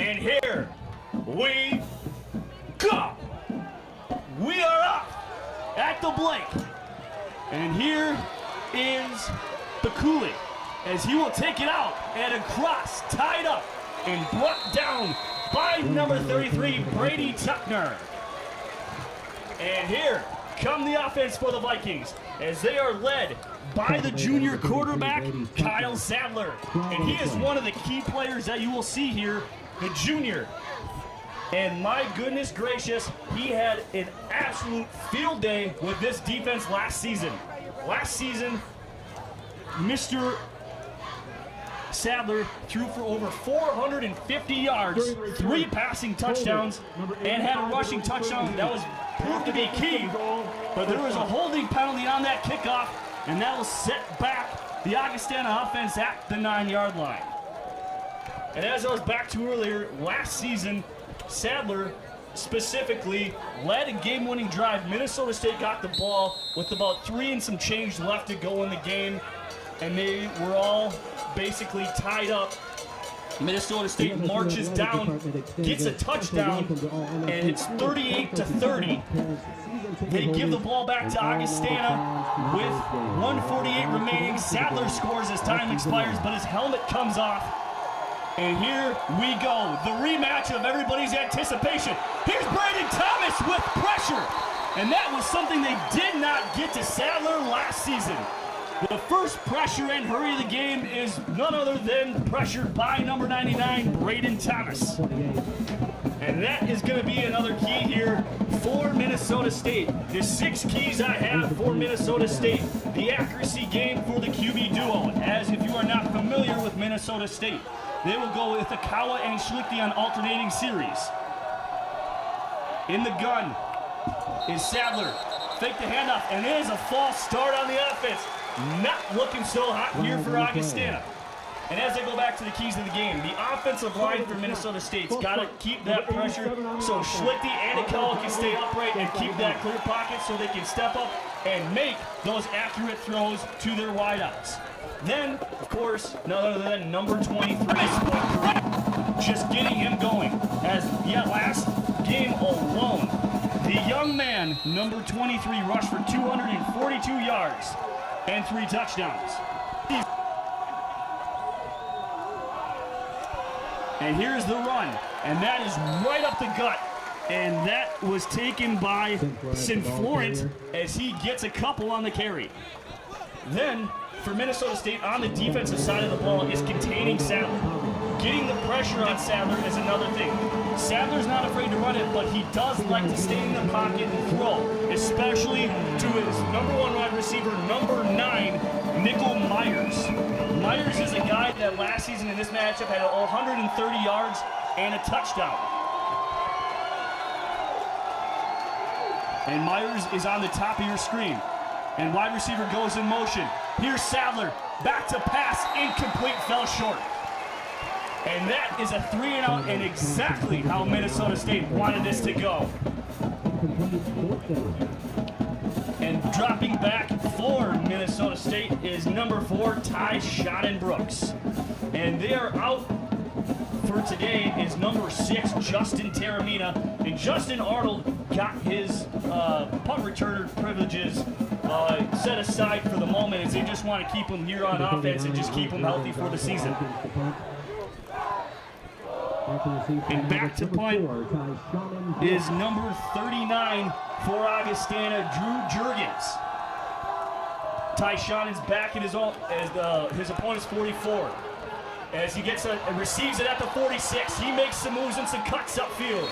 And here we go. We are up at the blank. And here is the Kool-Aid as he will take it out and across, tied up, and brought down by number 33, Brady Tuckner. And here come the offense for the Vikings as they are led by the junior quarterback, Kyle Sadler. And he is one of the key players that you will see here, the junior. And my goodness gracious, he had an absolute field day with this defense last season. Last season, Mr. Sadler threw for over 450 yards, 3 passing touchdowns, and had a rushing touchdown that was proved to be key. But there was a holding penalty on that kickoff, and that will set back the Augustana offense at the 9-yard line. And as I was back to earlier, last season, Sadler specifically led a game-winning drive. Minnesota State got the ball with about 3 and some change left to go in the game, and they were all basically tied up. Minnesota State marches down, gets a touchdown, and it's 38-30. They give the ball back to Augustana with 1:48 remaining. Sadler scores as time expires, but his helmet comes off. And here we go, the rematch of everybody's anticipation. Here's Brandon Thomas with pressure. And that was something they did not get to Sadler last season. The first pressure and hurry of the game is none other than pressured by number 99, Braden Thomas. And that is going to be another key here for Minnesota State. The 6 keys I have for Minnesota State. The accuracy game for the QB duo. As if you are not familiar with Minnesota State, they will go with Akawa and Schlichty on alternating series. In the gun is Sadler. Fake the handoff, and it is a false start on the offense. Not looking so hot here for Augustana. And as I go back to the keys of the game, the offensive line for Minnesota State's got to keep that pressure so Schlichty and Akawa can stay upright and keep that clear pocket so they can step up and make those accurate throws to their wideouts. Then, of course, none other than number 23, just getting him going. As, last game alone, the young man, number 23, rushed for 242 yards and 3 touchdowns. And here's the run, and that is right up the gut. And that was taken by St. Florent as he gets a couple on the carry. Then, for Minnesota State on the defensive side of the ball is containing Sadler. Getting the pressure on Sadler is another thing. Sadler's not afraid to run it, but he does like to stay in the pocket and throw, especially to his number 1 wide receiver, number 9, Nickel Myers. Myers is a guy that last season in this matchup had 130 yards and a touchdown. And Myers is on the top of your screen. And wide receiver goes in motion. Here's Sadler, back to pass, incomplete, fell short. And that is a 3-and-out, and exactly how Minnesota State wanted this to go. And dropping back for Minnesota State is number 4, Ty Schottenbrooks. And they are out for today is number 6, Justin Taramina. And Justin Arnold got his punt returner privileges set aside for the moment as they just want to keep him here on offense and just keep him healthy for the season. And back to punt is number 39 for Augustana, Drew Jurgens. Ty Shannon's back at his own, as his opponent's 44. As he gets receives it at the 46, he makes some moves and some cuts upfield,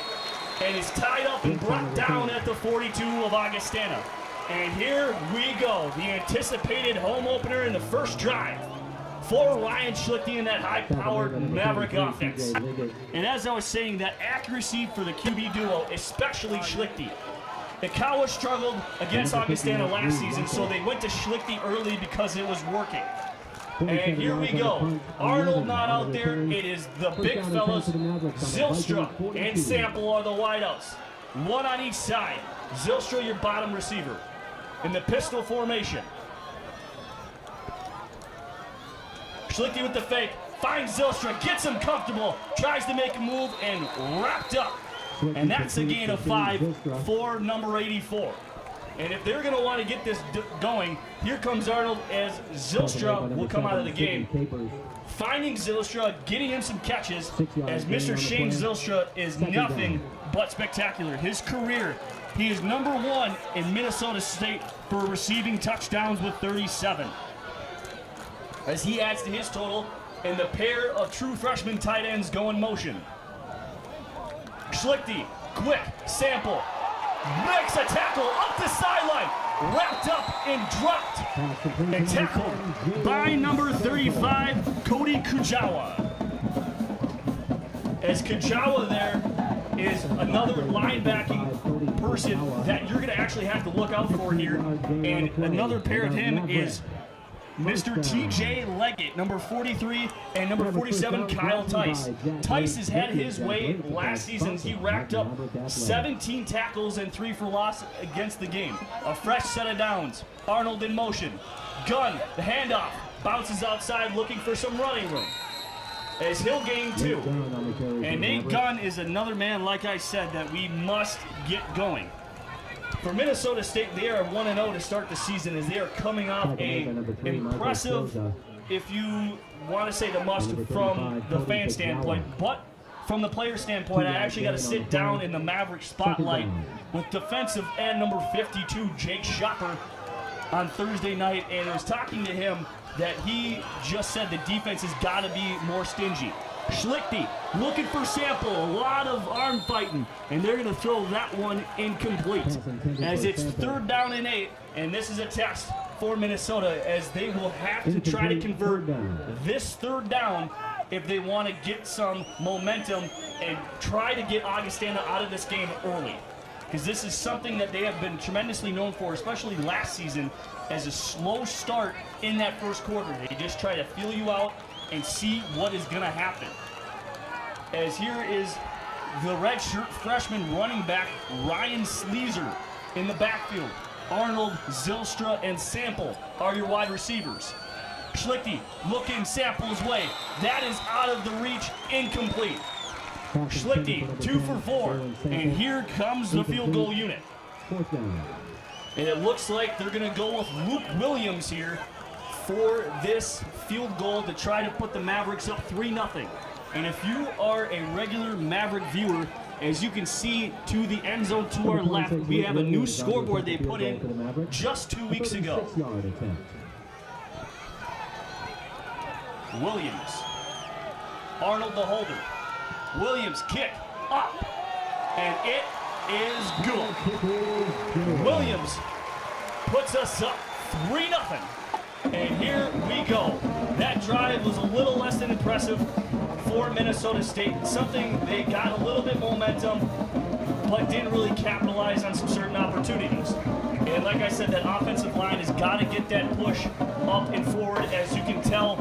and is tied up and brought down at the 42 of Augustana. And here we go, the anticipated home opener in the first drive for Ryan Schlichty in that high-powered Maverick offense. And as I was saying, that accuracy for the QB duo, especially Schlichty. Akawa struggled against Augustana last season, so they went to Schlichty early because it was working. And here we go. Arnold not out there. It is the big fellas. Zylstra and Sample are the wideouts. 1 on each side. Zylstra, your bottom receiver. In the pistol formation. Schlichty with the fake. finds Zylstra, gets him comfortable, tries to make a move, and wrapped up. And that's a gain of 5 for number 84. And if they're going to want to get this going, here comes Arnold as Zylstra will come out of the game. Finding Zylstra, getting him some catches, as Mr. Shane Zylstra is nothing but spectacular. His career, he is number 1 in Minnesota State for receiving touchdowns with 37. As he adds to his total, and the pair of true freshman tight ends go in motion. Schlichty, quick, sample, makes a tackle up the sideline, wrapped up and dropped, and tackled by number 35, Cody Kujawa. As Kujawa there is another linebacking person that you're going to actually have to look out for here, and another pair of him is Mr. TJ Leggett, number 43, and number 47, Kyle Tice. Tice has had his way last season. He racked up 17 tackles and 3 for loss against the game. A fresh set of downs. Arnold in motion. Gunn, the handoff, bounces outside looking for some running room. As he'll gain 2. And Nate Gunn is another man, like I said, that we must get going. For Minnesota State, they are 1-0 to start the season as they are coming off a impressive, if you want to say the must from the fan standpoint, but from the player standpoint, I actually got to sit down in the Maverick spotlight with defensive end number 52, Jake Shopper, on Thursday night, and I was talking to him that he just said the defense has got to be more stingy. Schlichty looking for sample, a lot of arm fighting, and they're going to throw that one incomplete as it's 3rd down and 8, and this is a test for Minnesota as they will have to try to convert this 3rd down if they want to get some momentum and try to get Augustana out of this game early, because this is something that they have been tremendously known for, especially last season, as a slow start in that first quarter. They just try to feel you out and see what is going to happen. As here is the redshirt freshman running back Ryan Sleezer in the backfield. Arnold, Zylstra, and Sample are your wide receivers. Schlichty looking Sample's way. That is out of the reach, incomplete. Schlichty 2 for 4, and here comes the field goal unit. And it looks like they're going to go with Luke Williams here for this field goal to try to put the Mavericks up 3-0. And if you are a regular Maverick viewer, as you can see to the end zone to our left, we have a new scoreboard they put in just 2 weeks ago. Williams. Arnold the holder. Williams kick up. And it is good. Williams puts us up 3-0. And here we go. That drive was a little less than impressive for Minnesota State. Something they got a little bit momentum, but didn't really capitalize on some certain opportunities. And like I said, that offensive line has got to get that push up and forward. As you can tell,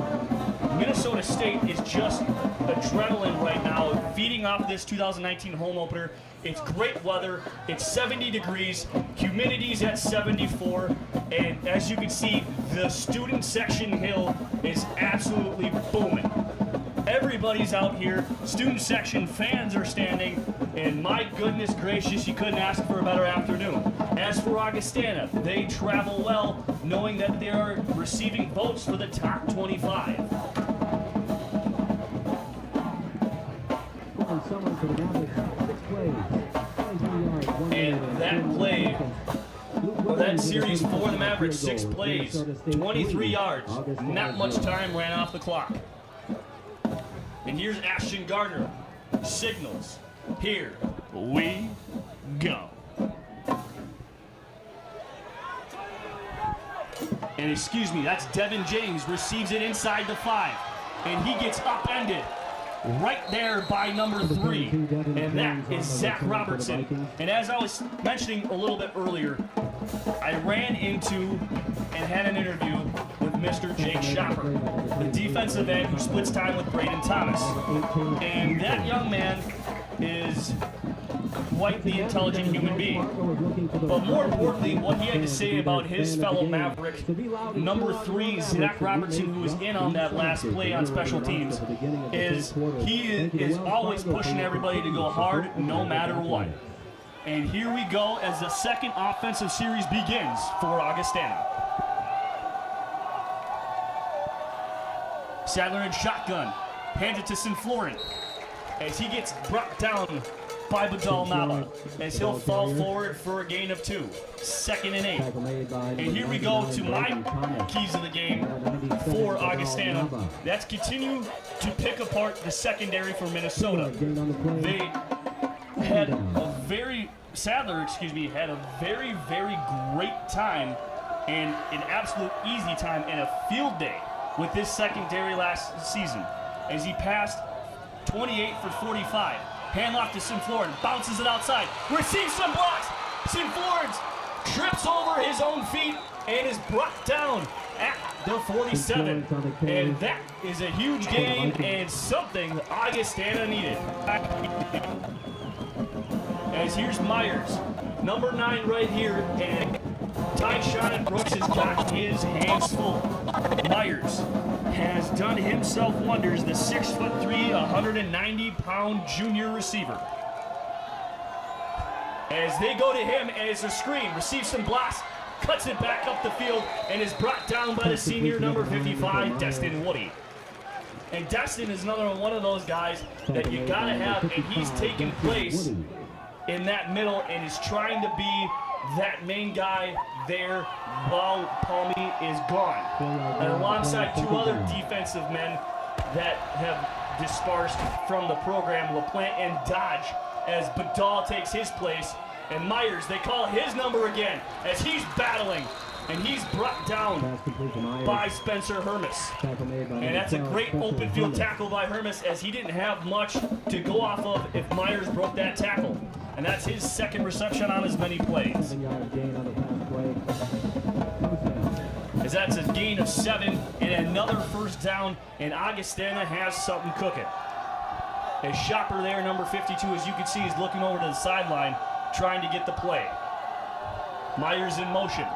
Minnesota State is just adrenaline right now, feeding off this 2019 home opener. It's great weather, it's 70 degrees, humidity's at 74, and as you can see, the student section hill is absolutely booming. Everybody's out here, student section fans are standing, and my goodness gracious, you couldn't ask for a better afternoon. As for Augustana, they travel well, knowing that they are receiving votes for the top 25. And that play, or that series for the Mavericks, 6 plays, 23 yards, not much time ran off the clock. And here's Ashton Gardner, signals, here we go. And excuse me, that's Devin James, receives it inside the 5, and he gets upended right there by number 3, and that is Zach Robertson. And as I was mentioning a little bit earlier, I ran into and had an interview with Mr. Jake Shopper, the defensive end who splits time with Braden Thomas. And that young man is quite the intelligent human being. But more importantly, what he had to say about his fellow Maverick, number 3, Zach Robertson, who was in on that last play on special teams, is he is always pushing everybody to go hard no matter what. And here we go as the second offensive series begins for Augustana. Sadler in shotgun, hands it to Sinflorin as he gets brought down by Badal Nava as he'll fall forward for a gain of 2. 2nd and 8. And here we go to my keys of the game for Augustana. That's continue to pick apart the secondary for Minnesota. They had a very, Sadler, had a very, very great time and an absolute easy time and a field day with this secondary last season as he passed 28 for 45. Handoff to Sinflorin, bounces it outside, receives some blocks. Sinflorin trips over his own feet and is brought down at the 47. And that is a huge gain and something Augustana needed. As here's Myers, number 9 right here, and Tyshawn Brooks has got his hands full. Myers has done himself wonders, the 6'3", 190-pound junior receiver. As they go to him as a screen, receives some blocks, cuts it back up the field, and is brought down by the senior number 55, Destin Woody. And Destin is another one of those guys that you gotta have, and he's taken place in that middle and is trying to be that main guy there while Palmy is gone. And alongside 2 other defensive men that have dispersed from the program, LaPlante and Dodge, as Badal takes his place. And Myers, they call his number again as he's battling. And he's brought down by Spencer Hermes. And that's a great open field tackle by Hermes as he didn't have much to go off of if Myers broke that tackle. And that's his 2nd reception on as many plays. As that's a gain of 7 and another first down, and Augustana has something cooking. A shopper there, number 52, as you can see, is looking over to the sideline, trying to get the play. Myers in motion.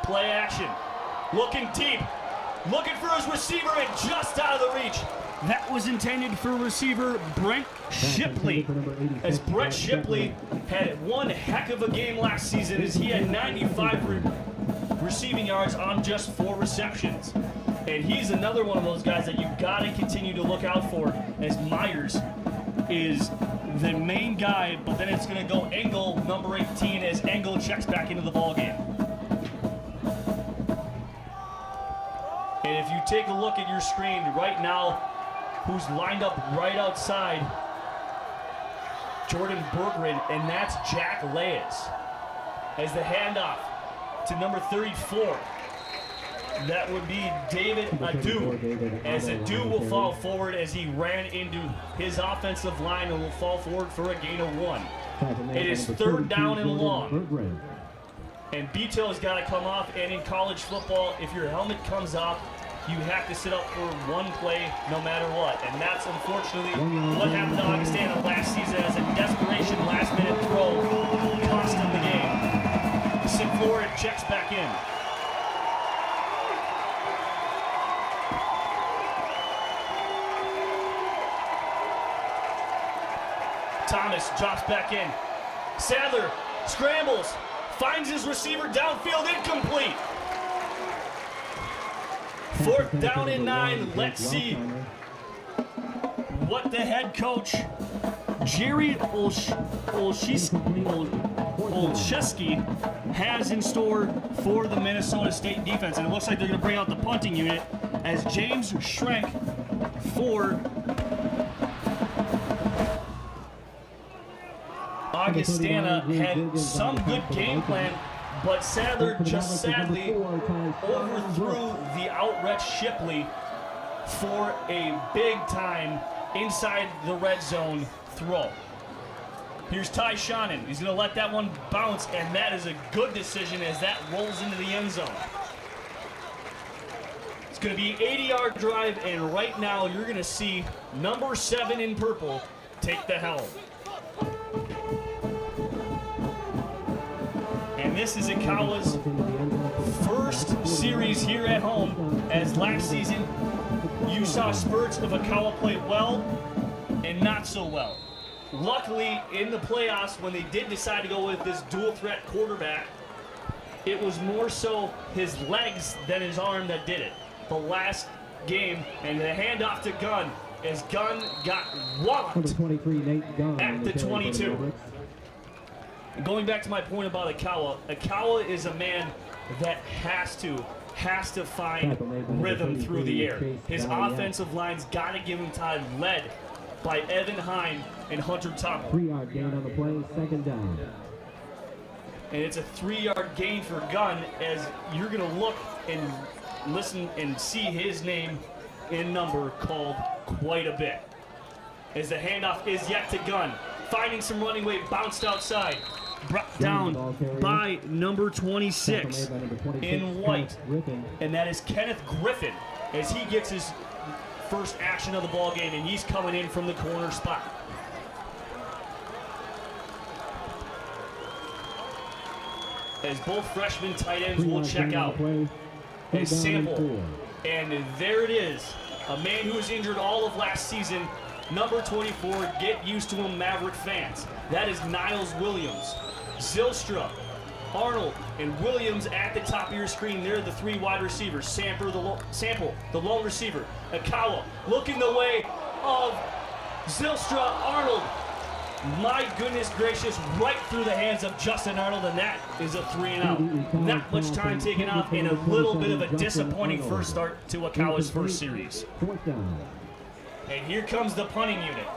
Play action. Looking deep. Looking for his receiver and just out of the reach. That was intended for receiver Brent Shipley. As Brent Shipley had one heck of a game last season as he had 95 receiving yards on just 4 receptions. And he's another one of those guys that you've got to continue to look out for as Myers is the main guy, but then it's going to go Engel, number 18, as Engel checks back into the ballgame. And if you take a look at your screen right now, who's lined up right outside Jordan Berggren, and that's Jack Layes. As the handoff to number 34, that would be David Adu. As Adu will fall forward as he ran into his offensive line and will fall forward for a gain of 1. It is 3rd down and long. And Beato's got to come off, and in college football, if your helmet comes off, you have to sit up for 1 play no matter what. And that's unfortunately what happened to Augustana last season as a desperation last-minute throw cost him the game. Sinflorin checks back in. Thomas drops back in. Sadler scrambles, finds his receiver downfield, incomplete. 4th down and 9. Let's see what the head coach, Jerry Olszewski, has in store for the Minnesota State defense. And it looks like they're going to bring out the punting unit as James Schrenk for Augustana had some good game plan, but Sadler just sadly overthrew the outreach Shipley for a big-time inside the red zone throw. Here's Ty Shannon. He's going to let that one bounce, and that is a good decision as that rolls into the end zone. It's going to be an 80-yard drive, and right now you're going to see number 7 in purple take the helm. And this is Ikawa's first series here at home, as last season you saw spurts of Ikawa play well and not so well. Luckily, in the playoffs, when they did decide to go with this dual threat quarterback, it was more so his legs than his arm that did it. The last game, and the handoff to Gunn, as Gunn got walloped at the 22. And going back to my point about Ikawa is a man that has to find rhythm through the air. His offensive line's got to give him time, led by Evan Hine and Hunter Tuttle. 3-yard gain on the play, second down. And it's a 3-yard gain for Gunn, as you're going to look and listen and see his name in number called quite a bit. As the handoff is yet to Gunn, finding some running weight, bounced outside, brought down by number 26 in white, and that is Kenneth Griffin, as he gets his first action of the ball game, and he's coming in from the corner spot. As both freshman tight ends will check out. A sample, and there it is, a man who was injured all of last season, number 24. Get used to him, Maverick fans. That is Niles Williams. Zylstra, Arnold, and Williams at the top of your screen. They're the 3 wide receivers. Sample, the lone receiver. Ikawa looking the way of Zylstra, Arnold. My goodness gracious, right through the hands of Justin Arnold, and that is a 3-and-out. Not much time taken off, and a little bit of a disappointing first start to Ikawa's first series. And here comes the punting unit.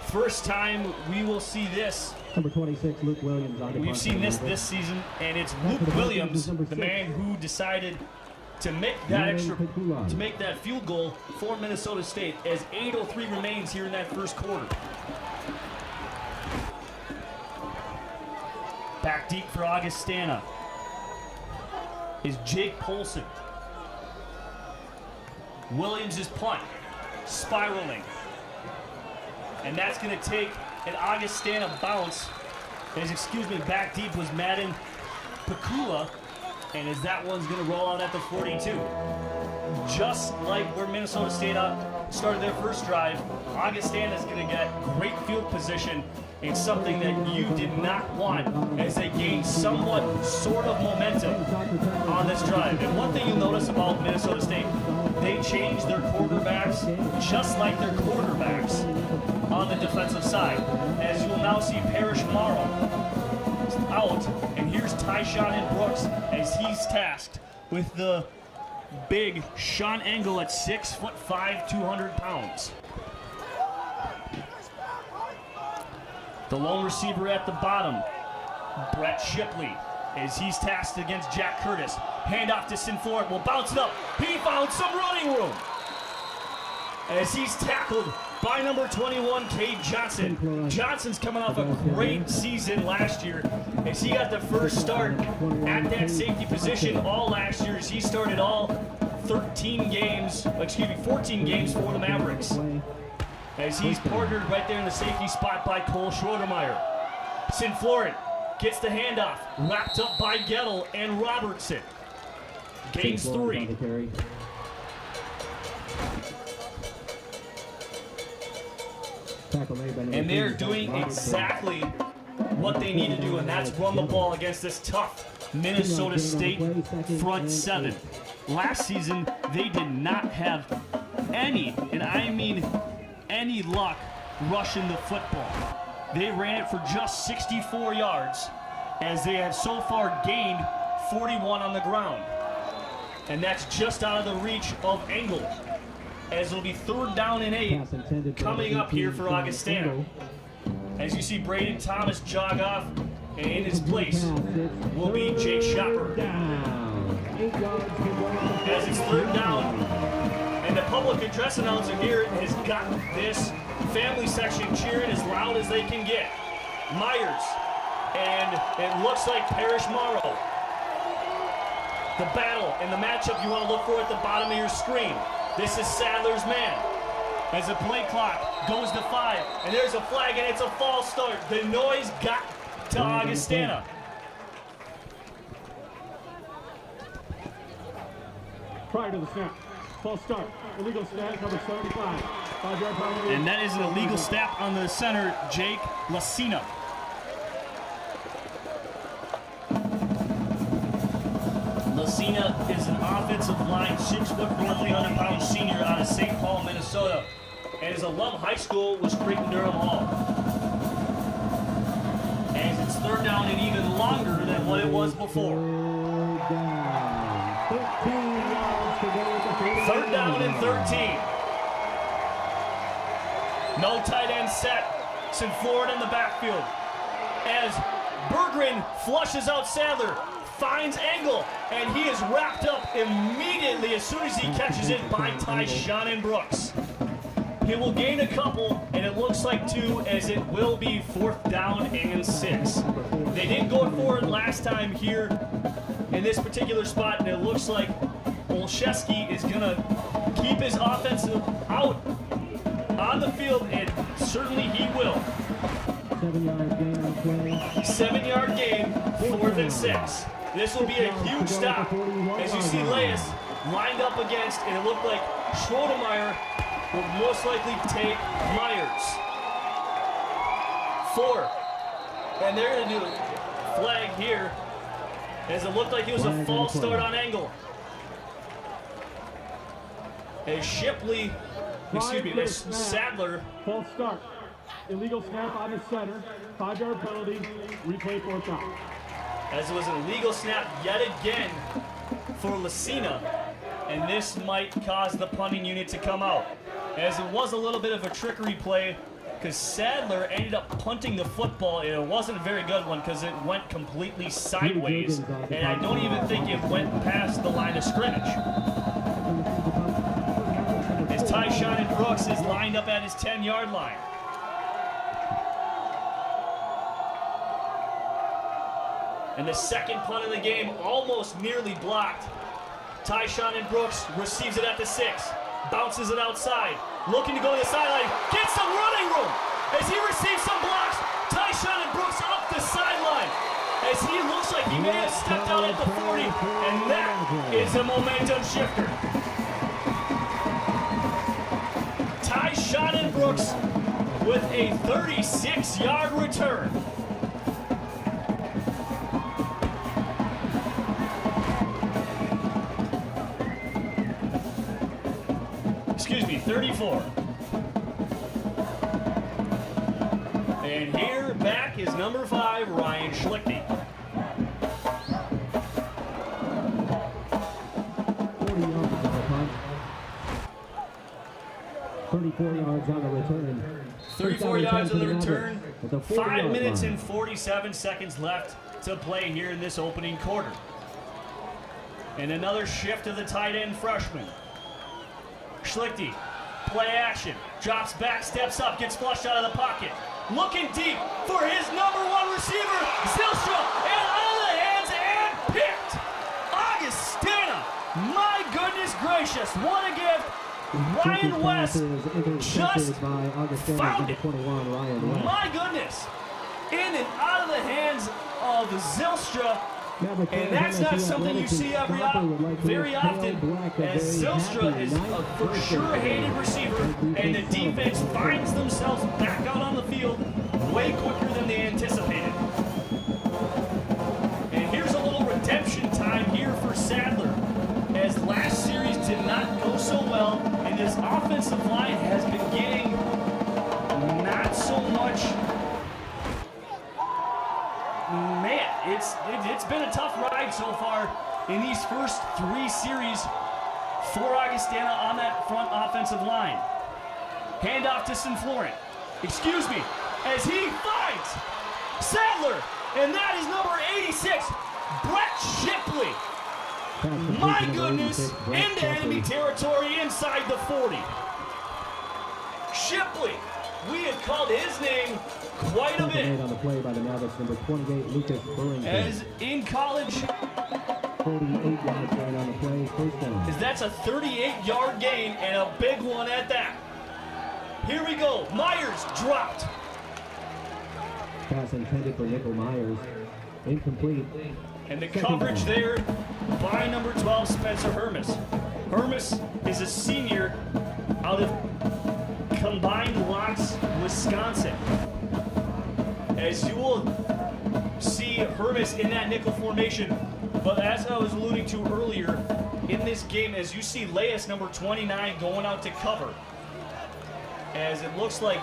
First time we will see this. Number 26, Luke Williams. We've seen this season, and it's Luke Williams, the man who decided to make that field goal for Minnesota State, as 8:03 remains here in that first quarter. Back deep for Augustana is Jake Polson. Williams' punt, spiraling. And that's going to take an Augustana bounce. Back deep was Madden Pakula. And as that one's going to roll out at the 42. Just like where Minnesota State started their first drive, Augustana is going to get great field position. It's something that you did not want, as they gained somewhat sort of momentum on this drive. And one thing you'll notice about Minnesota State, they changed their quarterbacks just like their quarterbacks on the defensive side. As you'll now see Parrish Morrow out, and here's Tyshawn Brooks, as he's tasked with the big Sean Engel at 6'5", 200 pounds. The lone receiver at the bottom, Brett Shipley, as he's tasked against Jack Curtis. Handoff to Sinflorent, will bounce it up. He found some running room, as he's tackled by number 21, Cade Johnson. Johnson's coming off a great season last year, as he got the first start at that safety position all last year, as he started all 14 games for the Mavericks. As he's partnered right there in the safety spot by Cole Schroedermeyer. Sinflorent gets the handoff, wrapped up by Gettle and Robertson. Gains 3. And they're doing exactly what they need to do, and that's run the ball against this tough Minnesota State front 7. Last season, they did not have any, and I mean any, luck rushing the football. They ran it for just 64 yards, as they have so far gained 41 on the ground. And that's just out of the reach of Engel, as it'll be 3rd down and 8 coming up here for Augustana. As you see Braden Thomas jog off, and in his place will be Jake Shopper. As it's 3rd down, and the public address announcer here has got this family section cheering as loud as they can get. Myers, and it looks like Parrish Morrow. the battle and the matchup you want to look for at the bottom of your screen. This is Sadler's man. As the play clock goes to 5, and there's a flag, and it's a false start. The noise got to Augustana. Prior to the snap, false start, illegal snap, number 75. 5-yard penalty. And that is an illegal snap on the center, Jake Lacina. Lacina is an offensive line, 6'4", 300-pound senior out of St. Paul, Minnesota. And his alum high school was Creighton-Durham Hall. As it's third down and even longer than what it was before. Third down and 13. No tight end set. St. Florida in the backfield. As Berggren flushes out Sadler, finds Engel, and he is wrapped up immediately as soon as he catches it by Tyshawn Brooks. He will gain a couple, and it looks like 2, as it will be 4th down and 6. They didn't go for it last time here in this particular spot, and it looks like Olszewski is going to keep his offensive out on the field, and certainly he will. 7-yard gain on play. 7-yard gain, 4th and 6. This will be a huge stop. As you see Leas lined up against, and it looked like Schroedermeyer will most likely take Myers. 4. And they're going to do a flag here, as it looked like it was a false start on Engel. As Shipley, as Sadler. False start, illegal snap on the center, 5-yard penalty, replay 4th down. As it was an illegal snap yet again for Lacina, and this might cause the punting unit to come out. As it was a little bit of a trickery play, because Sadler ended up punting the football, and it wasn't a very good one because it went completely sideways, and I don't even think it went past the line of scrimmage. As Tyshawn Brooks is lined up at his 10-yard line. And the second punt of the game almost nearly blocked. Tyshawn Brooks receives it at the 6, bounces it outside, looking to go to the sideline, gets some running room as he receives some blocks. Tyshawn Brooks up the sideline as he looks like he may have stepped out at the 40, and that is a momentum shifter. Tyshawn Brooks with a 36-yard return. Excuse me, 34. And here back is number 5, Ryan Schlichty. 40 yards on the punt. 34 yards on the return. 34 yards on the return. At the 5 minutes line. and 47 seconds left to play here in this opening quarter. And another shift of the tight end freshman. Schlichty, play action, drops back, steps up, gets flushed out of the pocket. Looking deep for his number 1 receiver, Zylstra, and out of the hands and picked. Augustana, my goodness gracious, what a gift. Ryan West just found it. My goodness, in and out of the hands of Zylstra. And that's not something you see very often, as Zylstra is a for sure hated receiver, and the defense finds themselves back out on the field way quicker than they anticipated. And here's a little redemption time here for Sadler, as last series did not go so well, and this offensive line has been getting not so much. Man, it's been a tough ride so far in these first 3 series for Augustana on that front offensive line. Handoff to St. Florent. Excuse me, as he finds Sadler, and that is number 86, Brett Shipley. My goodness, into enemy territory inside the 40. Shipley, we have called his name quite a bit. On the play by the Mavericks, number 28, Lucas Burlington. As in college, 48-yard gain on the play, first down. Because that's a 38-yard gain and a big one at that. Here we go. Myers dropped. Pass intended for Nickel Myers. Incomplete. And the coverage there by number 12, Spencer Hermes. Hermes is a senior out of Combined Locks, Wisconsin. As you will see Hermes in that nickel formation, but as I was alluding to earlier, in this game, as you see Leas, number 29, going out to cover. As it looks like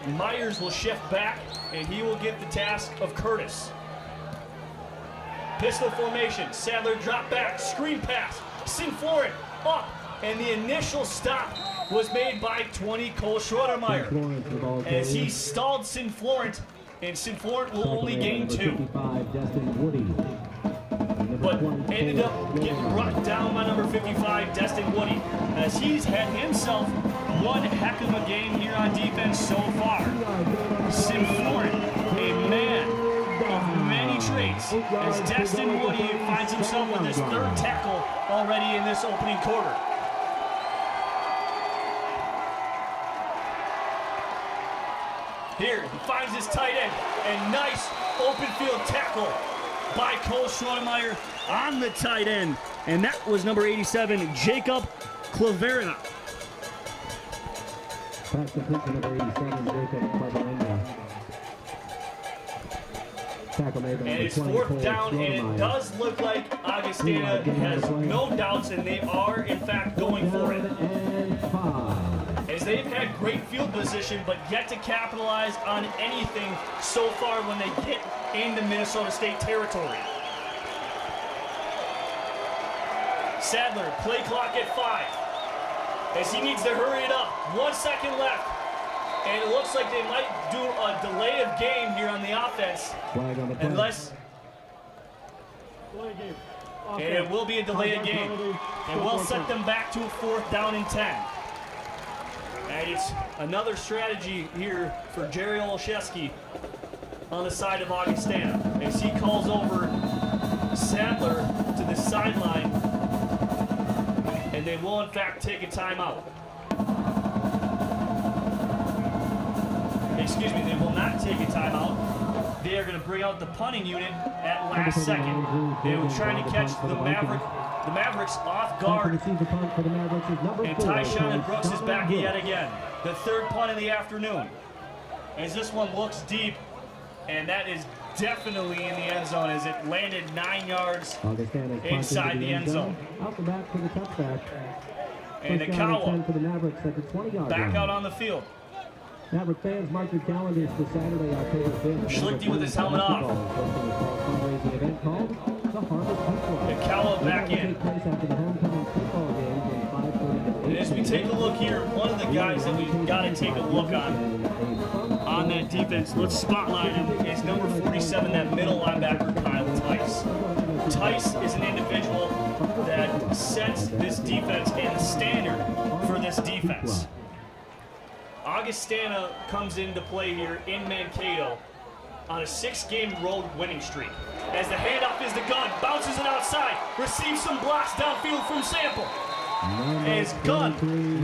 Myers will shift back, and he will get the task of Curtis. Pistol formation, Sadler drop back, screen pass, Sinflorent up, and the initial stop was made by 20 Cole Schroedermeyer. As he stalled Sinflorent, and Sinflorent will only gain 2. But ended up getting brought down by number 55, Destin Woody, as he's had himself one heck of a game here on defense so far. Sinflorent, a man of many traits, as Destin Woody finds himself with his 3rd tackle already in this opening quarter. Here, he finds his tight end, and nice open field tackle by Cole Schroedermeyer on the tight end. And that was number 87, Jacob Claverina. Pass completion number 87, Jacob Claverina. Tackle made by And it's 4th down, and it does look like Augustana has no doubts, and they are, in fact, going for it. As they've had great field position, but yet to capitalize on anything so far when they get into Minnesota State territory. Sadler, play clock at 5. As he needs to hurry it up. 1 second left. And it looks like they might do a delay of game here on the offense. Unless... And it will be a delay of game. And we'll set them back to a 4th down and 10. And it's another strategy here for Jerry Olszewski on the side of Augustana, as he calls over Sadler to the sideline, and they will in fact take a timeout. Excuse me, they will not take a timeout. They are going to bring out the punting unit at last second. They were trying to catch the Mavericks off guard. And Tyshawn Brooks is back yet again. The 3rd punt of the afternoon. As this one looks deep, and that is definitely in the end zone, as it landed 9 yards inside the end zone. And Akawa back out on the field. Maverick fans, mark your calendars for Saturday, October 5th. Schlichty with his helmet off. Akawa back in. And as we take a look here, one of the guys that we've got to take a look on that defense, let's spotlight him, is number 47, that middle linebacker, Kyle Tice. Tice is an individual that sets this defense and the standard for this defense. Augustana comes into play here in Mankato on a 6-game road winning streak. As the handoff is the gun, bounces it outside, receives some blocks downfield from Sample. As Gunn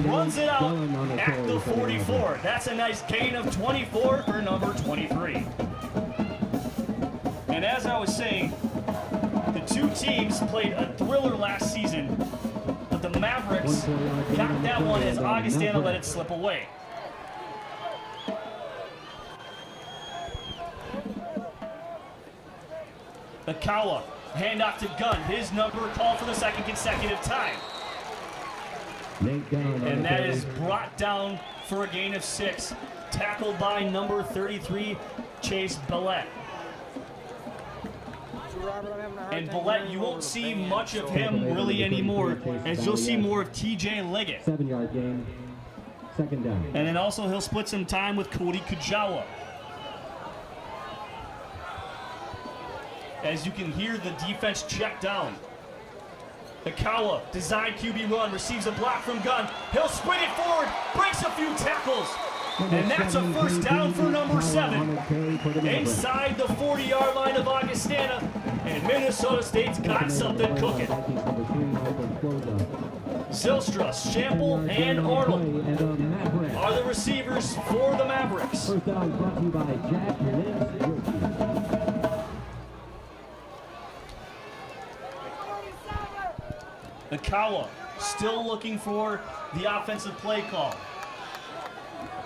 runs it out at the 44. That's a nice gain of 24 for number 23. And as I was saying, the two teams played a thriller last season, but the Mavericks got that one as Augustana let it slip away. Akawa, handoff to Gunn. His number called for the 2nd consecutive time. And that is brought down for a gain of 6. Tackled by number 33, Chase Billette. And Billette, you won't see much of him really anymore, as you'll see more of TJ Liggett. 7-yard gain, 2nd down. And then also he'll split some time with Cody Kujawa. As you can hear the defense check down. Akawa, design QB run, receives a block from Gunn. He'll sprint it forward, breaks a few tackles. And that's a 1st down for number 7. Inside the 40-yard line of Augustana. And Minnesota State's got something cooking. Zylstra, Shample, and Arnold are the receivers for the Mavericks. First down brought to you by Jack Lives Jerky. Nakawa still looking for the offensive play call.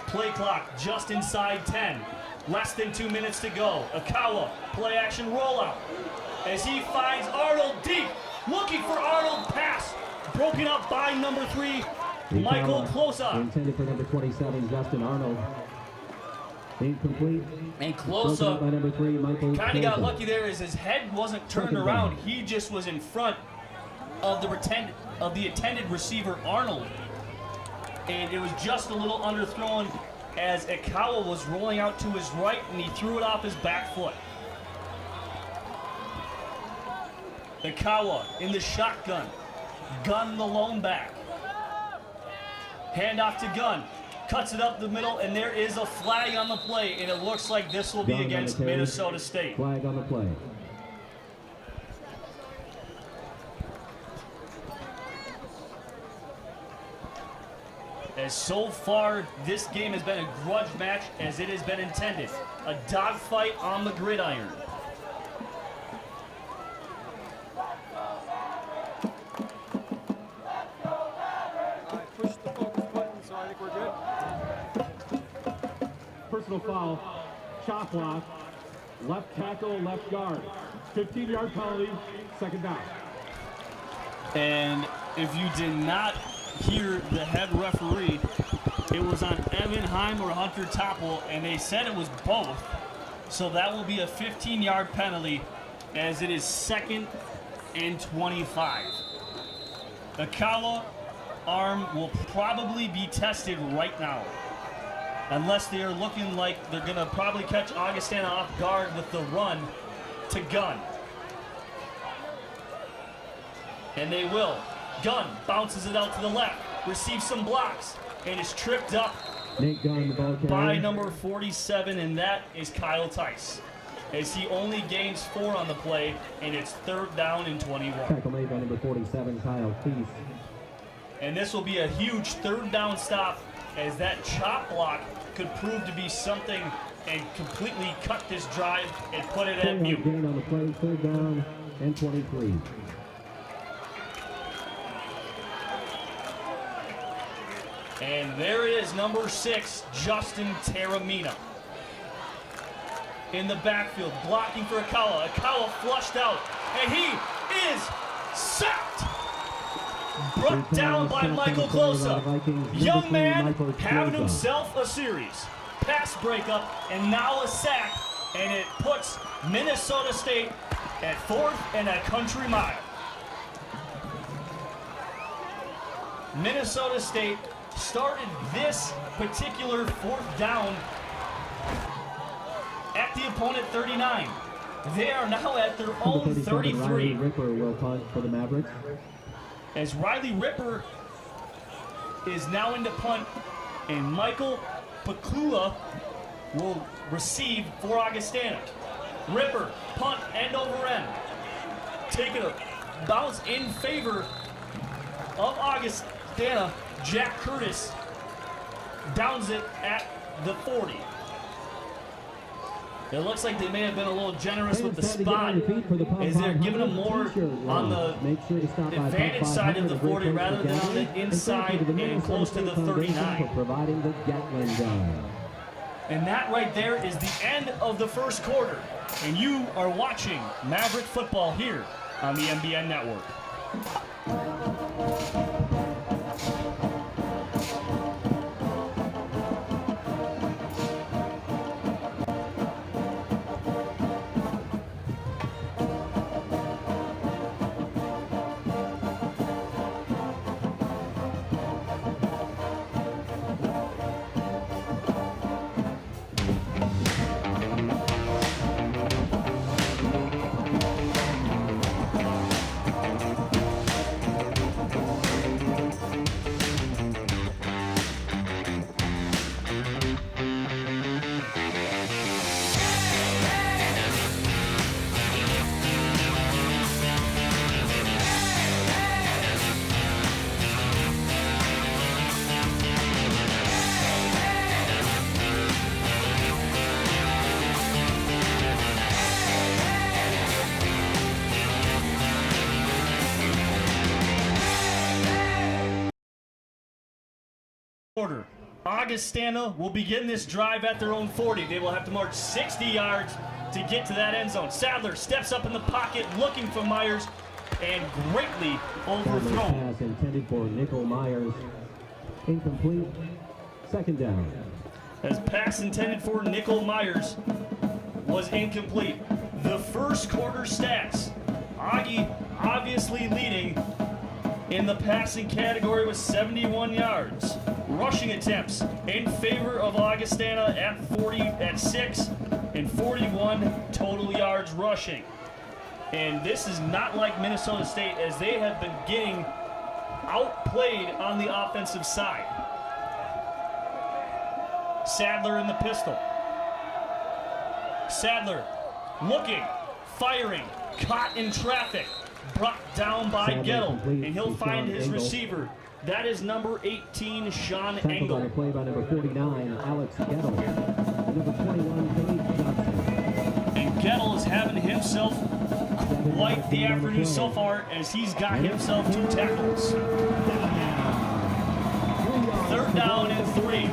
Play clock just inside 10. Less than 2 minutes to go. Akawa, play action rollout. As he finds Arnold deep. Looking for Arnold, pass. Broken up by number 3, Michael Closa. Intended for number 27, Justin Arnold. Incomplete. And Broken up by number 3, Michael kind of got Closa. lucky there as his head wasn't turned around. He just was in front of the intended receiver, Arnold. And it was just a little underthrown as Akawa was rolling out to his right and he threw it off his back foot. Akawa in the shotgun. Gunn the lone back. Handoff to Gunn. Cuts it up the middle, and there is a flag on the play, and it looks like this will be Gunn against Minnesota State. Flag on the play. As so far, this game has been a grudge match as it has been intended. A dogfight on the gridiron. Personal foul, chop block, left tackle, left guard. 15-yard penalty, second down. And if you did not hear the head referee, it was on Evan Heim or Hunter Topple, and they said it was both. So that will be a 15-yard penalty as it is 2nd and 25. The Akawa arm will probably be tested right now, unless they are looking like they're going to probably catch Augustana off guard with the run to Gunn. And they will. Gunn bounces it out to the left, receives some blocks, and is tripped up Nate Gunn, the ball carrier. by number 47, and that is Kyle Tice, as he only gains 4 on the play, and it's 3rd down and 21. Tackle made by number 47, Kyle Thies. And this will be a huge 3rd down stop, as that chop block could prove to be something and completely cut this drive and put it at mute. Gain on the play, 3rd down and 23. And there it is, number 6, Justin Taramina. In the backfield, blocking for Akawa. Akawa flushed out, and he is sacked. Brought down by Michael Closa. Young man having himself a series. Pass breakup, and now a sack, and it puts Minnesota State at 4th and a country mile. Minnesota State started this particular 4th down at the opponent 39. They are now at their own 33. Riley Ripper will punt for the Mavericks. As Riley Ripper is now into punt, and Michael Pakula will receive for Augustana. Ripper, punt, end over end. Taking a bounce in favor of Augustana. Jack Curtis downs it at the 40. It looks like they may have been a little generous with the spot, as they're giving them more on the advantage side of the 40 rather than on the inside and close to the 39. And that right there is the end of the first quarter. And you are watching Maverick football here on the MBN Network. quarter. Augustana will begin this drive at their own 40. They will have to march 60 yards to get to that end zone. Sadler steps up in the pocket looking for Myers and greatly overthrown. Pass intended for Nickel Myers. Incomplete. Second down. As pass intended for Nickel Myers was incomplete. The first quarter stats. Augie obviously leading in the passing category with 71 yards. Rushing attempts in favor of Augustana at 6 and 41 total yards rushing. And this is not like Minnesota State, as they have been getting outplayed on the offensive side. Sadler in the pistol. Sadler looking, firing, caught in traffic, brought down by Gettle, and he'll find his receiver. That is number 18, Sean Engel. Tackle play by number 49, Alex Gettle. Number 21, Dave Johnson. And Gettle is having himself quite the afternoon so far, as he's got himself 2 tackles. Third down and 3.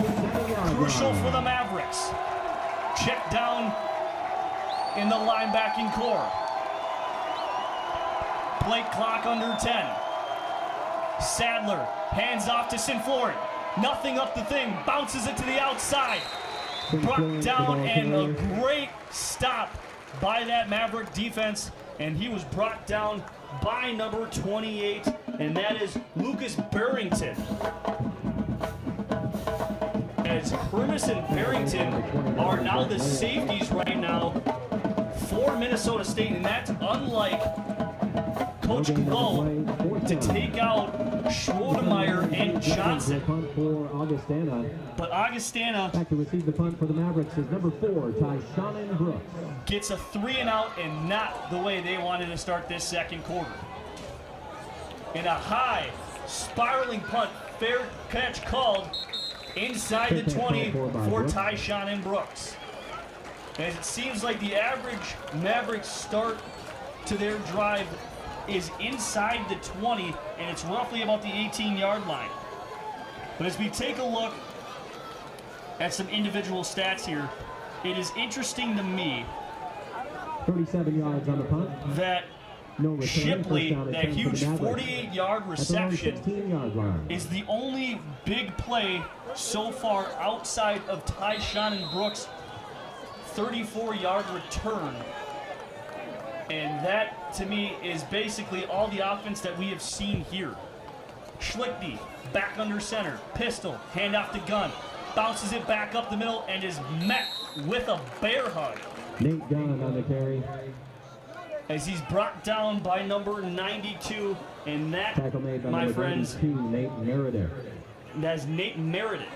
Crucial for the Mavericks. Check down in the linebacking core. Play clock under 10. Sadler hands off to Sinflorent. Nothing up the thing. Bounces it to the outside. Brought down, and a great stop by that Maverick defense. And he was brought down by number 28, and that is Lucas Barrington. As Hermes and Barrington are now the safeties right now for Minnesota State, and that's unlike Coach Kubo to take out Schrodemeyer and Johnson. For Augustana. But Augustana back to receive the punt for the Mavericks is number 4, Tyshawn Brooks. Gets a 3 and out, and not the way they wanted to start this second quarter. And a high spiraling punt, fair catch called inside the 20 for Tyshawn Brooks. As it seems like the average Mavericks start to their drive is inside the 20, and it's roughly about the 18-yard line. But as we take a look at some individual stats here, it is interesting to me 37 yards on the punt. That Shipley, that huge 48-yard reception, is the only big play so far outside of Tyshawn Brooks' 34-yard return. And that, to me, is basically all the offense that we have seen here. Schlichty, back under center, pistol, handoff to Gunn, bounces it back up the middle, and is met with a bear hug. Nate Gunn on the carry. As he's brought down by number 92, and that, my friends, 92, Nate Meredith. That's Nate Meredith.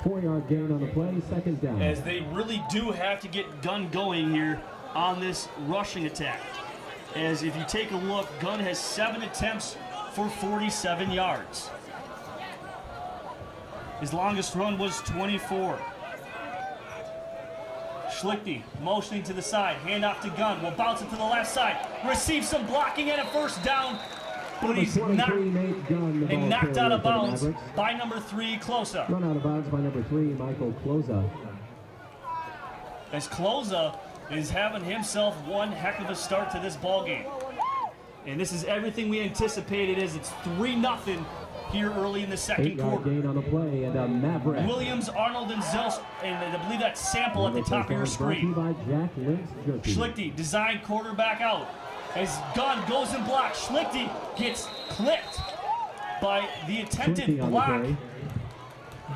Four-yard gain on the play, second down. As they really do have to get Gunn going here on this rushing attack. As if you take a look, Gunn has 7 attempts for 47 yards. His longest run was 24. Schlichty motioning to the side, handoff to Gunn, will bounce it to the left side, receives some blocking and a first down, but he's knocked out of bounds by number 3, Closa. Run out of bounds by number 3, Michael Closa. As Closa is having himself one heck of a start to this ball game. And this is everything we anticipated, as it's 3-0 here early in the second quarter. Gain on the play, and a Maverick. Williams, Arnold, and Zels, and I believe that's Sample at the top of your screen. Schlichty, design quarterback out. As Gunn goes and blocks, Schlichty gets clipped by the attempted block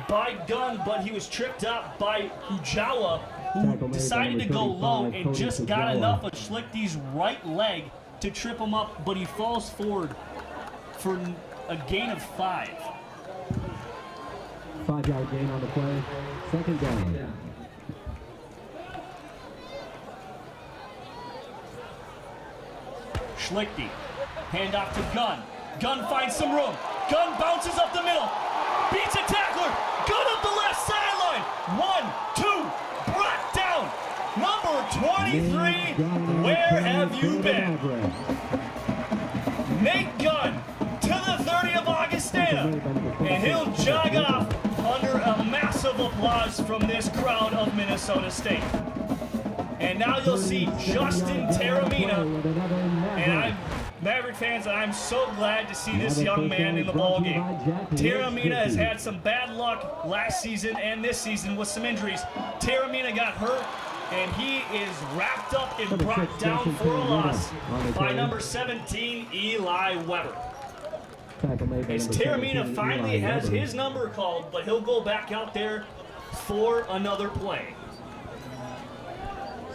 by Gunn, but he was tripped up by Hujawa, who decided to go low and just got enough of Schlichty's right leg to trip him up, but he falls forward for a gain of 5. 5-yard gain on the play. Second down. Schlichty, handoff to Gunn. Gunn finds some room. Gunn bounces up the middle. Beats a tackler. Gunn up the left sideline. 1, 2, brought down. Number 23, where have you been? Nate gun to the 30 of Augustana. And he'll jog off under a massive applause from this crowd of Minnesota State. And now you'll see Justin Taramina. And Maverick fans, I'm so glad to see this young man in the ballgame. Taramina has had some bad luck last season and this season with some injuries. Taramina got hurt, and he is wrapped up and brought down for a loss by number 17, Eli Weber. As Taramina finally has his number called, but he'll go back out there for another play.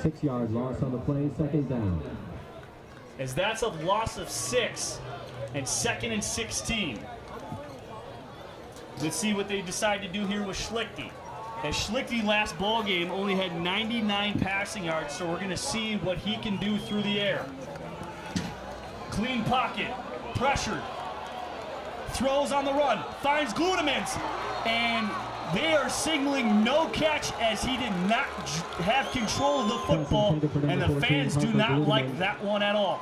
6 yards loss on the play, second down. As that's a loss of 6 and 2nd and 16. Let's see what they decide to do here with Schlichty. As Schlichty last ball game only had 99 passing yards, so we're going to see what he can do through the air. Clean pocket, pressured, throws on the run, finds Glutamins, and they are signaling no catch as he did not have control of the football, and the fans do not like that one at all.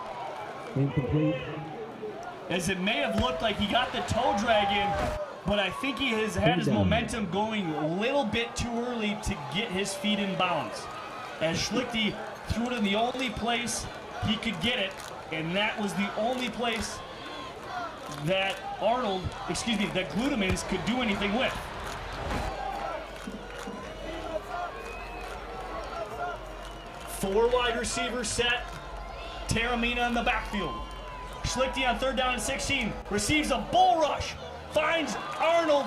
Incomplete. As it may have looked like he got the toe drag in, but I think he has had his momentum going a little bit too early to get his feet in bounds. As Schlichty threw it in the only place he could get it, and that was the only place that that Glutamins could do anything with. Four wide receivers set. Taramina in the backfield. Schlichty on 3rd down and 16. Receives a bull rush. Finds Arnold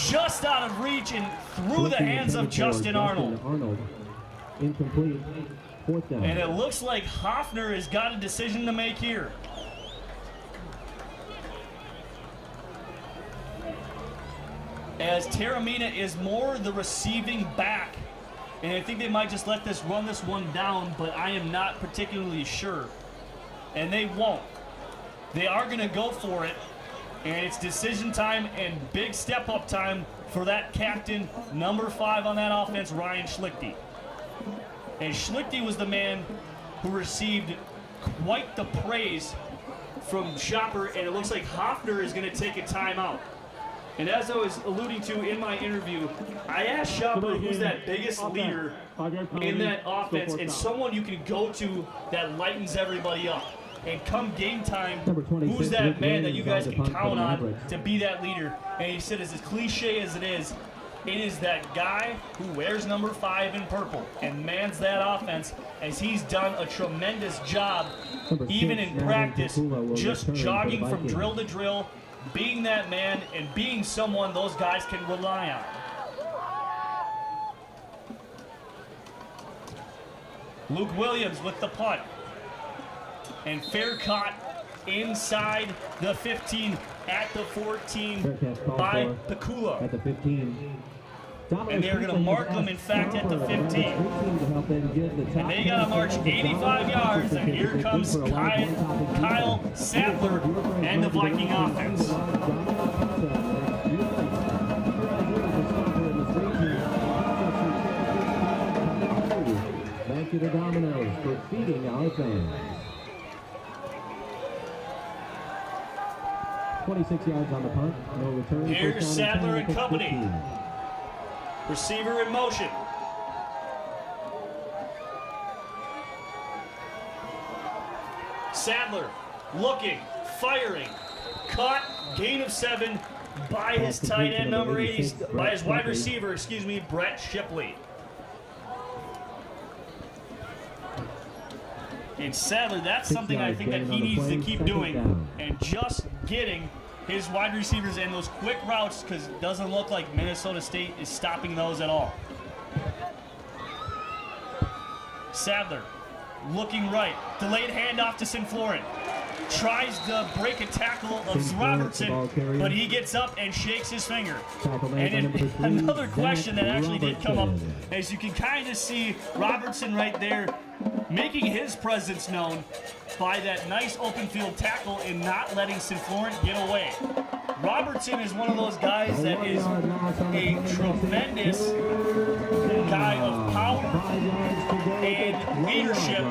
just out of reach and through the hands of Justin Arnold. Incomplete. 4th down. And it looks like Hoffner has got a decision to make here. As Taramina is more the receiving back. And I think they might just run this one down, but I am not particularly sure. And they won't. They are going to go for it. And it's decision time and big step-up time for that captain, number 5 on that offense, Ryan Schlichty. And Schlichty was the man who received quite the praise from Shopper, and it looks like Hoffner is going to take a timeout. And as I was alluding to in my interview, I asked Shopper who's that biggest leader in that offense and someone you can go to that lightens everybody up. And come game time, who's that man that you guys can count on to be that leader? And he said, as cliche as it is that guy who wears number 5 in purple and mans that offense, as he's done a tremendous job, even in practice, just jogging from drill to drill, being that man and being someone those guys can rely on. Luke Williams with the punt. And fair caught inside the 15 at the 14 by Pekula. At the 15. And they're going to mark them, in fact, at the 15. And they got to march 85 yards, and here comes Kyle Sadler and the Viking offense. Thank you to Domino's for feeding our fans. 26 yards on the punt, no return. Here's Sadler and company. Receiver in motion. Sadler looking, firing, caught, gain of 7 by his tight end number 80, by his wide receiver, Brett Shipley. And Sadler, that's something I think that he needs to keep doing, and just getting his wide receivers and those quick routes, because it doesn't look like Minnesota State is stopping those at all. Sadler looking right, delayed handoff to Sinflorent. Tries to break a tackle of Robertson, but he gets up and shakes his finger. And another question that actually did come up, as you can kind of see Robertson right there making his presence known by that nice open field tackle and not letting Sinflorent get away. Robertson is one of those guys that is a tremendous guy of power and leadership,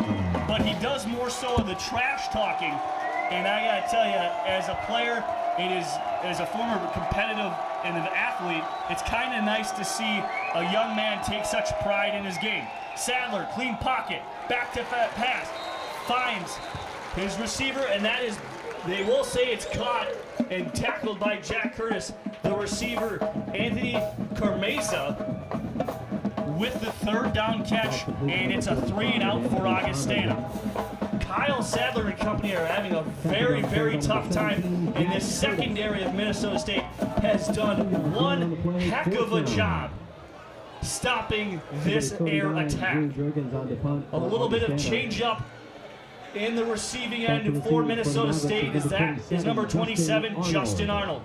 but he does more so of the trash talking And I gotta tell you, as a player, as a former competitive and an athlete, it's kind of nice to see a young man take such pride in his game. Sadler, clean pocket, back to pass, finds his receiver, and that is, they will say it's caught and tackled by Jack Curtis, the receiver, Anthony Carmesa, with the third down catch, and it's a 3-and-out for Augustana. Kyle Sadler and company are having a very, very tough time, and this secondary of Minnesota State has done one heck of a job stopping this air attack. A little bit of change up in the receiving end for Minnesota State is number 27, Justin Arnold.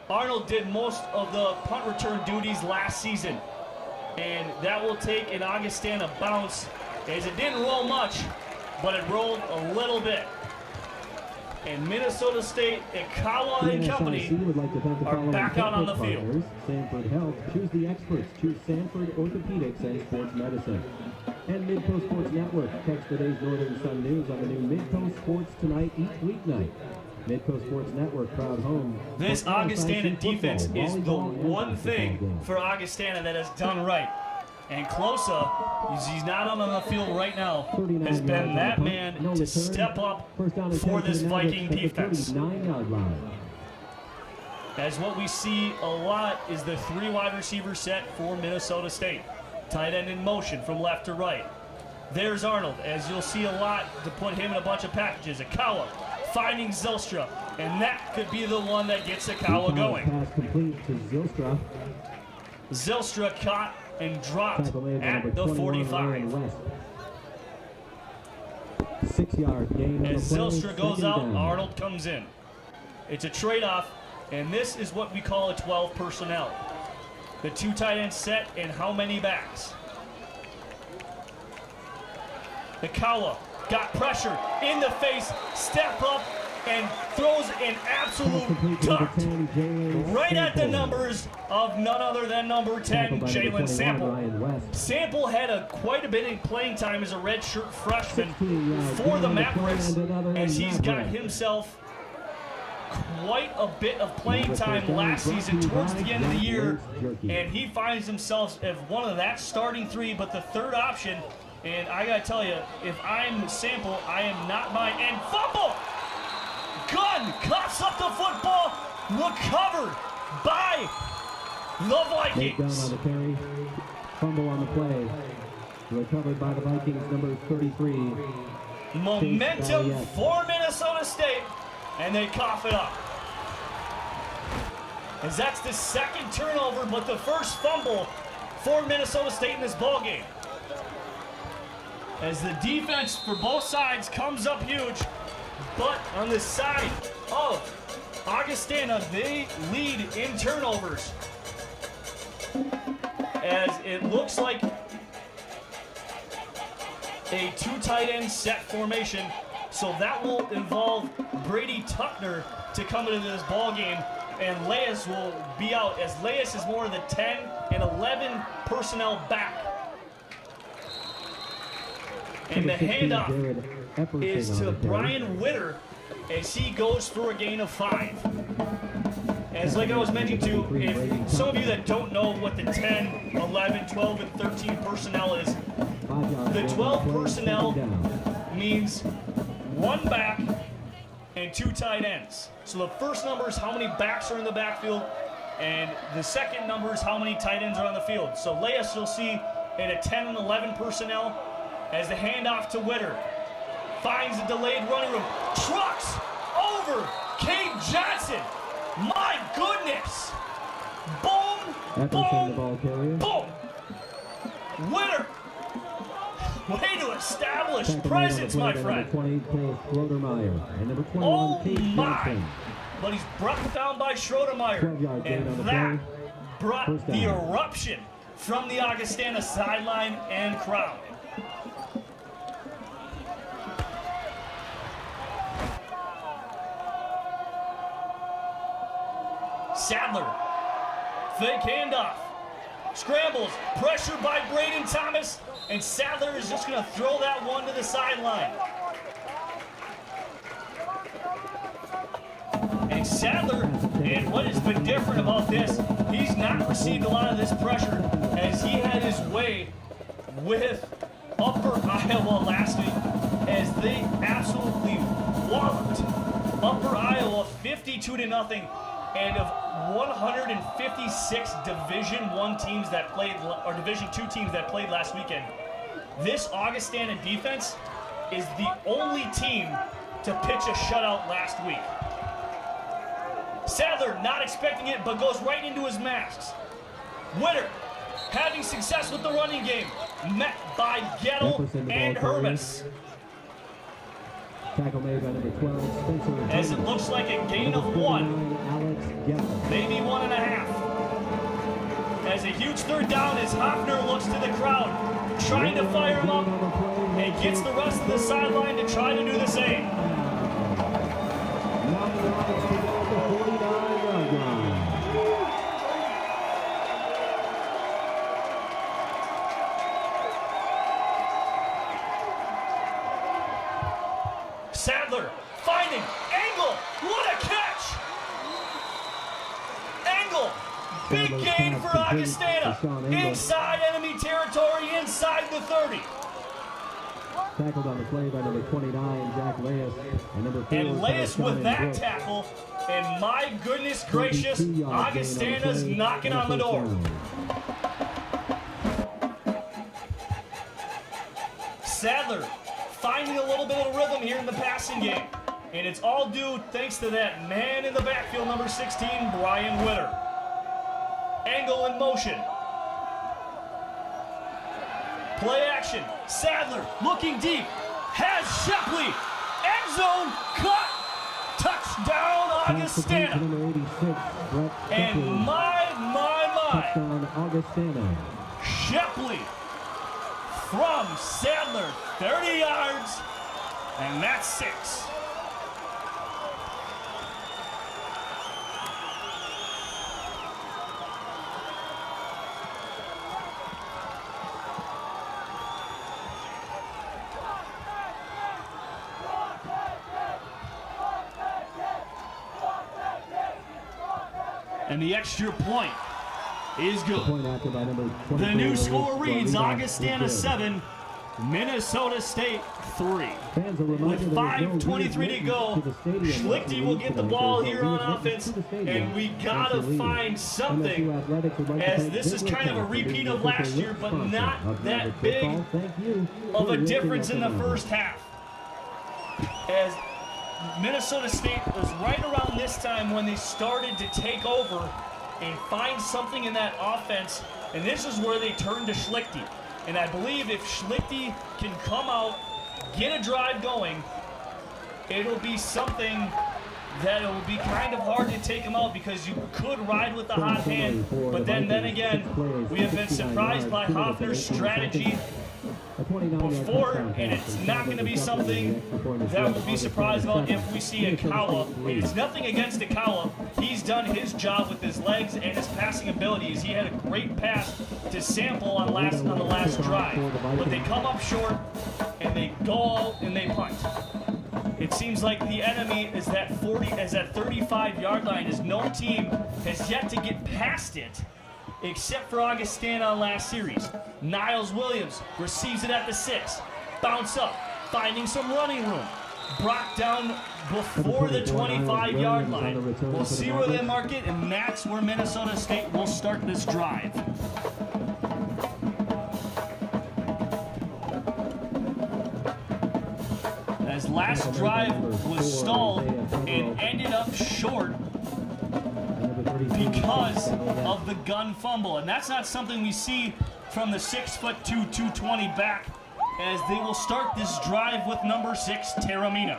Arnold did most of the punt return duties last season, and that will take an Augustana bounce, as it didn't roll much, but it rolled a little bit. And Minnesota State, Ikawa and company are back out on the field. Sanford Health, choose the experts. Choose Sanford Orthopedics and Sports Medicine. And Midcoast Sports Network. Catch today's Northern Sun News on the new Midcoast Sports Tonight each weeknight. Midcoast Sports Network, proud home. This Augustana defense is the one thing for Augustana that has done right. And Closa, he's not on the field right now, has been that man to step up for this Viking defense. As what we see a lot is the 3 wide receiver set for Minnesota State. Tight end in motion from left to right. There's Arnold, as you'll see a lot to put him in a bunch of packages. Ikawa finding Zylstra, and that could be the one that gets Ikawa going. Pass complete to Zylstra. Zylstra caught and dropped at the 45. 6-yard gain. As Zylstra goes out, Arnold comes in. It's a trade-off, and this is what we call a 12 personnel. The 2 tight ends set and how many backs. Ikawa got pressure in the face, step up, and throws an absolute dart right at the numbers of none other than number 10, Jalen Sample. Sample had quite a bit of playing time as a redshirt freshman for the Mavericks, as he's got himself quite a bit of playing time last season towards the end of the year, and he finds himself as one of that starting 3, but the third option. And I gotta tell you, if I'm Sample, I am not my end. Fumble! Gunn coughs up the football, recovered by the Vikings. On the carry, fumble on the play, recovered by the Vikings, number 33. Momentum for Minnesota State, and they cough it up. As that's the second turnover, but the first fumble for Minnesota State in this ballgame. As the defense for both sides comes up huge, but on the side of Augustana, they lead in turnovers. As it looks like a 2 tight end set formation, so that will involve Brady Tuckner to come into this ball game, and Leas will be out, as Leas is more of the 10 and 11 personnel back. And the handoff is to Brian Witter as he goes for a gain of 5. As like I was mentioning to, if some of you that don't know what the 10, 11, 12, and 13 personnel is, the 12 personnel means 1 back and 2 tight ends. So the first number is how many backs are in the backfield, and the second number is how many tight ends are on the field. So Leas you'll see in a 10 and 11 personnel, as the handoff to Witter finds a delayed running room, trucks over Cade Johnson. My goodness! Boom, boom, boom. Witter, way to establish presence, my friend. Oh my! But he's brought down by Schroedermeyer, and that brought the eruption from the Augustana sideline and crowd. Sadler, fake handoff, scrambles, pressured by Braden Thomas, and Sadler is just going to throw that one to the sideline. And Sadler, and what has been different about this, he's not received a lot of this pressure as he had his way with Upper Iowa last week as they absolutely walloped Upper Iowa 52-0, and of 156 Division I teams that played, or Division II teams that played last weekend, this Augustana defense is the only team to pitch a shutout last week. Sadler not expecting it, but goes right into his masks. Witter having success with the running game, met by Gettle and Hermes. Tackle made by number 12, Spencer. As it looks like a gain of 1, maybe 1.5. As a huge third down as Hoffner looks to the crowd, trying to fire him up, and gets the rest of the sideline to try to do the same. Sadler finding Engel. What a catch! Engel, big gain for Augustana. Inside enemy territory, inside the 30. Tackled on the play by number 29, Jack Leas. And number 4, And Leas with that tackle. And my goodness gracious, Augustana's knocking on the door. Sadler finding a little bit of rhythm here in the passing game. And it's all due thanks to that man in the backfield, number 16, Brian Witter. Angle in motion. Play action. Sadler looking deep. Has Shepley. End zone cut. Touchdown Augustana. And my. Touchdown Augustana. Shepley from Sadler, 30 yards, and that's 6. And the extra point is good. The new score reads Augustana 7, Minnesota State 3. With 5:23 to go, Schlichte will get the ball here on offense, and we gotta find something, as this is kind of a repeat of last year, but not that big of a difference in the first half. As Minnesota State was right around this time when they started to take over and find something in that offense, and this is where they turned to Schlichte. And I believe if Schlichte can come out, get a drive going, it'll be something that it will be kind of hard to take him out, because you could ride with the hot hand, but then again, we have been surprised by Hoffner's strategy before, and it's not going to be something that we'll be surprised about if we see Akawa. It's nothing against Akawa. He's done his job with his legs and his passing abilities. He had a great pass to Sample on the last drive, but they come up short and they go out and they punt. It seems like the enemy is that 35-yard line, as no team has yet to get past it, except for Augustana last series. Niles Williams receives it at the 6. Bounce up, finding some running room. Brought down before the 25-yard line. We'll see where they mark it, and that's where Minnesota State will start this drive. As last drive was stalled and ended up short because of the gun fumble. And that's not something we see from the 6'2", 220 back, as they will start this drive with number 6, Taramina.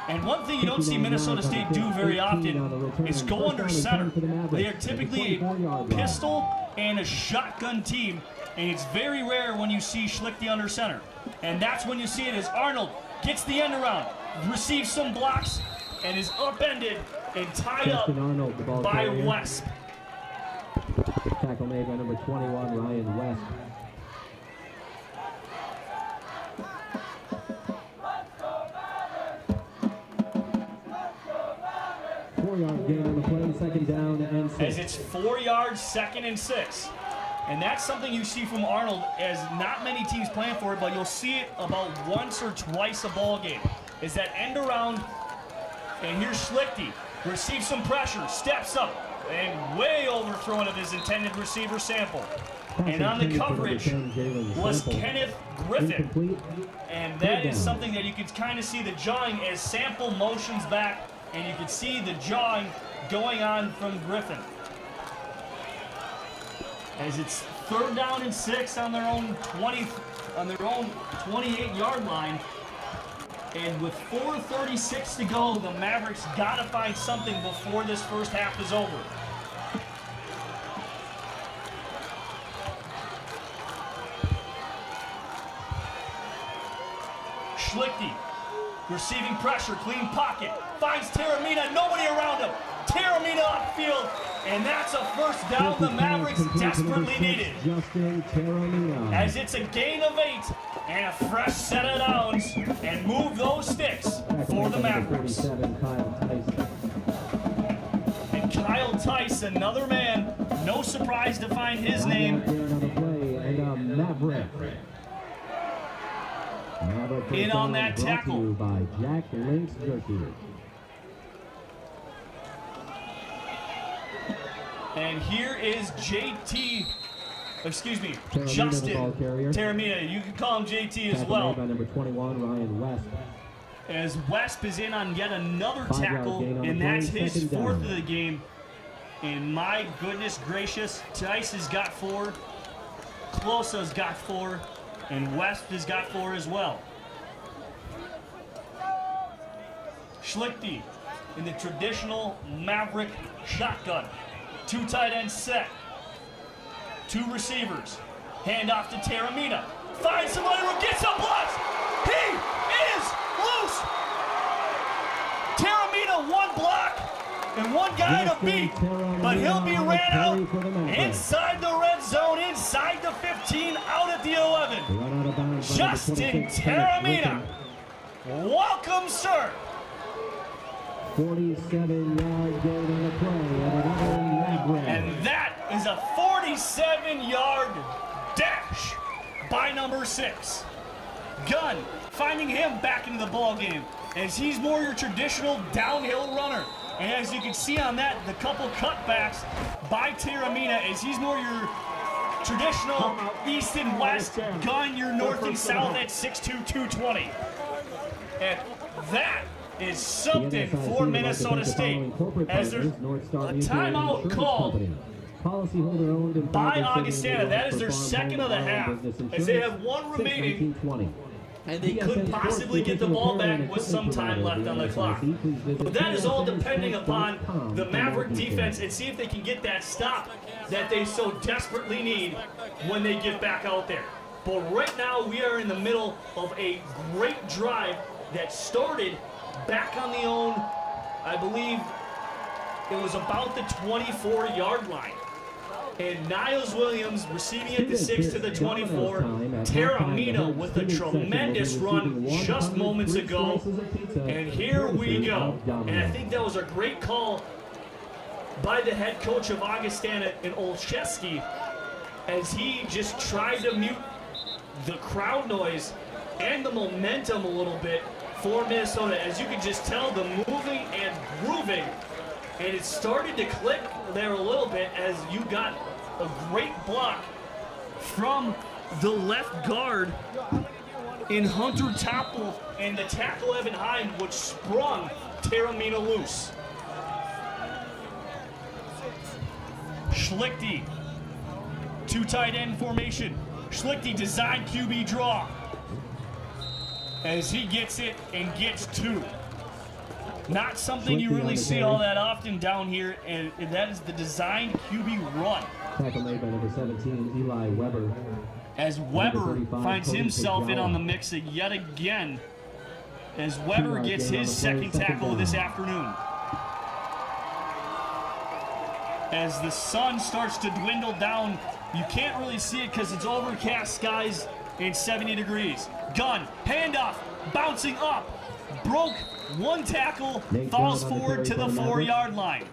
And one thing you don't see Minnesota State do very often is go under center. They are typically a pistol and a shotgun team, and it's very rare when you see Schlichte under center. And that's when you see it, as Arnold gets the end around, receives some blocks, and is upended and tied up by Wesp. Tackle made by number 21, Ryan West. 4-yard gain on the play, second down and 6. As it's 4 yards, 2nd and 6. And that's something you see from Arnold, as not many teams plan for it, but you'll see it about once or twice a ball game. Is that end around, and here's Schlichty, receives some pressure, steps up, and way overthrown of his intended receiver Sample. And on the coverage was Kenneth Griffin. And that is something that you can kind of see the jawing as Sample motions back, and you can see the jawing going on from Griffin. As it's 3rd down and 6 on their own 28-yard line. And with 4:36 to go, the Mavericks gotta find something before this first half is over. Schlichty, receiving pressure, clean pocket, finds Taramina, nobody around him. Taramina upfield, and that's a first down the Mavericks desperately needed. As it's a gain of 8 and a fresh set of downs, and move those sticks for the Mavericks. And Kyle Tice, another man, no surprise to find his name. In on that tackle. By Jack Lynx Jerky. And here is Justin Taramina. You can call him JT as well. By number 21, Ryan West. As Wesp is in on yet another tackle, and that's his 4th of the game. And my goodness gracious, Tice has got 4, Klosa's got 4, and West has got 4 as well. Schlichty in the traditional Maverick shotgun. 2 tight ends set. 2 receivers. Hand off to Taramina. Finds somebody who gets a blitz. He is loose. Taramina, 1 block and 1 guy to beat, but he'll be ran out inside the red zone, inside the 15, out at the 11. Justin Taramina. Welcome, sir. 47-yard gain on the play, and that is a 47-yard dash by number 6. Gunn finding him back into the ball game, as he's more your traditional downhill runner. And as you can see on that, the couple cutbacks by Taramina, as he's more your traditional east and west. Gunn your north and south at 6'2", 220. And that is something for Minnesota State, as there's a timeout called by Augustana. That is their 2nd of the half, as they have 1 remaining, and they could possibly get the ball back with some time left on the clock. But that is all depending upon the Maverick defense, and see if they can get that stop that they so desperately need when they get back out there. But right now, we are in the middle of a great drive that started back on the own, I believe it was about the 24-yard line. And Niles Williams receiving at the 6 to the 24. Taramina with a tremendous run just moments ago. And here we go. And I think that was a great call by the head coach of Augustana and Olszewski, as he just tried to mute the crowd noise and the momentum a little bit for Minnesota. As you can just tell, the moving and grooving, and it started to click there a little bit, as you got a great block from the left guard in Hunter Topple and the tackle Evan Heim, which sprung Taramina loose. Schlichty, 2 tight end formation. Schlichty design QB draw, as he gets it and gets 2. Not something you really see all that often down here, and that is the design QB run. Tackle made by number 17, Eli Weber. As Weber finds himself in on the mix yet again, as Weber gets his 2nd tackle of this afternoon. As the sun starts to dwindle down, you can't really see it because it's overcast skies and 70 degrees. Gunn, handoff, bouncing up, broke One tackle, Nate falls Gunn on the forward to carry the for the 4-yard line.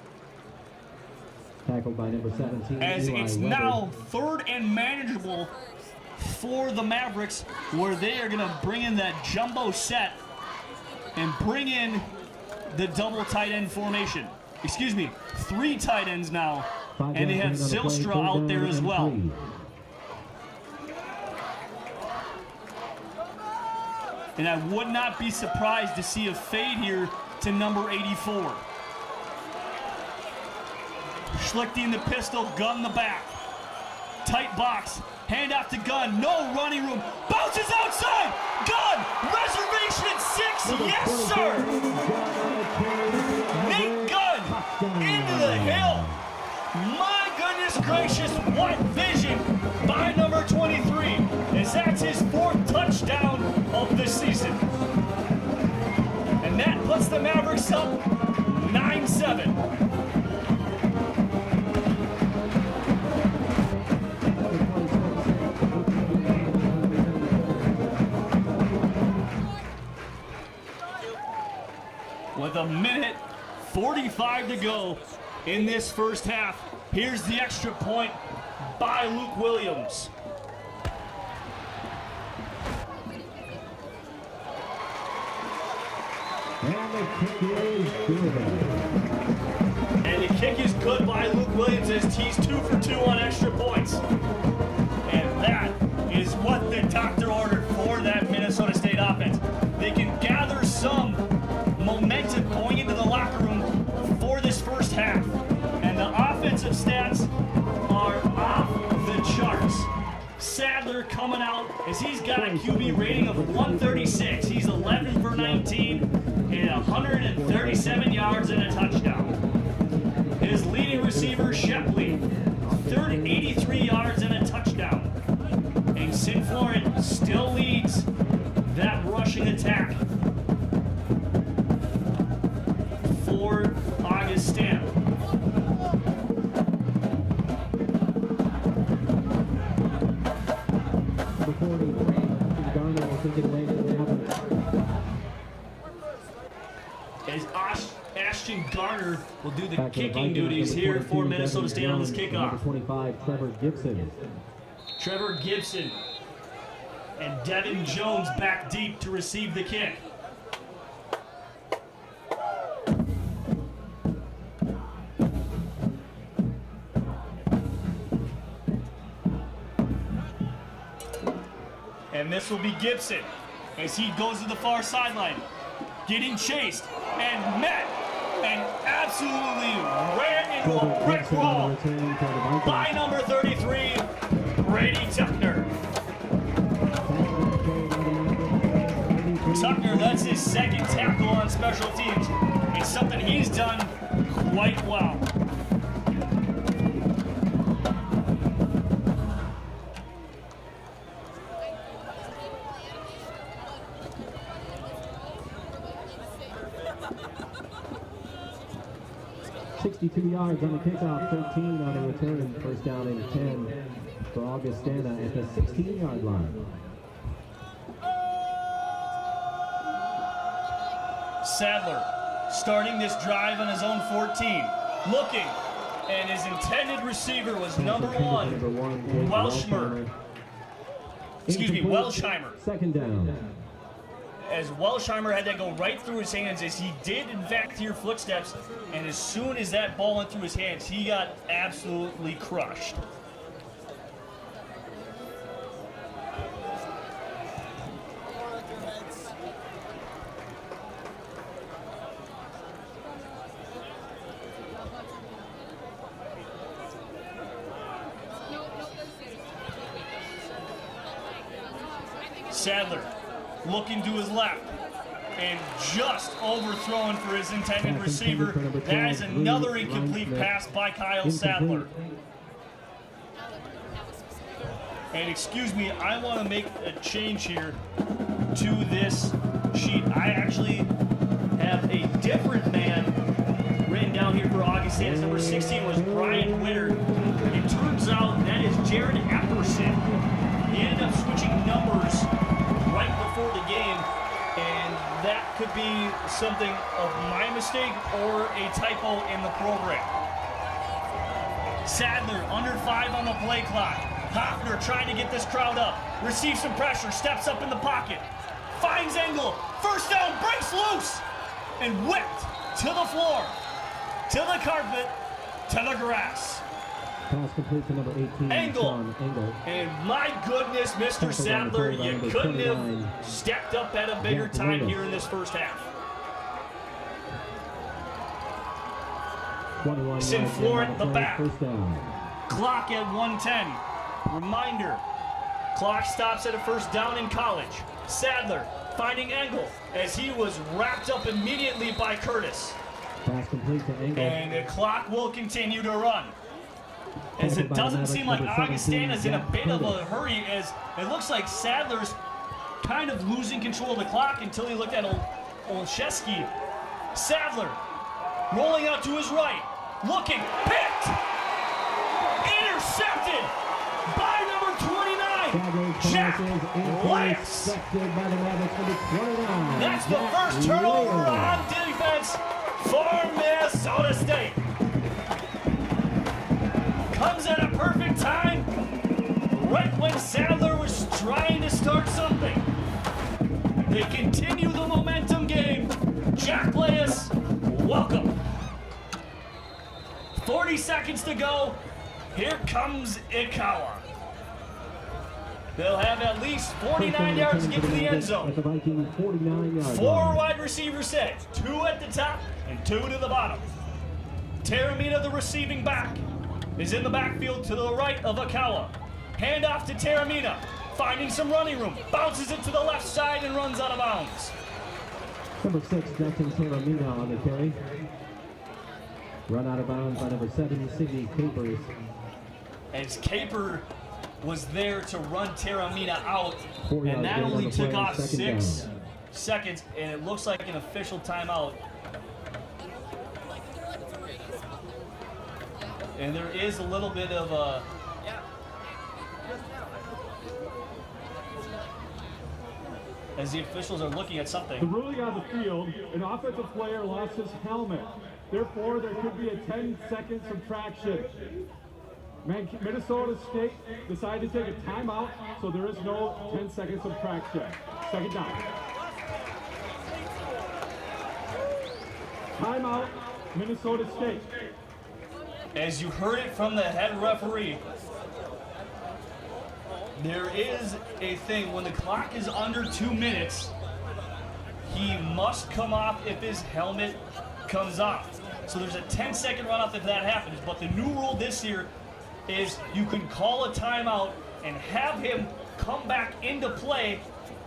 Tackled by number 17. As Eli it's Weber. now 3rd and manageable for the Mavericks, where they are going to bring in that jumbo set and bring in the double tight end formation. Excuse me, 3 tight ends now, and they have Zylstra out there as well. And I would not be surprised to see a fade here to number 84. Schlichting the pistol, Gunn the back. Tight box, hand off to Gunn, no running room, bounces outside, Gunn, reservation at 6, yes sir! Nate Gunn, into the hill. My goodness gracious, what vision by number 23, as that's his 4th touchdown of the season. And that puts the Mavericks up 9-7. With a minute 45 to go in this first half, here's the extra point by Luke Williams. And the kick is good by Luke Williams as he's 2 for 2 on extra points. And that is what the doctor ordered for that Minnesota State offense. They can gather some momentum going into the locker room for this first half. And the offensive stats are off the charts. Sadler coming out as he's got a QB rating of 136. He's 11 for 19 and 137 yards and a touchdown. His leading receiver, Shepley, 83 yards and a touchdown. And St. Florent still leads that rushing attack for Augustana. As Ashton Garner will do the kicking duties here for Minnesota State on this kickoff. Number 25, Trevor Gibson. Trevor Gibson and Devin Jones back deep to receive the kick. And this will be Gibson as he goes to the far sideline, getting chased and met and absolutely ran into a brick wall by number 33, Brady Tuckner. Tuckner, that's his 2nd tackle on special teams. It's something he's done quite well. .62 yards on the kickoff, 13 on the return, first down and 10 for Augustana at the 16-yard line. Sadler starting this drive on his own 14, looking, and his intended receiver was number 1, Welshheimer. Second down. As Welshheimer had that go right through his hands, as he did in fact hear footsteps, and as soon as that ball went through his hands, he got absolutely crushed. Sadler looking to his left and just overthrown for his intended receiver. That is another incomplete pass by Kyle Sadler. And excuse me, I want to make a change here to this sheet. I actually have a different man written down here for Augustana. Number 16 was Brian Witter. It turns out that is Jared Epperson. He ended up switching numbers right before the game And that could be something of my mistake or a typo in the program. Sadler, under 5 on the play clock. Hoffner trying to get this crowd up. Receives some pressure, steps up in the pocket. Finds Engel, first down, breaks loose. And whipped to the floor, to the carpet, to the grass. Pass complete to number 18, Engel. Sean Engel. And my goodness, Mr. Sadler, you couldn't have stepped up at a bigger time here in this first half. 21 Sin floor at the back. First down. Clock at 1:10. Reminder, clock stops at a first down in college. Sadler finding Engel as he was wrapped up immediately by Curtis. Pass complete to Engel. And the clock will continue to run. As it doesn't seem like Augustana's in a bit of a hurry, as it looks like Sadler's kind of losing control of the clock until he looked at Olszewski. Sadler rolling out to his right, looking, picked, intercepted by number 29, Jack Lance. That's the first turnover on defense for Minnesota State. Comes at a perfect time, right when Sadler was trying to start something. They continue the momentum game. Jack Lance, welcome. 40 seconds to go. Here comes Ikawa. They'll have at least 49 yards to get to the end zone. 4 wide receiver sets, 2 at the top and 2 to the bottom. Taramina, the receiving back, is in the backfield to the right of Ikawa. Handoff to Taramina, finding some running room, bounces it to the left side and runs out of bounds. Number 6, Justin Taramina on the carry. Run out of bounds by number 7, Sidney Capers. As Caper was there to run Taramina out, and that only took off 6 seconds, and it looks like an official timeout. And there is a little bit of a... as the officials are looking at something. The ruling on the field, an offensive player lost his helmet. Therefore, there could be a 10-second subtraction. Minnesota State decided to take a timeout, so there is no 10-second subtraction. Second down. Timeout, Minnesota State. As you heard it from the head referee, there is a thing, when the clock is under 2 minutes, he must come off if his helmet comes off. So there's a 10-second runoff if that happens, but the new rule this year is you can call a timeout and have him come back into play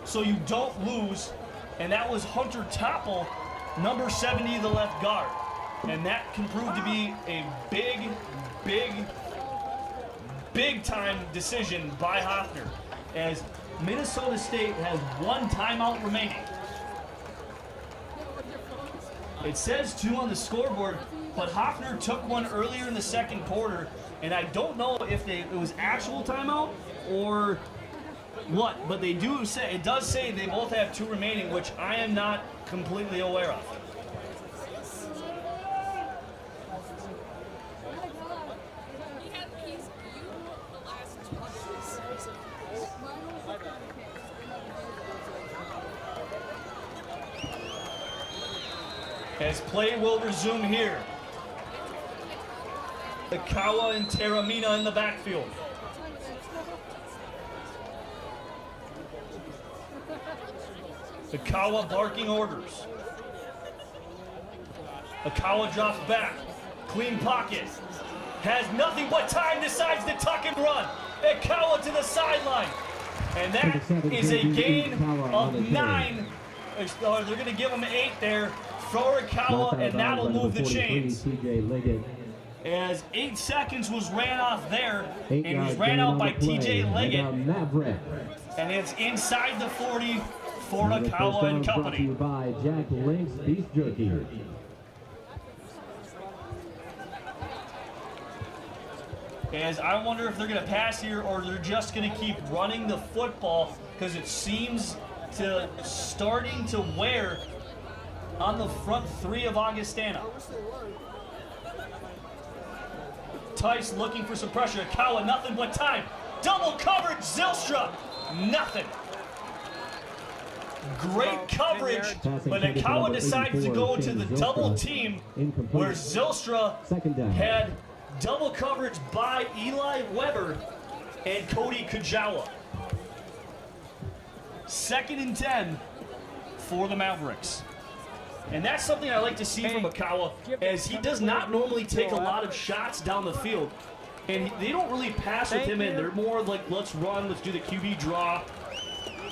so you don't lose, and that was Hunter Topple, number 70, the left guard. And that can prove to be a big time decision by Hoffner, as Minnesota State has 1 timeout remaining. It says 2 on the scoreboard, but Hoffner took one earlier in the second quarter, and I don't know if it was actual timeout or what, but they do say, it does say they both have 2 remaining, which I am not completely aware of. As play will resume here. Ikawa and Taramina in the backfield. Ikawa barking orders. Ikawa drops back. Clean pocket. Has nothing but time, decides to tuck and run. Ikawa to the sideline. And that is a gain of 9. They're going to give him 8 there. For Ikawa, and that'll move the chains. As 8 seconds was ran off there, and he was ran out by TJ Leggett. And it's inside the 40 for Ikawa and company. By Jack Link's Beef Jerky. As I wonder if they're going to pass here or they're just going to keep running the football, because it seems to starting to wear on the front three of Augustana. Tice looking for some pressure. Akawa, nothing but time. Double coverage, Zylstra, nothing. Great coverage, but Akawa decides to go to the double team where Zylstra had double coverage by Eli Weber and Cody Kujawa. 2nd and 10 for the Mavericks. And that's something I like to see from Akawa, as he does not normally take a lot of shots down the field. And they don't really pass with him in. They're more like, let's run, let's do the QB draw,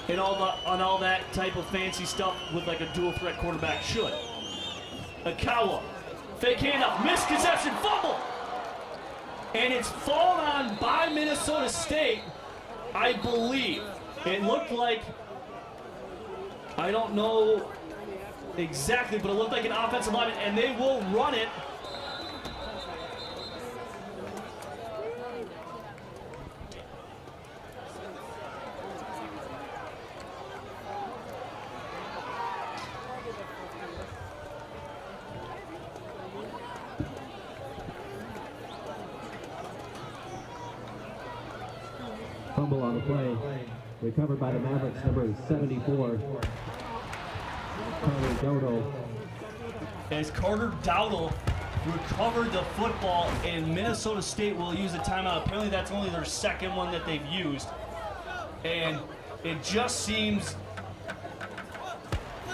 and all that type of fancy stuff with like a dual threat quarterback should. Akawa, fake handoff, misconception, fumble! And it's fallen on by Minnesota State, I believe. It looked like, I don't know exactly, but it looked like an offensive lineman, and they will run it. Fumble on the play. Recovered by the Mavericks, number 74. Carter Dowdle. As Carter Dowdle recovered the football, and Minnesota State will use a timeout. Apparently that's only their second one that they've used. And it just seems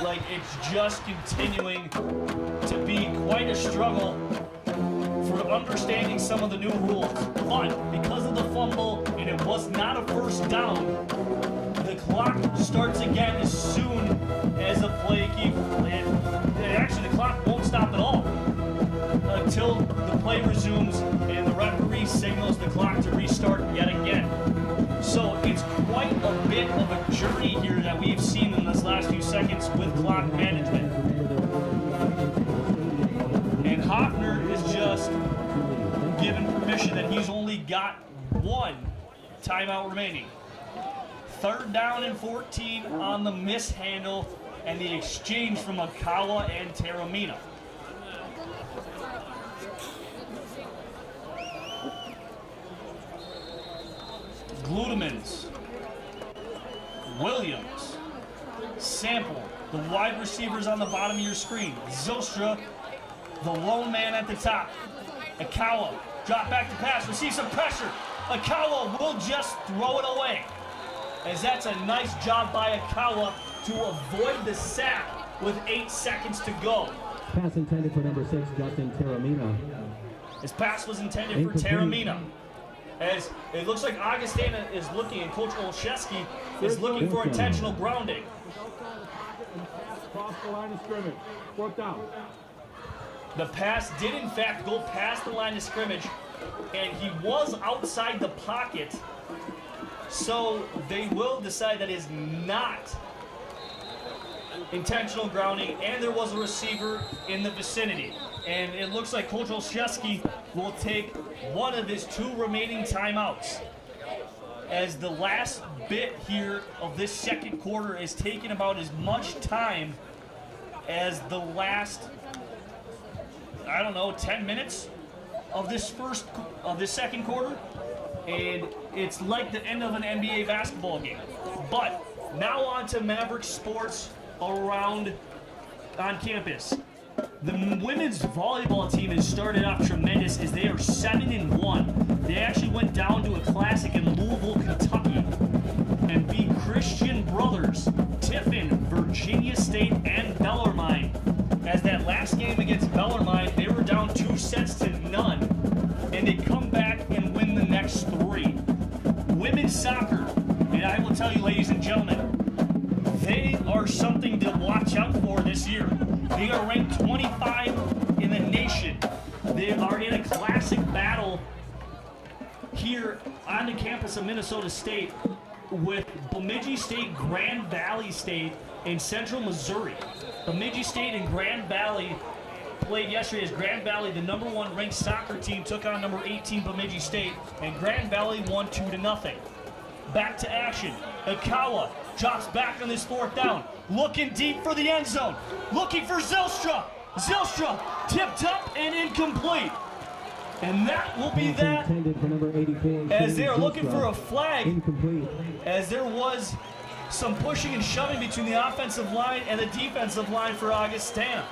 like it's just continuing to be quite a struggle for understanding some of the new rules. But because of the fumble, and it was not a first down, the clock starts again as soon as the play keeps. Actually, the clock won't stop at all until the play resumes and the referee signals the clock to restart yet again. So it's quite a bit of a journey here that we've seen in this last few seconds with clock management. And Hoffner is just given permission that he's only got one timeout remaining. 3rd down and 14 on the mishandle and the exchange from Akawa and Taramina. Glutamins, Williams, Sample, the wide receivers on the bottom of your screen. Zylstra, the lone man at the top. Akawa, drop back to pass, receive some pressure. Akawa will just throw it away, as that's a nice job by Akawa to avoid the sack with 8 seconds to go. Pass intended for number 6, Justin Taramina. His pass was intended for Taramina. As it looks like Augustana is looking, and Coach Olszewski is looking for intentional grounding. Cross the line of scrimmage. 4th down. The pass did in fact go past the line of scrimmage, and he was outside the pocket. So they will decide that is not intentional grounding, and there was a receiver in the vicinity. And it looks like Coach Olszewski will take one of his 2 remaining timeouts, as the last bit here of this second quarter is taking about as much time as the last, I don't know, 10 minutes of this second quarter. And it's like the end of an NBA basketball game. But now on to Maverick sports around on campus. The women's volleyball team has started off tremendous, as they are 7-1. They actually went down to a classic in Louisville, Kentucky, and beat Christian Brothers, Tiffin, Virginia State, and Bellarmine. As that last game against Bellarmine, they were down 2-0, and they come back and win the next 3. Women's soccer, and I will tell you, ladies and gentlemen, they are something to watch out for this year. They are ranked 25 in the nation. They are in a classic battle here on the campus of Minnesota State with Bemidji State, Grand Valley State, and Central Missouri. Bemidji State and Grand Valley played yesterday, as Grand Valley, the number 1 ranked soccer team, took on number 18 Bemidji State, and Grand Valley won 2-0. back to action. Ikawa drops back on this 4th down, looking deep for the end zone, looking for Zylstra. Zylstra tipped up and incomplete. And that will be that, as they are looking for a flag, as there was some pushing and shoving between the offensive line and the defensive line for Augustana.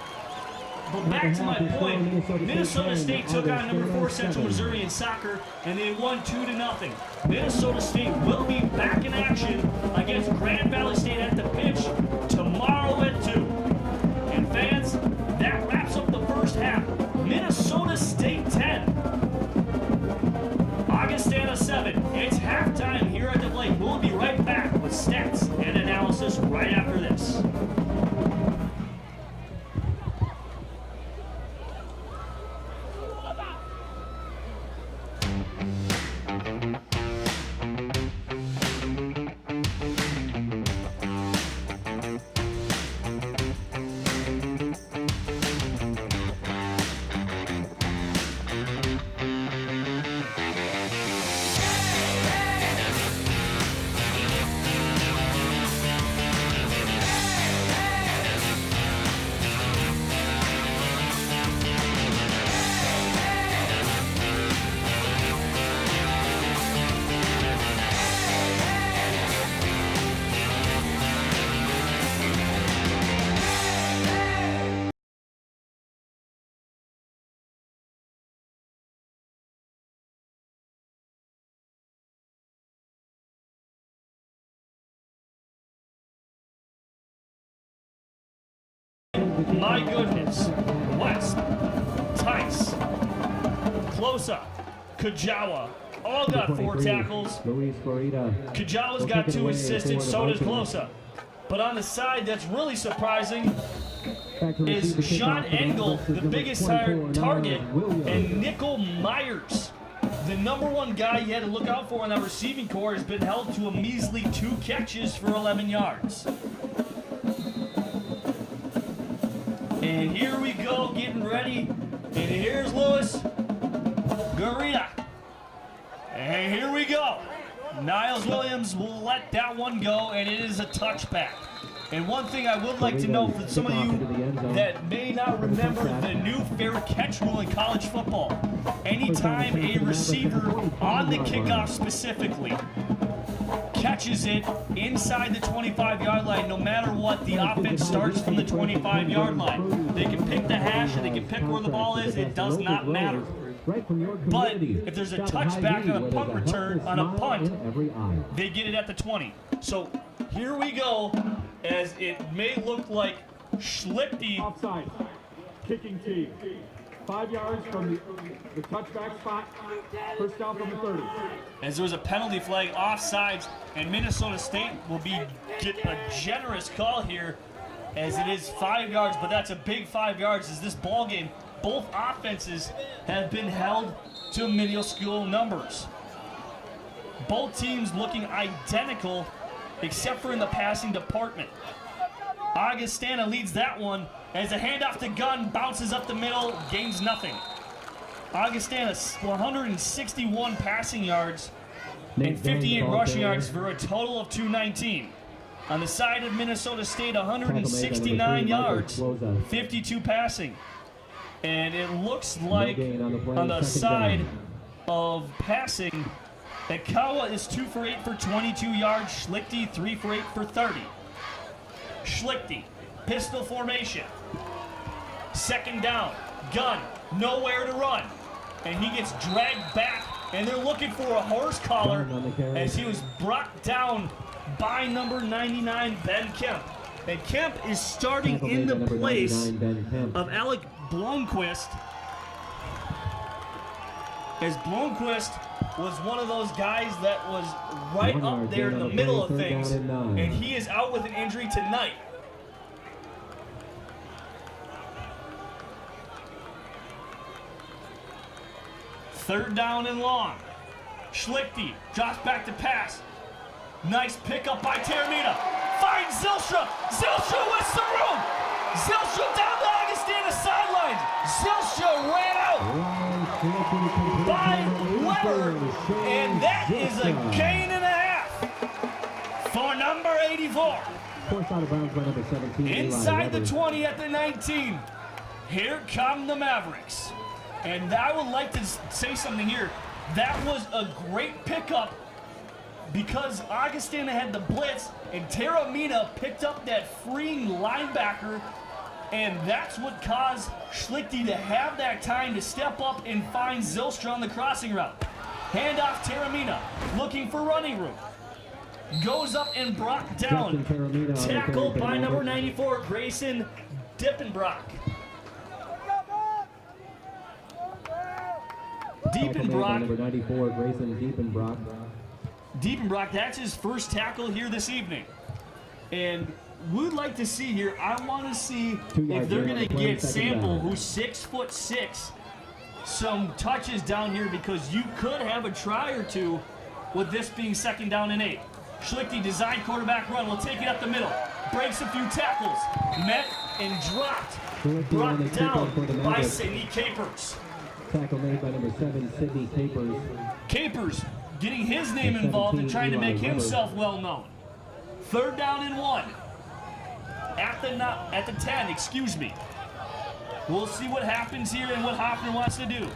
But back to my point, Minnesota State took on number 4 Central Missouri in soccer, and they won 2-0. Minnesota State will be back in action against Grand Valley State at the pitch tomorrow at 2. And fans, that wraps up the first half. Minnesota State 10, Augustana 7. It's halftime here at the Lake. We'll be right back with stats and analysis right after this. My goodness. West, Tice, Closa, Kajawa, all got 4 tackles. Kajawa's got 2 assisted, so does Closa. But on the side, that's really surprising is Sean Engel, the biggest target, and Nickel Myers. The number 1 guy you had to look out for in that receiving corps has been held to a measly 2 catches for 11 yards. And here we go, getting ready. And here's Lewis Garita. And here we go. Niles Williams will let that one go, and it is a touchback. And one thing I would like to know for some of you that may not remember the new fair catch rule in college football. Anytime a receiver on the kickoff specifically catches it inside the 25-yard line, no matter what, the offense starts from the 25-yard line. They can pick the hash and they can pick where the ball is. It does not matter. But if there's a touchback on a punt return, on a punt, they get it at the 20. So here we go, as it may look like Schlichty. Offside, kicking team. 5 yards from the touchback spot, first down from the 30. As there was a penalty flag offsides, and Minnesota State will get a generous call here, as it is 5 yards, but that's a big 5 yards. As this ball game, both offenses have been held to minuscule numbers. Both teams looking identical, except for in the passing department. Augustana leads that one as a handoff to Gunn bounces up the middle, gains nothing. Augustana 161 passing yards and 58 rushing yards for a total of 219. On the side of Minnesota State, 169 yards, 52 passing. And it looks like on the side of passing, Ikawa is 2 for 8 for 22 yards, Schlichty 3 for 8 for 30. Schlichty, pistol formation. 2nd down, Gunn, nowhere to run. And he gets dragged back, and they're looking for a horse collar as he was brought down by number 99, Ben Kemp. And Kemp is starting in the place of Alec Blomqvist, as Blomqvist was one of those guys that was right up there in the middle of things, and he is out with an injury tonight. Third down and long. Schlichty drops back to pass. Nice pickup by Terramita. Finds Zylstra. Zylstra with some room. Zylstra down the Augustana sidelines. Zylstra ran out by Weber. And that is a gain and a half. 94. Forced out of bounds by number 17. Inside the 20 at the 19. Here come the Mavericks. And I would like to say something here. That was a great pickup because Augustana had the blitz and Taramina picked up that freeing linebacker, and that's what caused Schlichty to have that time to step up and find Zylstra on the crossing route. Handoff Taramina, looking for running room. Goes up and brought down. Tackled by number 94, Grayson Dippenbrock. Diepenbrock. Number 94, Grayson Diepenbrock. Diepenbrock, that's his first tackle here this evening. And we'd like to see here, I want to see if they're going to get Sample, who's 6'6", some touches down here, because you could have a try or two with this being 2nd down and 8. Schlichty designed quarterback run, will take it up the middle, breaks a few tackles, met and dropped, brought down by Sidney Capers. Tackle made by number 7, Sidney Capers. Capers getting his name involved and trying to make himself well known. 3rd down and 1. At the 10, excuse me. We'll see what happens here and what Hoffner wants to do.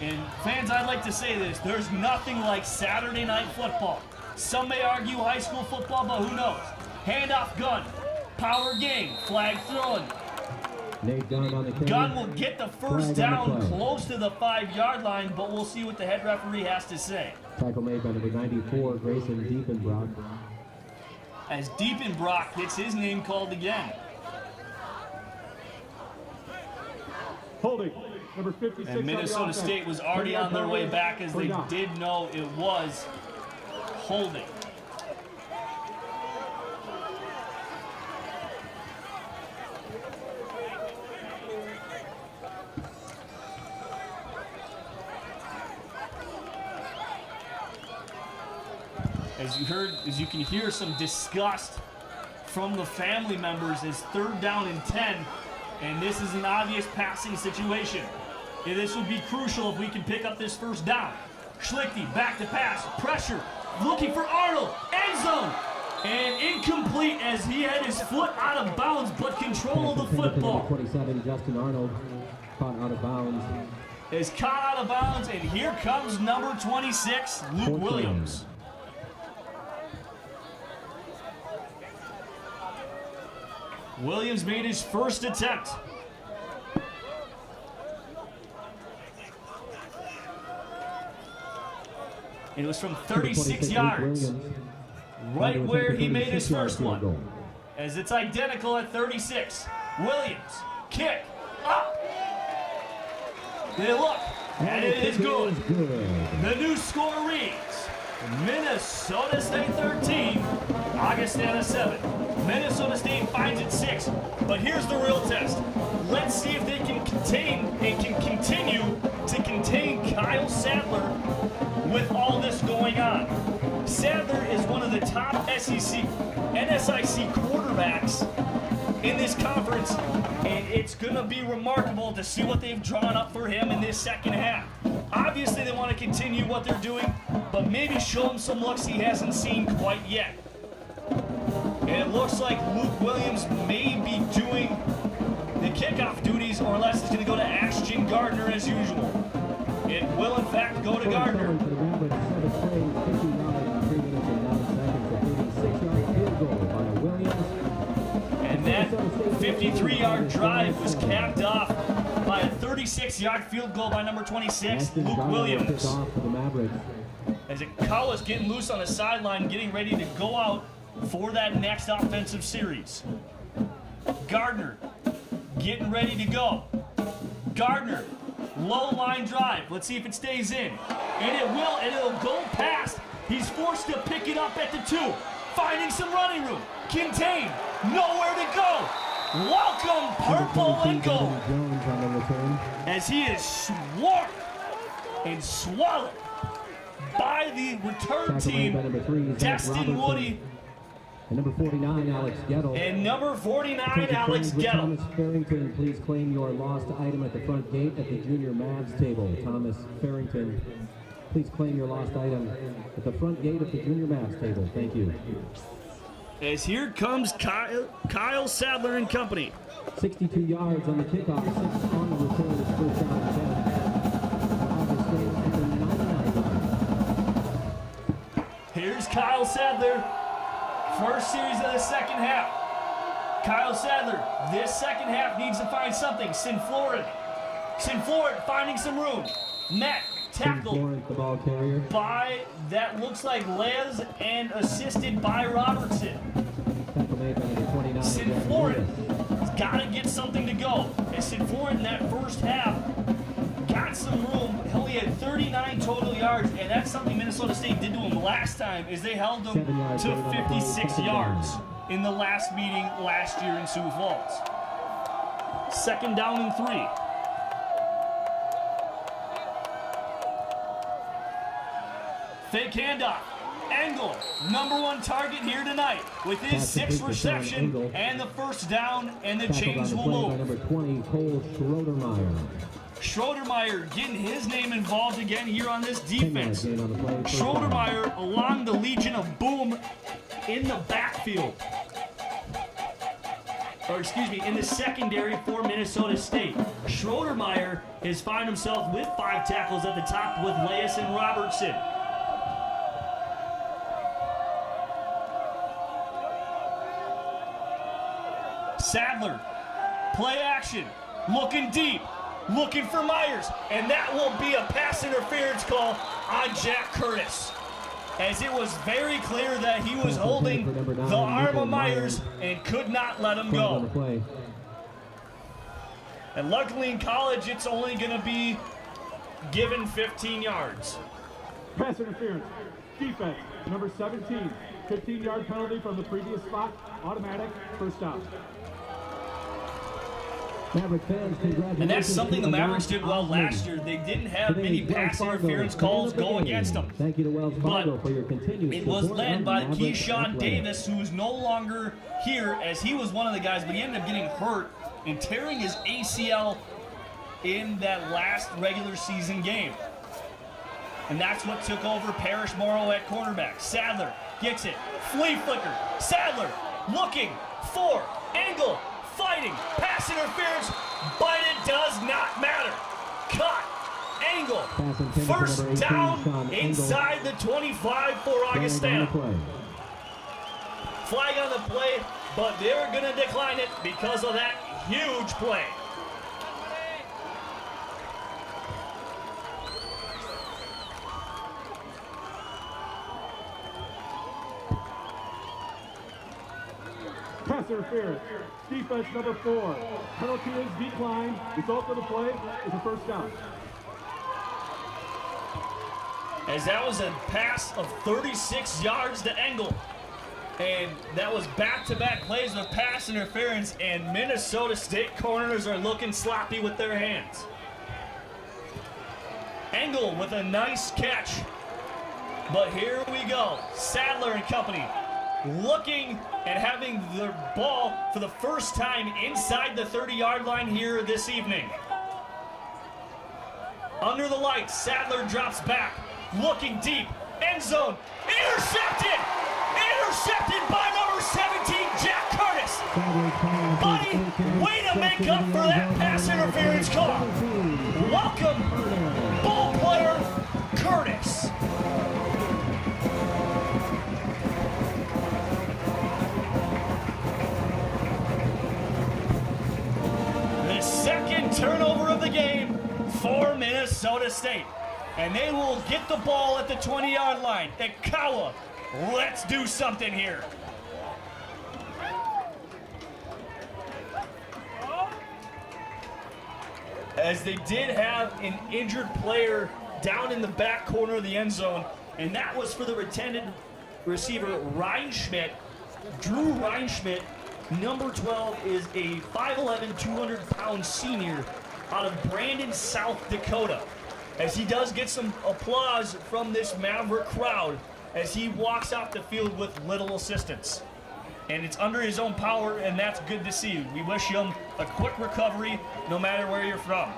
And fans, I'd like to say this. There's nothing like Saturday night football. Some may argue high school football, but who knows? Handoff Gunn. Power game. Flag thrown. Gunn will get the first down close to the 5-yard line, but we'll see what the head referee has to say. Tackle made by number 94, Grayson Diepenbrock. As Diepenbrock gets his name called again. Holding, number 56. And Minnesota State was already on their way back, as they did know it was holding. As you can hear some disgust from the family members, as 3rd down and 10, and this is an obvious passing situation. And this would be crucial if we can pick up this 1st down. Schlichty back to pass, pressure, looking for Arnold, end zone, and incomplete as he had his foot out of bounds, but control of the football. 27, Justin Arnold, caught out of bounds. Is caught out of bounds, and here comes number 26, Luke Williams. Williams made his first attempt. It was from 36 yards, right where he made his first one. As it's identical at 36. Williams, kick, up. They look, and it is good. The new score reads, Minnesota State 13, Augustana 7. Minnesota State finds it 6, but here's the real test. Let's see if they can contain and can continue to contain Kyle Sadler with all this going on. Sadler is one of the top NSIC quarterbacks in this conference, and it's going to be remarkable to see what they've drawn up for him in this 2nd half. Obviously, they want to continue what they're doing, but maybe show him some looks he hasn't seen quite yet. And it looks like Luke Williams may be doing the kickoff duties, or unless it's going to go to Ashton Gardner as usual. It will, in fact, go to Gardner. And that 53-yard drive was capped off by a 36-yard field goal by number 26, Luke Williams. As Kawa's getting loose on the sideline, getting ready to go out for that next offensive series. Gardner getting ready to go. Gardner, low line drive. Let's see if it stays in. And it will, and it'll go past. He's forced to pick it up at the 2. Finding some running room. Contained. Nowhere to go. Welcome, purple and gold. As he is swarmed and swallowed by the return team, Destin Woody. And number 49, Alex Gettle. And number 49, Alex Gettle. Thomas Farrington, please claim your lost item at the front gate at the junior Mavs table. Thomas Farrington, please claim your lost item at the front gate at the junior Mavs table. Thank you. as here comes Kyle Sadler and company. 62 yards on the kickoff, 6 on the return, his first down and 10. Augustana at the 99 yard. Here's Kyle Sadler, first series of the second half. Kyle Sadler, this second half needs to find something. Sinflorin finding some room. Met, tackled the ball carrier by, that looks like Les, and assisted by Robertson. Tackle made by the 29. Sinflorin's got to get something to go. And Sinflorin in that first half got some room. He only had 39 total yards, and that's something Minnesota State did to him last time, is they held him to 56 yards in the last meeting last year in Sioux Falls. Second down and 3. Fake handoff. Engel, #1 target here tonight with his 6th reception and the first down, and the chains will move. Number 20, Cole Schroedermeyer. Schroedermeyer getting his name involved again here on this defense. Schroedermeyer along the Legion of Boom in the backfield. Or excuse me, in the secondary for Minnesota State. Schroedermeyer has found himself with 5 tackles at the top with Leas and Robertson. Sadler, play action, looking deep, looking for Myers, and that will be a pass interference call on Jack Curtis, as it was very clear that he was holding the arm of Myers and could not let him go. And luckily in college, it's only going to be given 15 yards. Pass interference. Defense, number 17. 15-yard penalty from the previous spot. Automatic, first down. Maverick fans, congratulations. And that's something the Mavericks did well last year. They didn't have many pass interference calls go against them. Thank you to Wells Fargo for your continued it was support led by Maverick Keyshawn Athletics. Davis, who is no longer here, as he was one of the guys, but he ended up getting hurt and tearing his ACL in that last regular season game. And that's what took over Parrish Morrow at cornerback. Sadler gets it. Flea flicker. Sadler looking for Engel. Fighting, pass interference, but it does not matter. Cut, Engel, first down inside the 25 for Augustana. Flag on the play, but they're going to decline it because of that huge play. Pass interference. Defense number 4. Penalty is declined. Result of the play is a first down. As that was a pass of 36 yards to Engel. And that was back-to-back plays of pass interference, and Minnesota State corners are looking sloppy with their hands. Engel with a nice catch. But here we go. Sadler and company looking and having the ball for the first time inside the 30-yard line here this evening. Under the lights, Sadler drops back, looking deep, end zone, intercepted! Intercepted by number 17, Jack Curtis. Buddy, way to make up for that pass interference call. Welcome, ball player Curtis. The second turnover of the game for Minnesota State. And they will get the ball at the 20-yard line. Ikawa, let's do something here. As they did have an injured player down in the back corner of the end zone, and that was for the intended receiver, Reinschmidt. Drew Reinschmidt, number 12, is a 5'11", 200-pound senior out of Brandon, South Dakota. As he does get some applause from this Maverick crowd as he walks off the field with little assistance. And it's under his own power, and that's good to see. We wish him a quick recovery, no matter where you're from.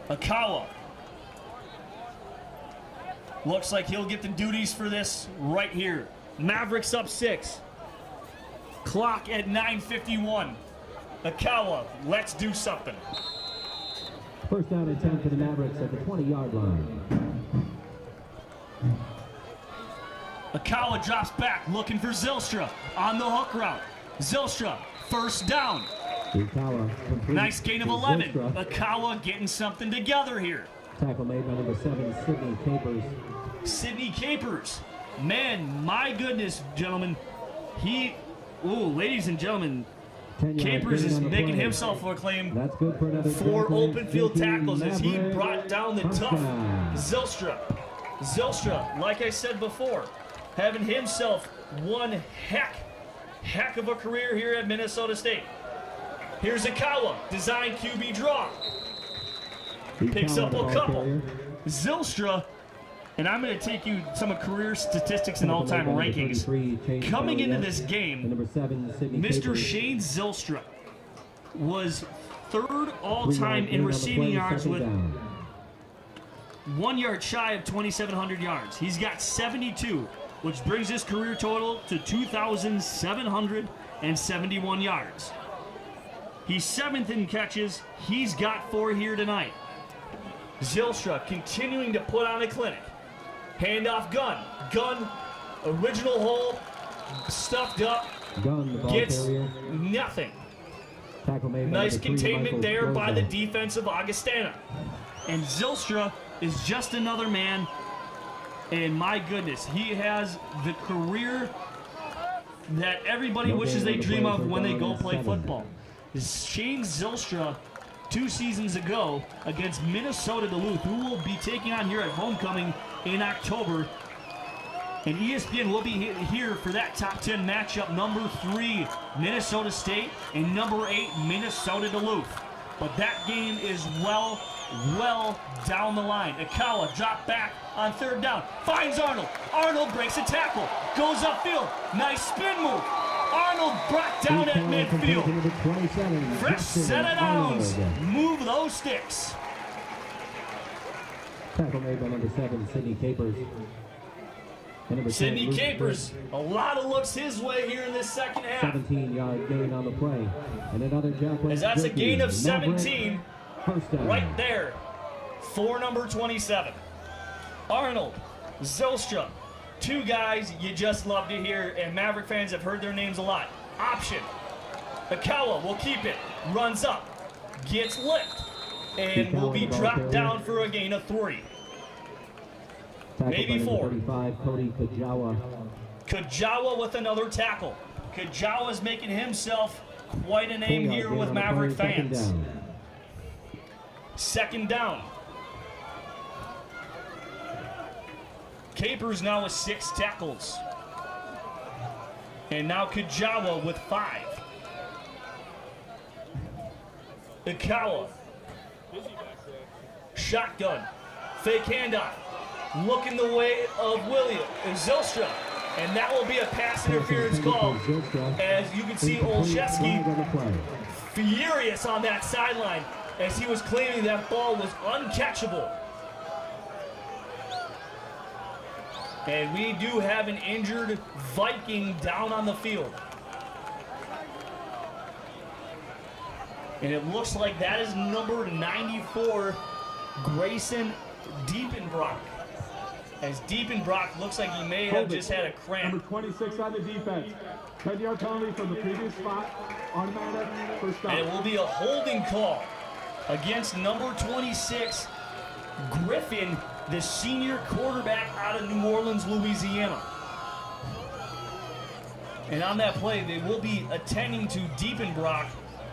Akawa. Looks like he'll get the duties for this right here. Mavericks up 6. Clock at 9:51. Akawa, let's do something. First down and 10 for the Mavericks at the 20-yard line. Akawa drops back, looking for Zylstra on the hook route. Zylstra, first down. Nice gain of 11. Akawa getting something together here. Tackle made by number 7, Sidney Capers. Sidney Capers. Man, my goodness, gentlemen. Ladies and gentlemen, Capers is making himself a claim. That's good for another 4 open field tackles as he brought down the tough Zylstra. Zylstra, like I said before, having himself one heck of a career here at Minnesota State. Here's Akawa, design QB draw. Picks up a couple. Zylstra, and I'm going to take you some of career statistics and all-time rankings. Coming into this game, Mr. Shane Zylstra was 3rd all-time in receiving yards with 1 yard shy of 2,700 yards. He's got 72, which brings his career total to 2,771 yards. He's 7th in catches. He's got 4 here tonight. Zylstra continuing to put on a clinic. Handoff gun. Gun, original hole, stuffed up, gets nothing. Nice containment there by the defense of Augustana. And Zylstra is just another man. And my goodness, he has the career that everybody wishes they dream of when they go play football. Shane Zylstra, 2 seasons ago against Minnesota Duluth, who will be taking on here at homecoming in October. And ESPN will be here for that top 10 matchup, number 3 Minnesota State and number 8 Minnesota Duluth. But that game is well down the line. Akawa dropped back on 3rd down, finds Arnold. Arnold breaks a tackle, goes upfield, nice spin move. Arnold brought down at midfield. Fresh set of downs. Move those sticks. Tackle made by number 7, Sidney Capers. Sidney Capers, a lot of looks his way here in this second half. 17-yard gain on the play. And another Jacqueline. As that's a gain of 17 first down. right there for number 27. Arnold, Zylstra, 2 guys you just love to hear, and Maverick fans have heard their names a lot. Option. Akawa will keep it, runs up, gets licked, and will be dropped down for a gain of 3. Maybe 4. 35, Cody Kajawa. Kajawa with another tackle. Kajawa's making himself quite a name here with Maverick fans. Second down. Capers now with 6 tackles. And now Kajawa with 5. Akawa. Shotgun. Fake handoff. Looking the way of William and Zylstra. And that will be a pass interference call. As you can see, Olszewski furious on that sideline as he was claiming that ball was uncatchable. And we do have an injured Viking down on the field. And it looks like that is number 94, Grayson Diepenbrock. As Diepenbrock looks like he may have just had a cramp. Number 26 on the defense. 10-yard penalty from the previous spot. Automatic first down. And it will be a holding call against number 26, Griffin, the senior quarterback out of New Orleans, Louisiana. And on that play, they will be attending to Diepenbrock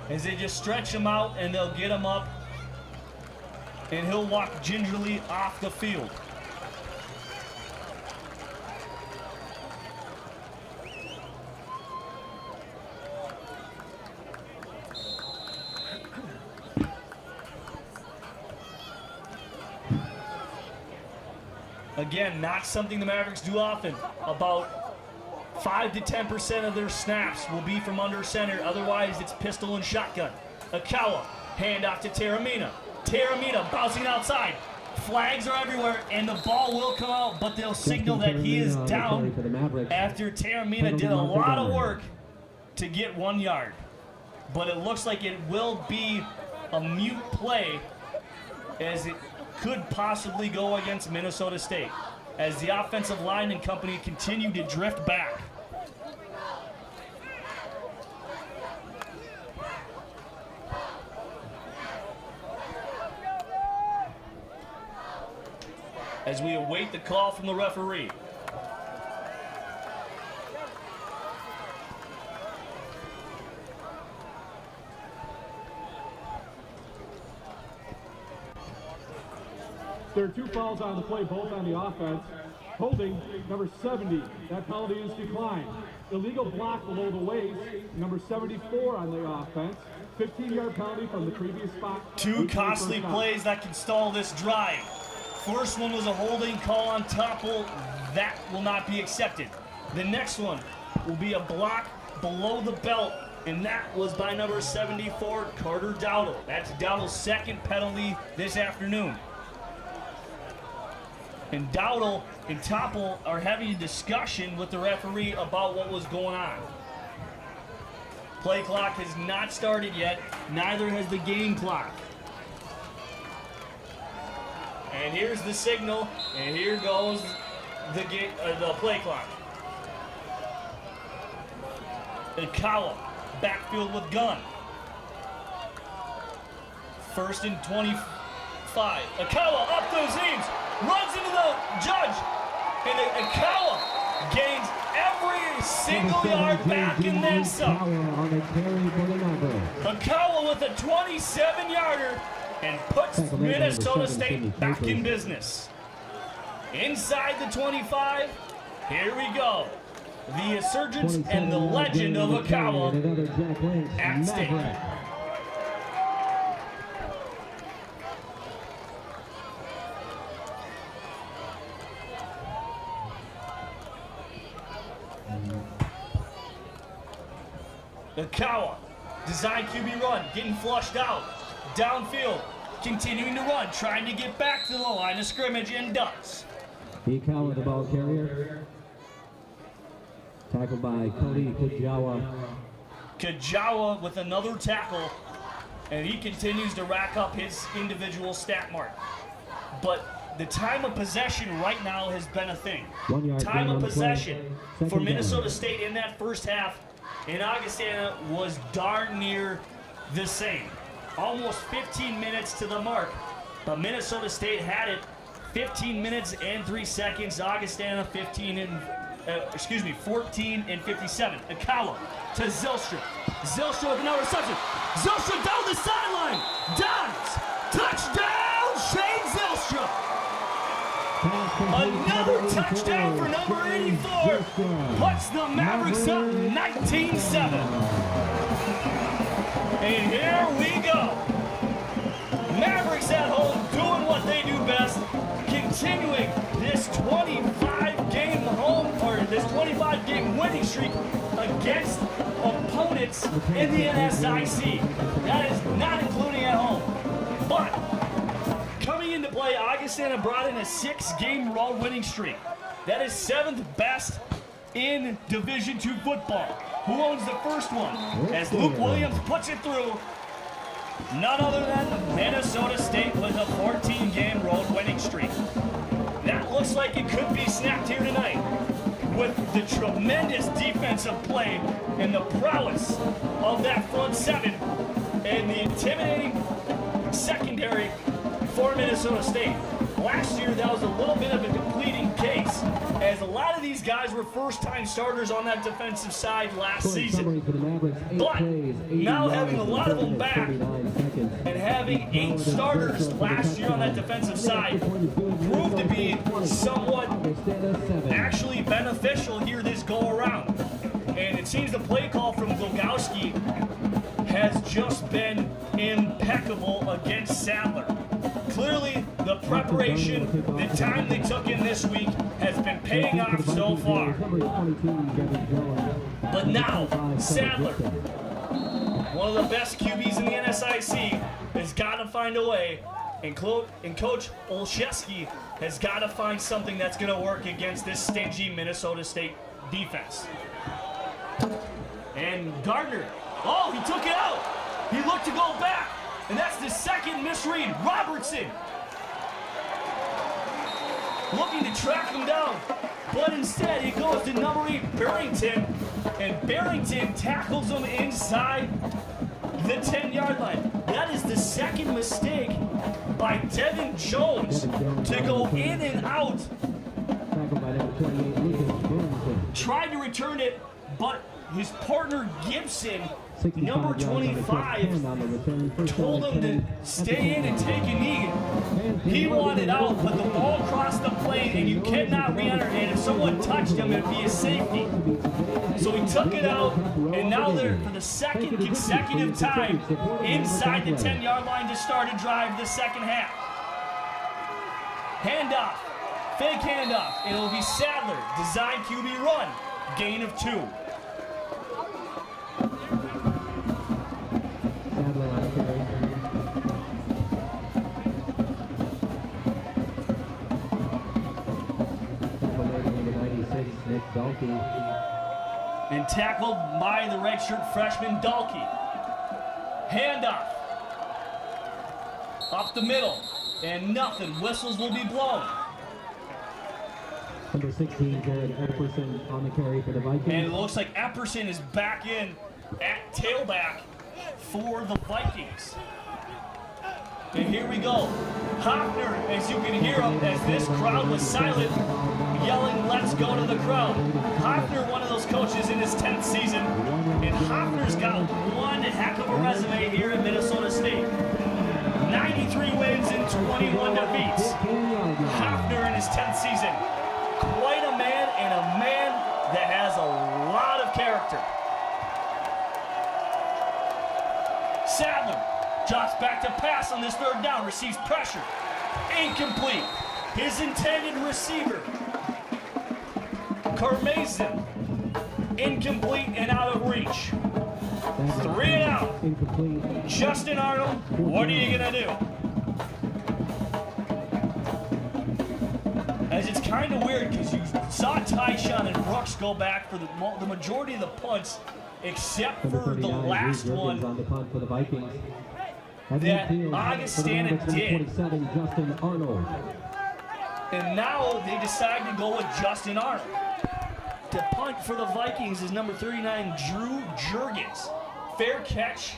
as they just stretch him out and they'll get him up. And he'll walk gingerly off the field. Again, not something the Mavericks do often. About 5 to 10% of their snaps will be from under center. Otherwise, it's pistol and shotgun. Akawa, handoff to Taramina. Taramina bouncing outside. Flags are everywhere, and the ball will come out, but they'll signal that he is down after Taramina did a lot of work to get 1 yard. But it looks like it will be a mute play, as it could possibly go against Minnesota State, as the offensive line and company continue to drift back. As we await the call from the referee. There are 2 fouls on the play, both on the offense. Holding, number 70. That penalty is declined. Illegal block below the waist, number 74 on the offense. 15-yard penalty from the previous spot. 2 costly plays that can stall this drive. First one was a holding call on Topple. That will not be accepted. The next one will be a block below the belt, and that was by number 74, Carter Dowdle. That's Dowdle's second penalty this afternoon. And Dowdle and Topple are having a discussion with the referee about what was going on. Play clock has not started yet. Neither has the game clock. And here's the signal, and here goes the play clock. Ikawa, backfield with gun. 1st and 25. Ikawa up those seams, runs into the judge, and Ikawa gains every single yard back and then some. Mankato with a 27-yarder and puts Minnesota State back in business. Inside the 25, here we go. The Insurgents and the legend of Akawa at stake. Akawa, design QB run, getting flushed out. Downfield, continuing to run, trying to get back to the line of scrimmage, and does. Ikawa, the ball carrier. Tackled by Cody Kajawa. Kajawa with another tackle, and he continues to rack up his individual stat mark. But the time of possession right now has been a thing. Time of possession for Minnesota State in that first half in Augustana was darn near the same. Almost 15 minutes to the mark, but Minnesota State had it 15 minutes and 3 seconds. Augustana 14 and 57. Akawa to Zylstra. Zylstra with another reception. Zylstra down the sideline. Dives. Touchdown, Shane Zylstra. Another touchdown for number 84. Puts the Mavericks up 19-7. And here we go. Mavericks at home doing what they do best, continuing this 25-game winning streak against opponents in the NSIC. That is not including at home. But coming into play, Augustana brought in a 6-game road winning streak. That is 7th best in Division II football. Who owns the first one? As Luke Williams puts it through, none other than Minnesota State with a 14-game road winning streak. That looks like it could be snapped here tonight with the tremendous defensive play and the prowess of that front seven and the intimidating secondary for Minnesota State. Last year, that was a little bit of a depleting case, as a lot of these guys were first-time starters on that defensive side last season. But now having a lot of them back and having 8 starters last year on that defensive side proved to be somewhat actually beneficial here this go-around. And it seems the play call from Glogowski has just been impeccable against Sadler. Clearly, the preparation, the time they took in this week has been paying off so far. But now, Sadler, one of the best QBs in the NSIC, has got to find a way And Coach Olszewski has got to find something that's going to work against this stingy Minnesota State defense. And Gardner, oh, he took it out. He looked to go back, and that's the second misread. Robertson looking to track him down, but instead he goes to number 8, Barrington, and Barrington tackles him inside the 10-yard line. That is the second mistake by Devin Jones to go in and out. Tried to return it, but his partner Gibson, number 25, told him to stay in and take a knee. He wanted out, but the ball crossed the plane, and you cannot re-enter. And if someone touched him, it would be a safety. So he took it out, and now they're, for the second consecutive time, inside the 10-yard line to start a drive the second half. Handoff, fake handoff, and it'll be Sadler, design QB run, gain of 2. And tackled by the redshirt freshman Dalkey. Handoff. Up the middle. And nothing. Whistles will be blown. Number 16, Jared Epperson on the carry for the Vikings. And it looks like Epperson is back in at tailback for the Vikings. And here we go. Hoffner, as you can hear him, as this crowd was silent, yelling, "Let's go" to the crowd. Hoffner, one of those coaches in his 10th season, and Hoffner's got one heck of a resume here at Minnesota State. 93 wins and 21 defeats. Hoffner in his 10th season. Quite a man, and a man that has a lot of character. Sadler drops back to pass on this third down, receives pressure. Incomplete. His intended receiver, Carmazin, incomplete and out of reach. 3 and out. Justin Arnold, what are you gonna do? As it's kind of weird because you saw Tyshawn and Brooks go back for the majority of the punts, except for the last one that Augustana did. Justin Arnold. And now they decide to go with Justin Arnold. To punt for the Vikings is number 39, Drew Jurgens. Fair catch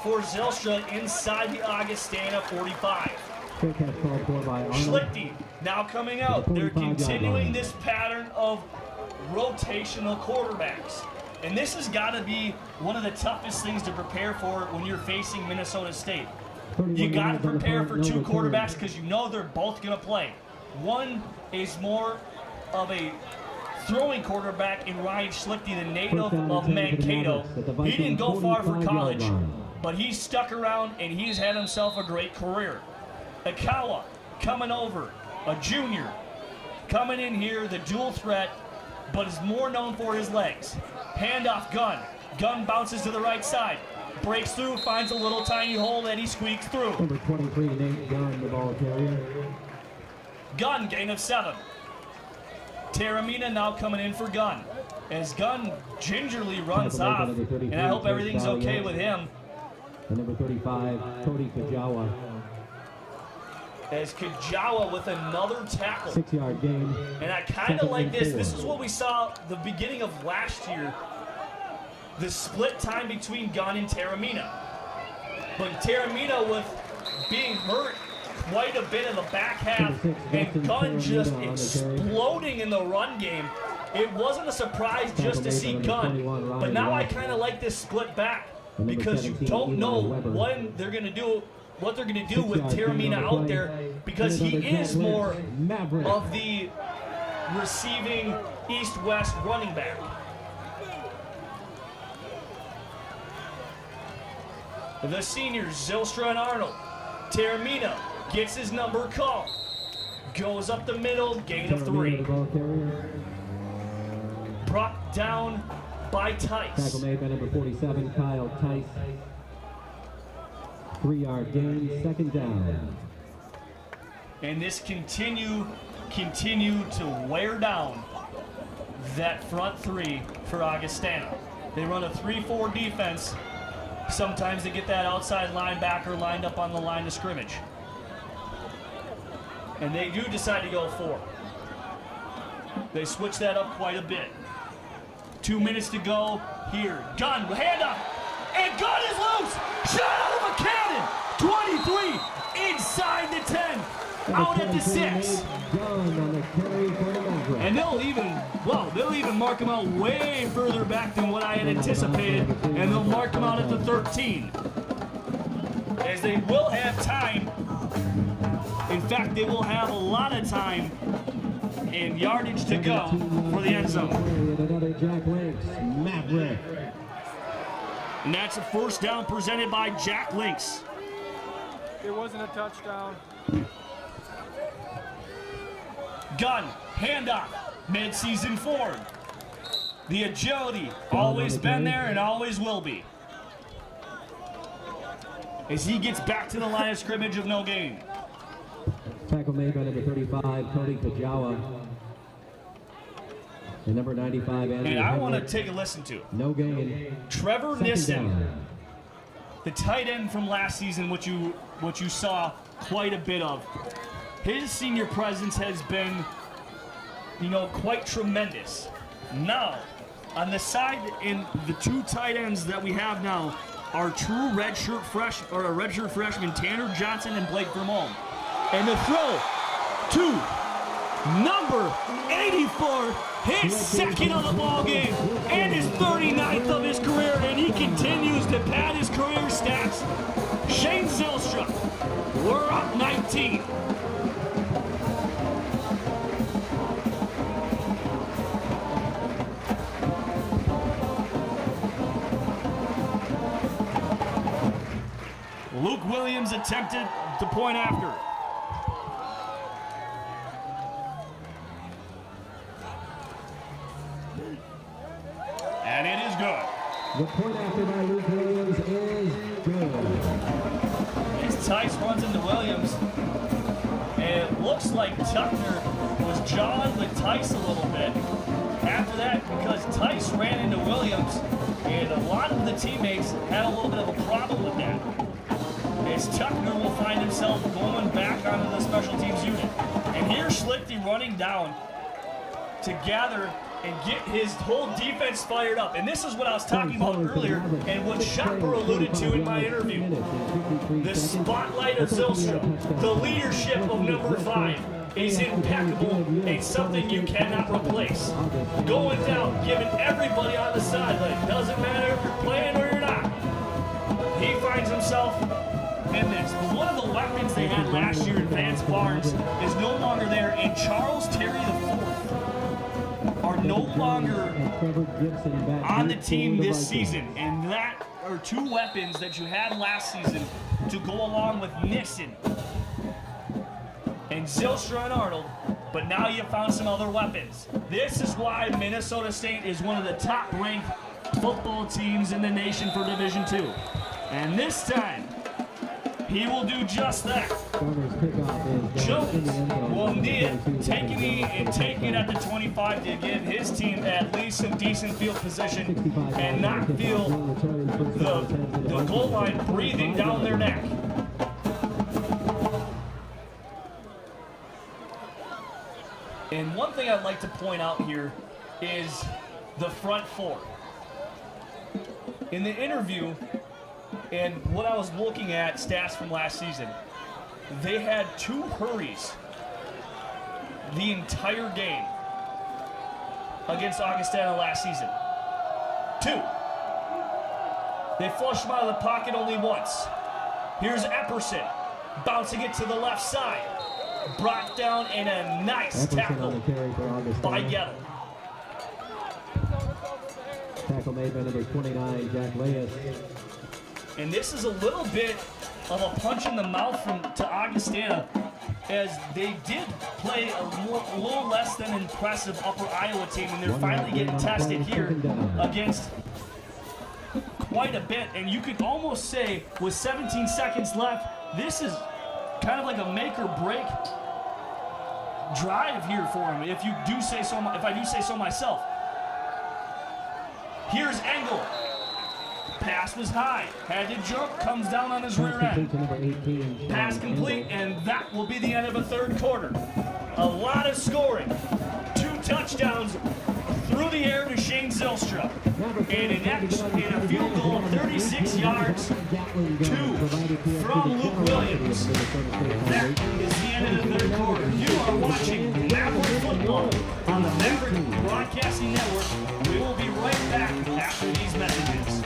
for Zylstra inside the Augustana 45. Fair catch called for by Arnold. Schlichting now coming out. They're continuing this pattern of rotational quarterbacks. And this has got to be one of the toughest things to prepare for when you're facing Minnesota State. You got to prepare for 2 quarterbacks because you know they're both going to play. One is more of a throwing quarterback in Ryan Schlichting, the native of Mankato. He didn't go far for college, but he's stuck around and he's had himself a great career. Akawa coming over, a junior, coming in here, the dual threat, but is more known for his legs. Handoff Gunn. Gunn bounces to the right side. Breaks through, finds a little tiny hole that he squeaks through. Number 23, Nate Gunn, the ball carrier. Gunn, gain of 7. Taramina now coming in for Gunn. As Gunn gingerly runs off, and I hope everything's okay with him. And number 35, Cody Kajawa. As Kajawa with another tackle. 6-yard gain. And I kind of like this. This is what we saw the beginning of last year. The split time between Gunn and Taramina. But Taramina with being hurt quite a bit in the back half, and Gunn just exploding in the run game. It wasn't a surprise just to see Gunn. But now I kind of like this split back because you don't know when they're going to do what they're going to do with Taramina out there, because he is more of the receiving east-west running back. The seniors, Zylstra and Arnold. Taramina gets his number called. Goes up the middle, gain of 3. Brought down by Tice. Tackle made by number 47, Kyle Tice. 3-yard gain, second down. And this continue to wear down that front three for Augustana. They run a 3-4 defense. Sometimes they get that outside linebacker lined up on the line of scrimmage. And they do decide to go 4. They switch that up quite a bit. 2 minutes to go here. Gunn, hand up, and Gunn is loose! Shot out of a cannon! 23, inside the 10, out at the 6. And they'll even mark him out way further back than what I had anticipated, and they'll mark him out at the 13. As they will have time. In fact, they will have a lot of time and yardage to go for the end zone. And that's a first down presented by Jack Links. It wasn't a touchdown. Gunn, handoff, mid-season forward. The agility, always been there and always will be. As he gets back to the line of scrimmage of no gain. Tackle made by number 35, Cody Kajawa. And number 95, Andrew And I want to Henry. take a listen to No gain. Trevor Second Nissen, down. the tight end from last season, what you saw quite a bit of. His senior presence has been, quite tremendous. Now, on the side, in the 2 tight ends that we have now are true redshirt freshmen Tanner Johnson and Blake Vermont. And the throw to number 84, his second of the ball game, and his 39th of his career, and he continues to pad his career stats. Shane Zylstra, we're up 19. Luke Williams attempted the point after. And it is good. The point after by Luke Williams is good. As Tice runs into Williams, and it looks like Tuckner was jawing with Tice a little bit. After that, because Tice ran into Williams, and a lot of the teammates had a little bit of a problem with that. As Tuckner will find himself going back onto the special teams unit. And here's Schlichty running down to gather and get his whole defense fired up. And this is what I was talking about earlier and what Schopper alluded to in my interview. The spotlight of Zylstra, the leadership of number 5 is impeccable and something you cannot replace. Going down, giving everybody on the sideline. Doesn't matter if you're playing or you're not. He finds himself in this. But one of the weapons they had last year in Vance Barnes is no longer there, and Charles Terry IV are no longer on the team this season. And that are 2 weapons that you had last season to go along with Nissen and Zylstra and Arnold, but now you found some other weapons. This is why Minnesota State is one of the top-ranked football teams in the nation for Division II. And this time, he will do just that. Jones will need it, taking it at the 25 to give his team at least some decent field position and not feel the goal line breathing down their neck. And one thing I'd like to point out here is the front 4. In the interview, and what I was looking at, stats from last season, they had 2 hurries the entire game against Augustana last season. 2. They flushed them out of the pocket only once. Here's Epperson, bouncing it to the left side. Brought down in a nice tackle by Gettle. Tackle made by number 29, Jack Leas. And this is a little bit of a punch in the mouth to Augustana, as they did play a little less than impressive Upper Iowa team, and they're finally getting tested here against quite a bit. And you could almost say, with 17 seconds left, this is kind of like a make or break drive here for him, if I do say so myself. Here's Engel. Pass was high, had to jump, comes down on his rear end. Pass complete, and that will be the end of the third quarter. A lot of scoring. 2 touchdowns through the air to Shane Zylstra. And a field goal of 36 yards, 2 from Luke Williams. That is the end of the third quarter. You are watching Maverick Football on the Maverick Broadcasting Network. We will be right back after these messages.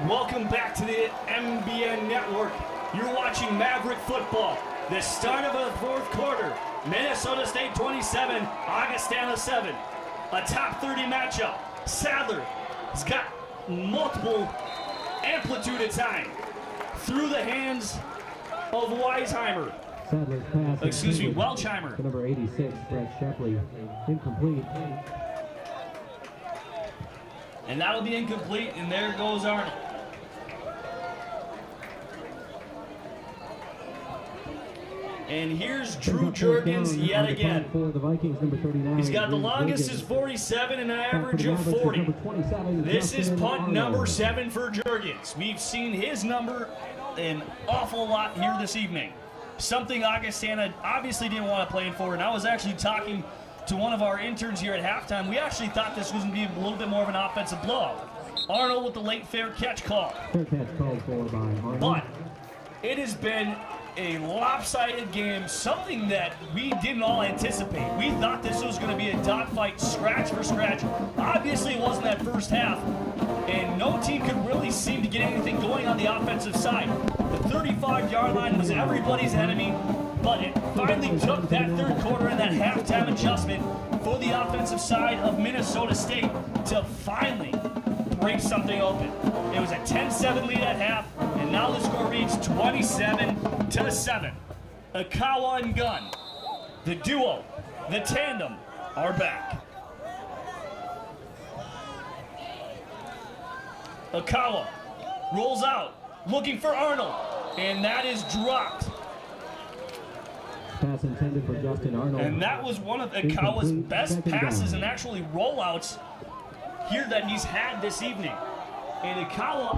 Welcome back to the MBN Network. You're watching Maverick Football. The start of the fourth quarter. Minnesota State 27, Augustana 7. A top 30 matchup. Sadler has got multiple amplitude of time through the hands of Weisheimer. Sadler's pass. Welchheimer. To number 86, Brett Shepley. Incomplete. And that'll be incomplete, and there goes Arnold. And here's Drew Jurgens yet again. He's got the longest is 47 and an average of 40. This is punt number 7 for Jurgens. We've seen his number an awful lot here this evening. Something Augustana obviously didn't want to play for, and I was actually talking to one of our interns here at halftime. We actually thought this was going to be a little bit more of an offensive blowout. Arnold with the late fair catch call. Fair catch called for by Arnold. But it has been a lopsided game, something that we didn't all anticipate. We thought this was going to be a dogfight, scratch for scratch. Obviously, it wasn't that first half, and no team could really seem to get anything going on the offensive side. The 35-yard line was everybody's enemy, but it finally took that third quarter and that halftime adjustment for the offensive side of Minnesota State to finally break something open. It was a 10-7 lead at half, and now the score reads 27-7. Akawa and Gunn, the duo, the tandem, are back. Akawa rolls out, looking for Arnold, and that is dropped. Pass intended for Justin Arnold. And that was one of Akawa's best passes and actually rollouts here that he's had this evening. And Akawa,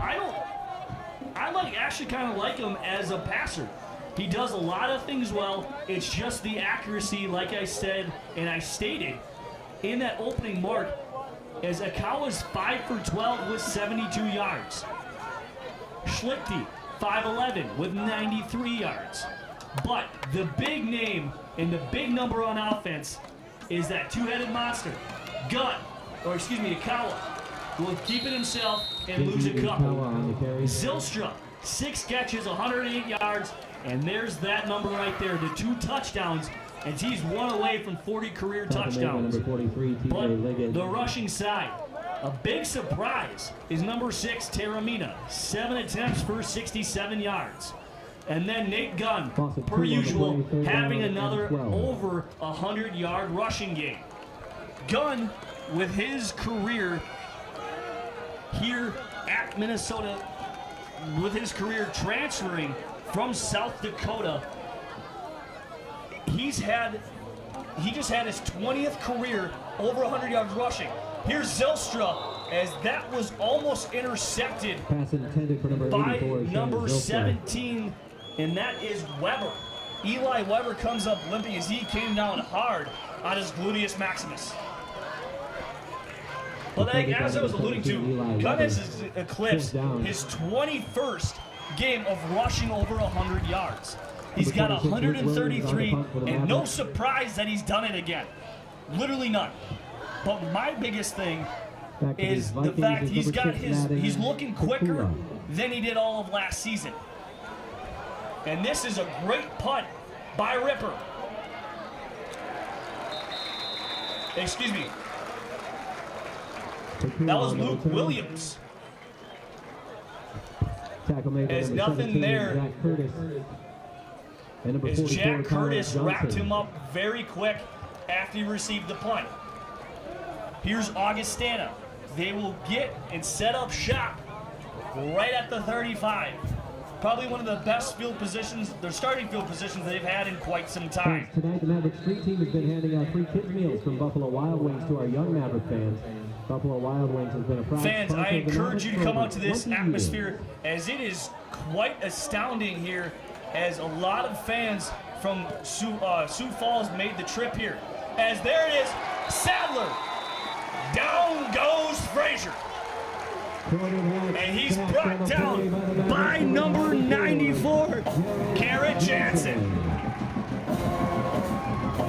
actually kind of like him as a passer. He does a lot of things well. It's just the accuracy, like I said and I stated in that opening mark, as Akawa's 5 for 12 with 72 yards. Schlichty, 5'11 with 93 yards. But the big name and the big number on offense is that two-headed monster, Akawa, will keep it himself and lose a couple. Zylstra, 6 catches, 108 yards, and there's that number right there, the 2 touchdowns, and he's 1 away from 40 career touchdowns. But the rushing side, a big surprise is number 6, Taramina, 7 attempts for 67 yards. And then Nate Gunn, per usual, having another over 100-yard rushing game. Gunn, with his career here at Minnesota, with his career transferring from South Dakota, he just had his 20th career over 100 yards rushing. Here's Zylstra as that was almost intercepted Pass intended for number by 84. number 17, and that is Weber. Eli Weber comes up limping as he came down hard on his gluteus maximus. But like, as I was alluding to, Gomez has eclipsed his 21st game of rushing over 100 yards. He's got 133, and no surprise that he's done it again. Literally none. But my biggest thing is the fact he's looking quicker than he did all of last season. And this is a great punt by Ripper. Excuse me. That was Luke Williams. There's nothing there. As Jack Curtis wrapped him up very quick after he received the punt. Here's Augustana. They will get and set up shop right at the 35. Probably one of the best field positions, their starting field positions they've had in quite some time. Tonight, the Maverick Street Team has been handing out free kids meals from Buffalo Wild Wings to our young Maverick fans. Buffalo Wild Wings has been a proud fans, I encourage you to come out to this 20 atmosphere, as it is quite astounding here, as a lot of fans from Sioux Falls made the trip here. As there it is, Sadler. Down goes Frazier. And he's brought down by number 94, Garrett Jansen.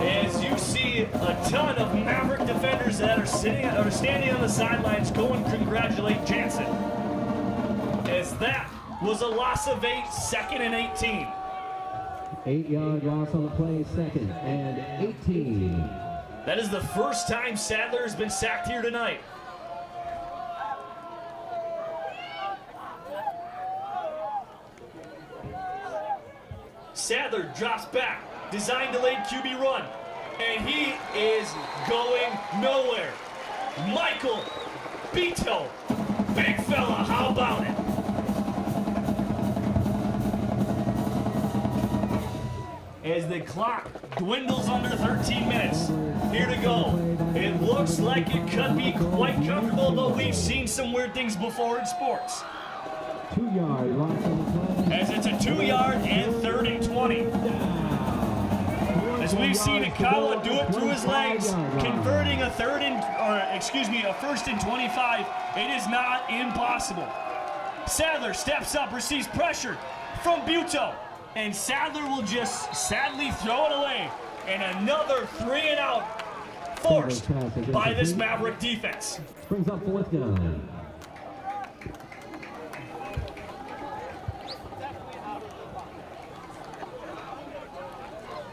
As you see a ton of Maverick defenders that are standing on the sidelines, go and congratulate Jansen. As that was a loss of 8, 2nd and 18. 8-yard loss on the play, 2nd and 18. That is the first time Sadler has been sacked here tonight. Sadler drops back, designed delayed QB run, and he is going nowhere. Michael Beto, big fella, how about it? As the clock dwindles under 13 minutes. Here to go. It looks like it could be quite comfortable, but we've seen some weird things before in sports. 2-yard loss on the play. As it's a 2-yard and 3rd and 20. As we've seen Akawa do it through his legs, converting a 1st and 25, it is not impossible. Sadler steps up, receives pressure from Buto. And Sadler will just sadly throw it away. And another 3 and out forced by this Maverick defense. Brings up 4th down.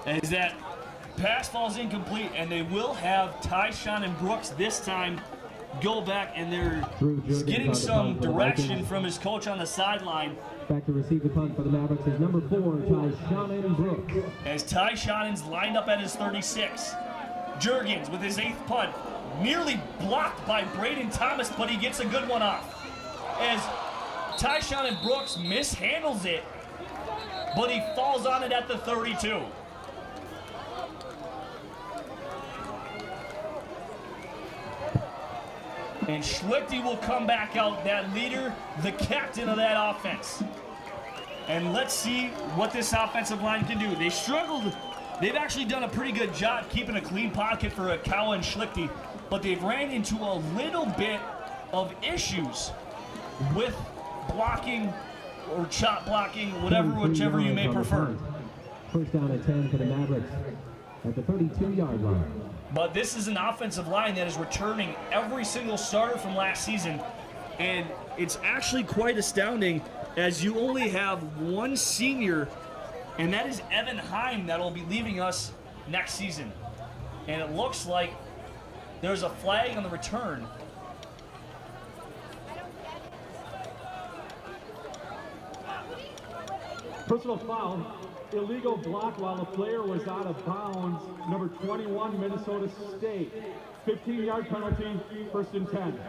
As that pass falls incomplete, and they will have Tyshawn and Brooks this time go back, and they're getting some direction from his coach on the sideline. Back to receive the punt for the Mavericks is number 4, Tyshawn Brooks. As Tyshawn's lined up at his 36. Jurgens with his 8th punt, nearly blocked by Braden Thomas, but he gets a good one off. As Tyshawn Brooks mishandles it, but he falls on it at the 32. And Schlichty will come back out, that leader, the captain of that offense. And let's see what this offensive line can do. They struggled. They've actually done a pretty good job keeping a clean pocket for Akawa and Schlichty, but they've ran into a little bit of issues with blocking or chop blocking, whichever you may prefer. First down and 10 for the Mavericks at the 32-yard line. But this is an offensive line that is returning every single starter from last season, and it's actually quite astounding as you only have one senior, and that is Evan Heim, that will be leaving us next season. And it looks like there's a flag on the return. Personal foul, illegal block while the player was out of bounds. Number 21, Minnesota State. 15-yard penalty, 1st and 10.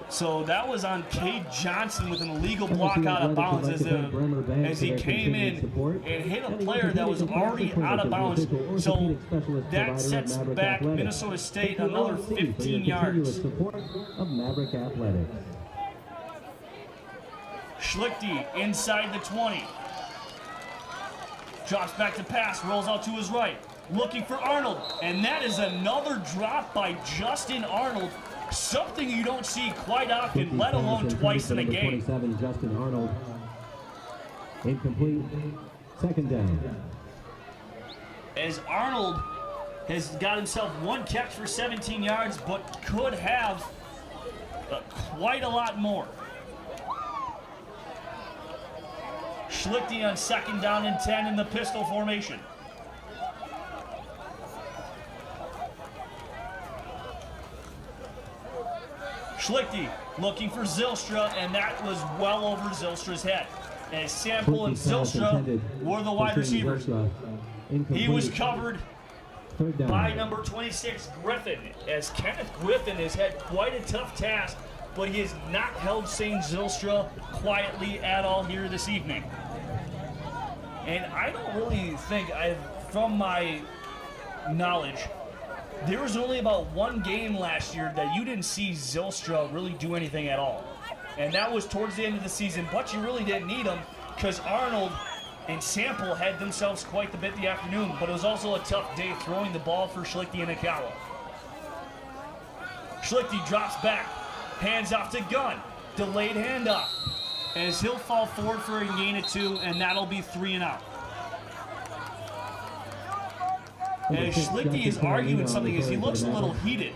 So that was on Cade Johnson with an illegal block out of bounds as he came in and hit a player that was already out of bounds. So that sets back Minnesota State another 15 yards. Of Maverick Athletics. Schlichte inside the 20. Drops back to pass, rolls out to his right. Looking for Arnold, and that is another drop by Justin Arnold. Something you don't see quite often, let alone twice in a game. 27, Justin Arnold. Incomplete. Second down. As Arnold has got himself one catch for 17 yards, but could have quite a lot more. Schlichte on second down and 10 in the pistol formation. Schlichte looking for Zylstra, and that was well over Zylstra's head. As Sample and Zylstra were the wide receivers. He was covered by number 26, Griffin, as Kenneth Griffin has had quite a tough task, but he has not held St. Zylstra quietly at all here this evening. And I don't really think, from my knowledge, there was only about one game last year that you didn't see Zylstra really do anything at all. And that was towards the end of the season, but you really didn't need him because Arnold and Sample had themselves quite the bit the afternoon, but it was also a tough day throwing the ball for Schlichte and Akawa. Schlichte drops back, hands off to Gunn, delayed handoff, as he'll fall forward for a gain of 2, and that'll be 3 and out. As Schlichte is arguing something as he looks a little heated.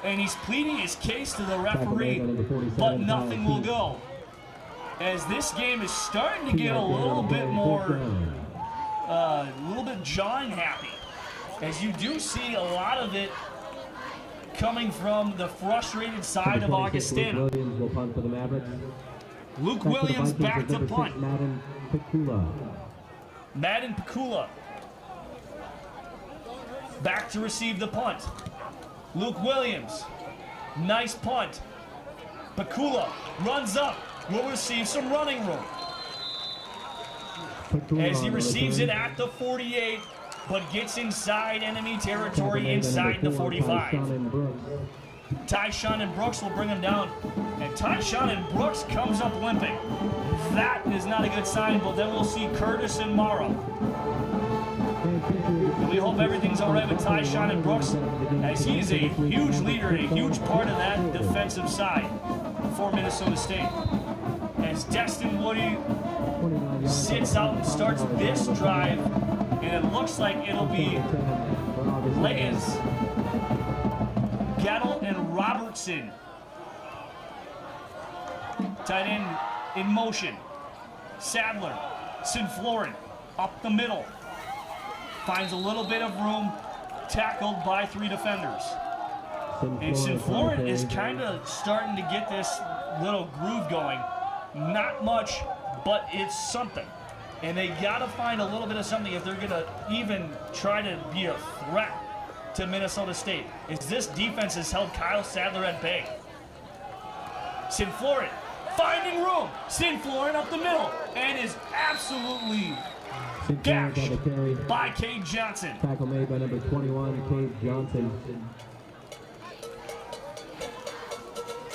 And he's pleading his case to the referee, but nothing will go. As this game is starting to get a little bit more, a little bit John happy. As you do see a lot of it coming from the frustrated side of Augustana. Luke Williams back to punt. Madden Pikula back to receive the punt. Luke Williams, nice punt. Pikula runs up, will receive some running room. As he receives it at the 48, but gets inside enemy territory inside the 45. Tyshawn and Brooks will bring him down, and Tyshawn and Brooks comes up limping. That is not a good sign, but then we'll see Curtis and Morrow. And we hope everything's all right with Tyshawn and Brooks, as he is a huge leader and a huge part of that defensive side for Minnesota State. As Destin Woody sits out and starts this drive, and it looks like it'll be Leyes, Gettle, and Robertson. Tight end in motion. Sadler, Sinflorin, up the middle. Finds a little bit of room, tackled by 3 defenders. And Sinflorin is kind of starting to get this little groove going. Not much, but it's something. And they got to find a little bit of something if they're going to even try to be a threat to Minnesota State. Is this defense has held Kyle Sadler at bay. Sinflorin finding room. Sinflorin up the middle and is absolutely gashed by Cade Johnson. Tackle made by number 21, Cade Johnson.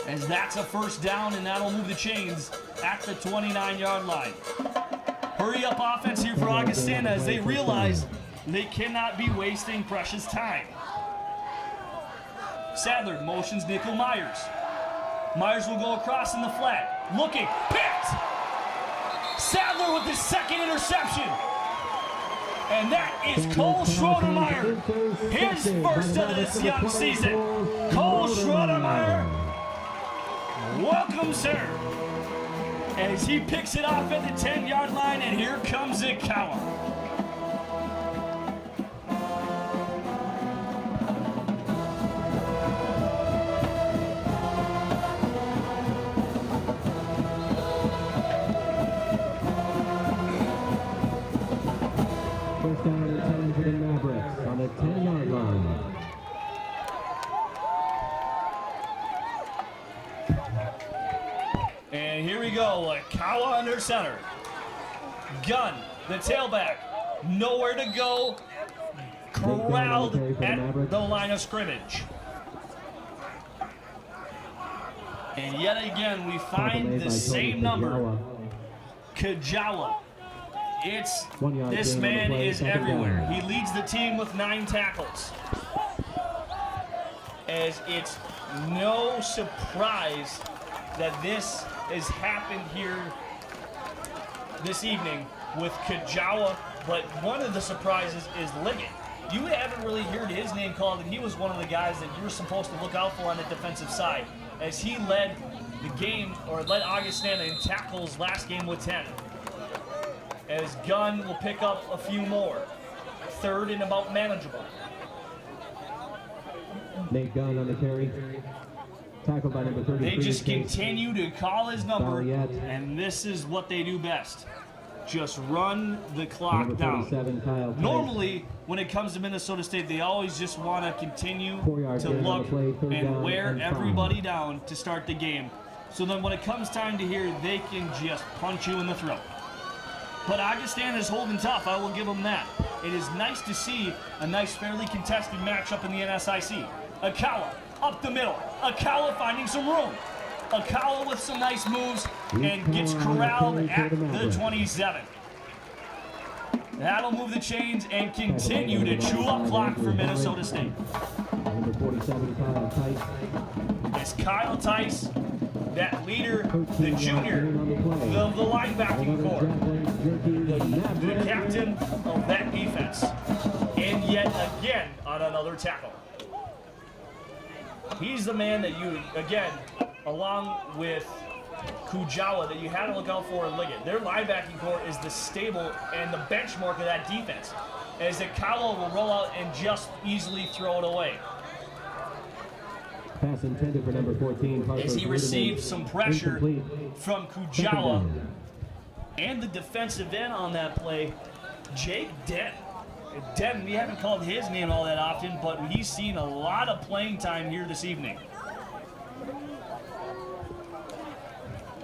As that's a first down, and that'll move the chains at the 29-yard line. Hurry up offense here for Augustana as they realize they cannot be wasting precious time. Sadler motions Nickel Myers. Myers will go across in the flat. Looking, picked! Sadler with his second interception. And that is Cole Schroedermeyer, his first of this young season. Cole Schroedermeyer, welcome, sir. As he picks it off at the 10-yard line, and here comes Akawa. First down and 10 for the Mavericks on the 10-yard line. go. Kawa under center. Gunn, the tailback, nowhere to go. Corralled at the line of scrimmage. And yet again, we find the same number. Kajawa. This man is everywhere. He leads the team with 9 tackles. As it's no surprise that this has happened here this evening with Kajawa, but one of the surprises is Liggett. You haven't really heard his name called, and he was one of the guys that you were supposed to look out for on the defensive side, as he led the game, or led Augustana in tackles last game with 10. As Gunn will pick up a few more. 3rd and about manageable. Nate Gunn on the carry. Tackled by number 33. They just continue to call his number, and this is what they do best. Just run the clock down. Normally, when it comes to Minnesota State, they always just want to continue to look and wear everybody down to start the game. So then when it comes time to here, they can just punch you in the throat. But Augustana is holding tough, I will give them that. It is nice to see a nice, fairly contested matchup in the NSIC. Akawa up the middle. Akawa finding some room. Akawa with some nice moves and gets corralled at the 27. That'll move the chains and continue to chew up clock for Minnesota State. Number 47, Kyle Tice. It's Kyle Tice, that leader, the junior, the linebacking core, the captain of that defense. And yet again on another tackle. He's the man that you, again, along with Kujawa, that you had to look out for in Liggett. Their linebacking core is the stable and the benchmark of that defense, as Akawa will roll out and just easily throw it away. Pass intended for number 14. As he received some pressure from Kujawa and the defensive end on that play, Jake Dent. Dent, we haven't called his name all that often, but he's seen a lot of playing time here this evening.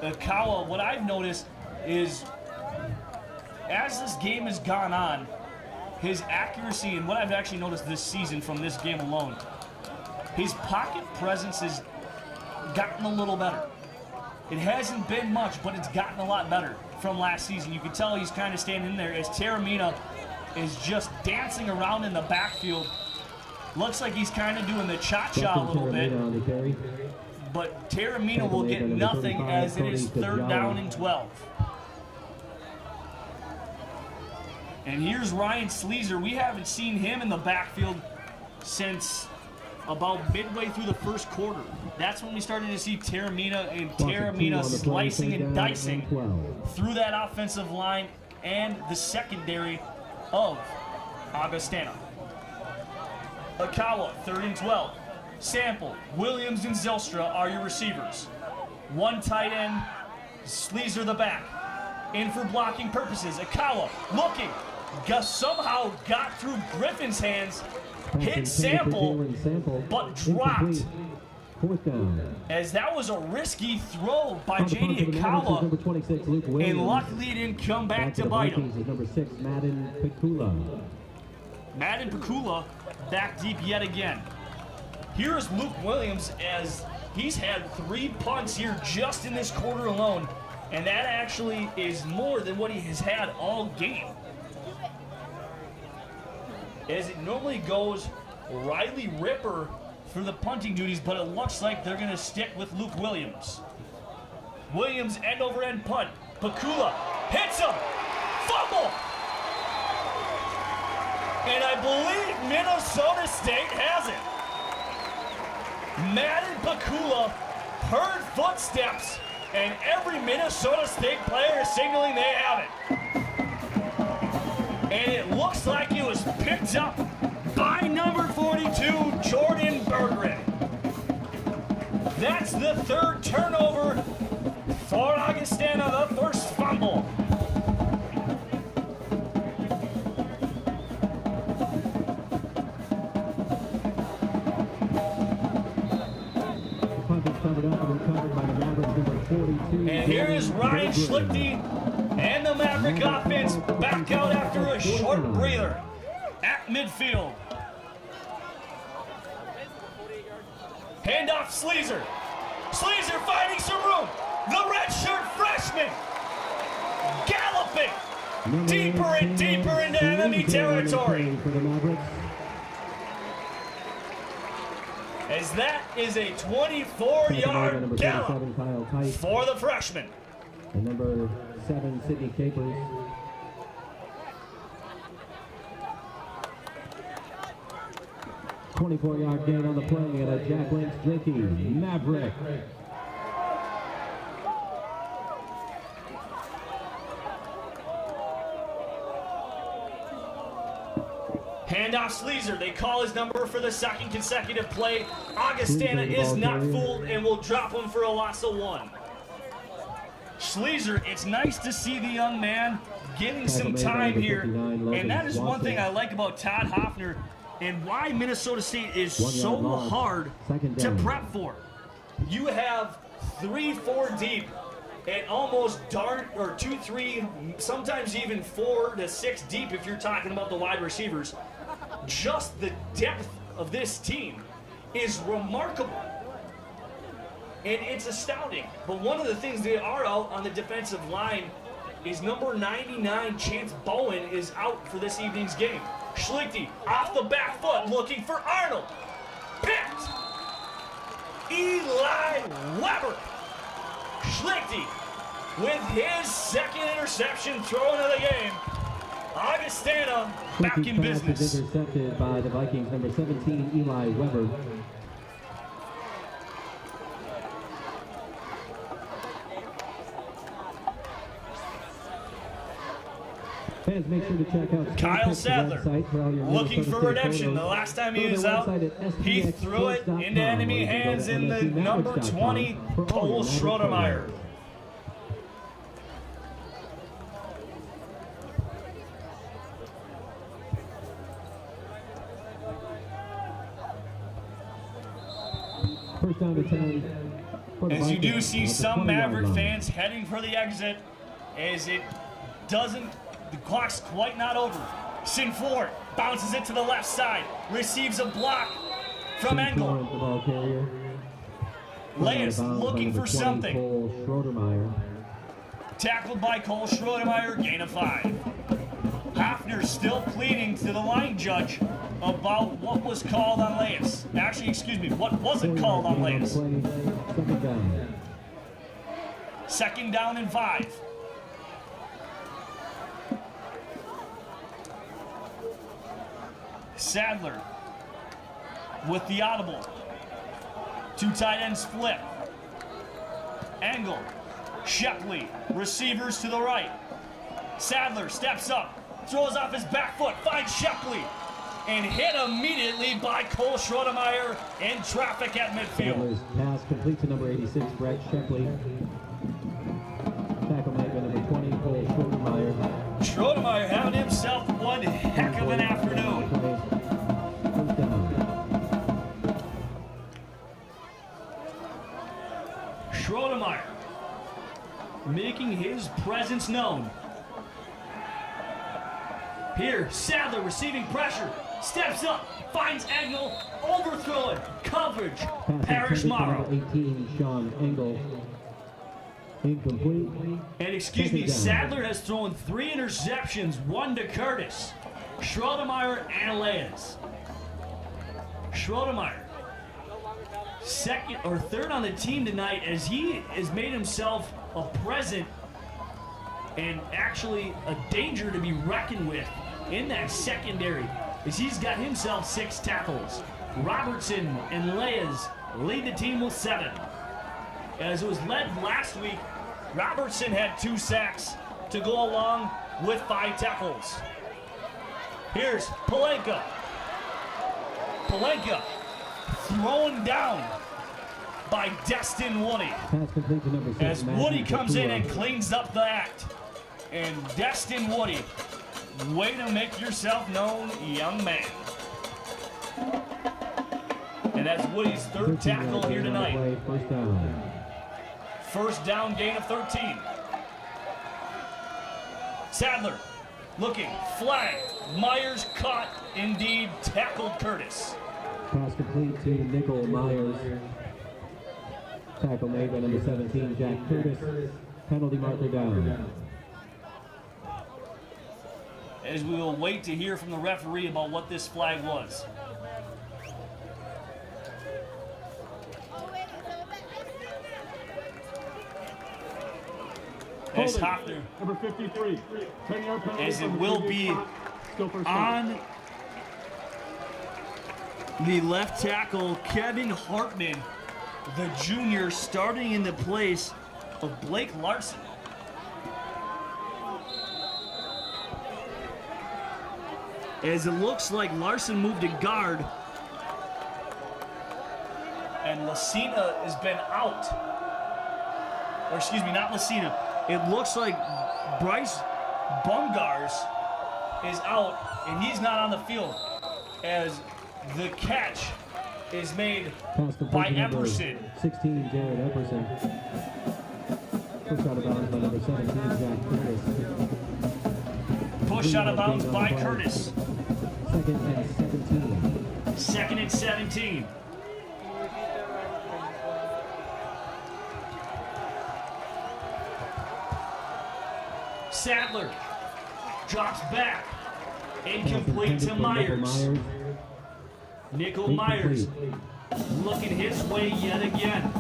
Akawa, what I've noticed is, as this game has gone on, his accuracy, and what I've actually noticed this season from this game alone, his pocket presence has gotten a little better. It hasn't been much, but it's gotten a lot better from last season. You can tell he's kind of standing there as Taramina is just dancing around in the backfield. Looks like he's kind of doing the cha-cha a little bit. But Taramina will get nothing as it is 3rd down and 12. And here's Ryan Sleezer. We haven't seen him in the backfield since about midway through the first quarter. That's when we started to see Taramina slicing and dicing through that offensive line and the secondary of Augustana. Akawa, 3rd and 12. Sample, Williams, and Zylstra are your receivers. 1 tight end, Sleezer the back. In for blocking purposes. Akawa looking, somehow got through Griffin's hands, hit Sample, but dropped. As that was a risky throw by J.D. Akawa, and luckily it didn't come back to bite him. Number 6, Madden Pikula. Madden Pikula back deep yet again. Here's Luke Williams, as he's had 3 punts here just in this quarter alone, and that actually is more than what he has had all game. As it normally goes Riley Ripper for the punting duties, but it looks like they're going to stick with Luke Williams. Williams end-over-end punt. Pikula hits him. Fumble! And I believe Minnesota State has it. Madden Pikula heard footsteps, and every Minnesota State player is signaling they have it. And it looks like it was picked up by number 42, Jordan Berggren. That's the 3rd turnover for Augustana, the 1st fumble. The punt is covered up and recovered by the Mavericks, number 42, And here is Ryan Schlichte and the Maverick offense back out after a short breather at midfield. Handoff Sleazer. Sleazer finding some room. The redshirt freshman galloping deeper and deeper into enemy territory. As that is a 24-yard gallop for the freshman. And number 7, Sydney Capers. "24-yard gain on the play at a Jack Link's Drinky Maverick." Handoff Sleazer. They call his number for the second consecutive play. Augustana is not fooled and will drop him for a loss of 1. Sleazer, it's nice to see the young man getting some time here. And that is one thing I like about Todd Hoffner and why Minnesota State is so hard to prep for. You have 3-4 deep and almost 2-3, sometimes even 4 to 6 deep if you're talking about the wide receivers. Just the depth of this team is remarkable. And it's astounding. But one of the things they are out on the defensive line is number 99, Chance Bowen, is out for this evening's game. Schlichte off the back foot looking for Arnold. Picked. Eli Weber. Schlichte with his second interception thrown of the game. Augustana back in business. Is intercepted by the Vikings, number 17, Eli Weber. Fans, make sure to check out Kyle Sadler looking for redemption. The last time he was out, he threw it into enemy hands in the number 20, Cole Schroedermeyer. First down to 10. As you do see some Maverick fans heading for the exit, as it doesn't, the clock's quite not over. Sinford bounces it to the left side, receives a block from Engel. Lance looking for something. Tackled by Cole Schroedermeyer, gain of 5. Hoffner still pleading to the line judge about what was called on Lance. Actually, excuse me, what wasn't called on Lance. Second down and 5. Sadler with the audible. 2 tight ends split. Engel, Shepley, receivers to the right. Sadler steps up, throws off his back foot, finds Shepley, and hit immediately by Cole Schroedermeyer in traffic at midfield. Pass complete to number 86, Brett Shepley. Tackle made by number 20, Cole Schroedermeyer. Schroedermeyer having himself one heck of an afternoon. First down. Schroedermeyer making his presence known. Here, Sadler receiving pressure, steps up, finds Engel, overthrowing, coverage, Parrish Morrow. 18, Sean Engel. Incomplete. And excuse me, Sadler has thrown 3 interceptions, 1 to Curtis, Schroedermeyer, and Lance. Schroedermeyer, second or third on the team tonight, as he has made himself a present and actually a danger to be reckoned with in that secondary, as he's got himself 6 tackles. Robertson and Leyes lead the team with 7. As it was led last week, Robertson had 2 sacks to go along with 5 tackles. Here's Palenka. Palenka thrown down by Destin Woody. As Woody comes in and cleans up the act. And Destin Woody, way to make yourself known, young man. And that's Woody's 3rd tackle here tonight. First down, gain of 13. Sadler looking, flag. Myers caught, indeed, tackled Curtis. Pass complete to Nickel Myers. Tackle made by number 17, Jack Curtis. Penalty marker down. As we will wait to hear from the referee about what this flag was. As Hoffner, Number 53, 10-yard penalty. as it will be on the left tackle, Kevin Hartman, the junior, starting in the place of Blake Larson. As it looks like Larson moved to guard, and Lucina has been out. Or excuse me, not Lucina. It looks like Bryce Bungars is out, and he's not on the field, as the catch is made by Epperson. 16, Jared Epperson. Pushed out of bounds by number 17, Jack Curtis. Pushed out of bounds by Curtis. Second and 17. Second and 17. Sadler drops back. Incomplete to Myers. Nickel Myers looking his way yet again.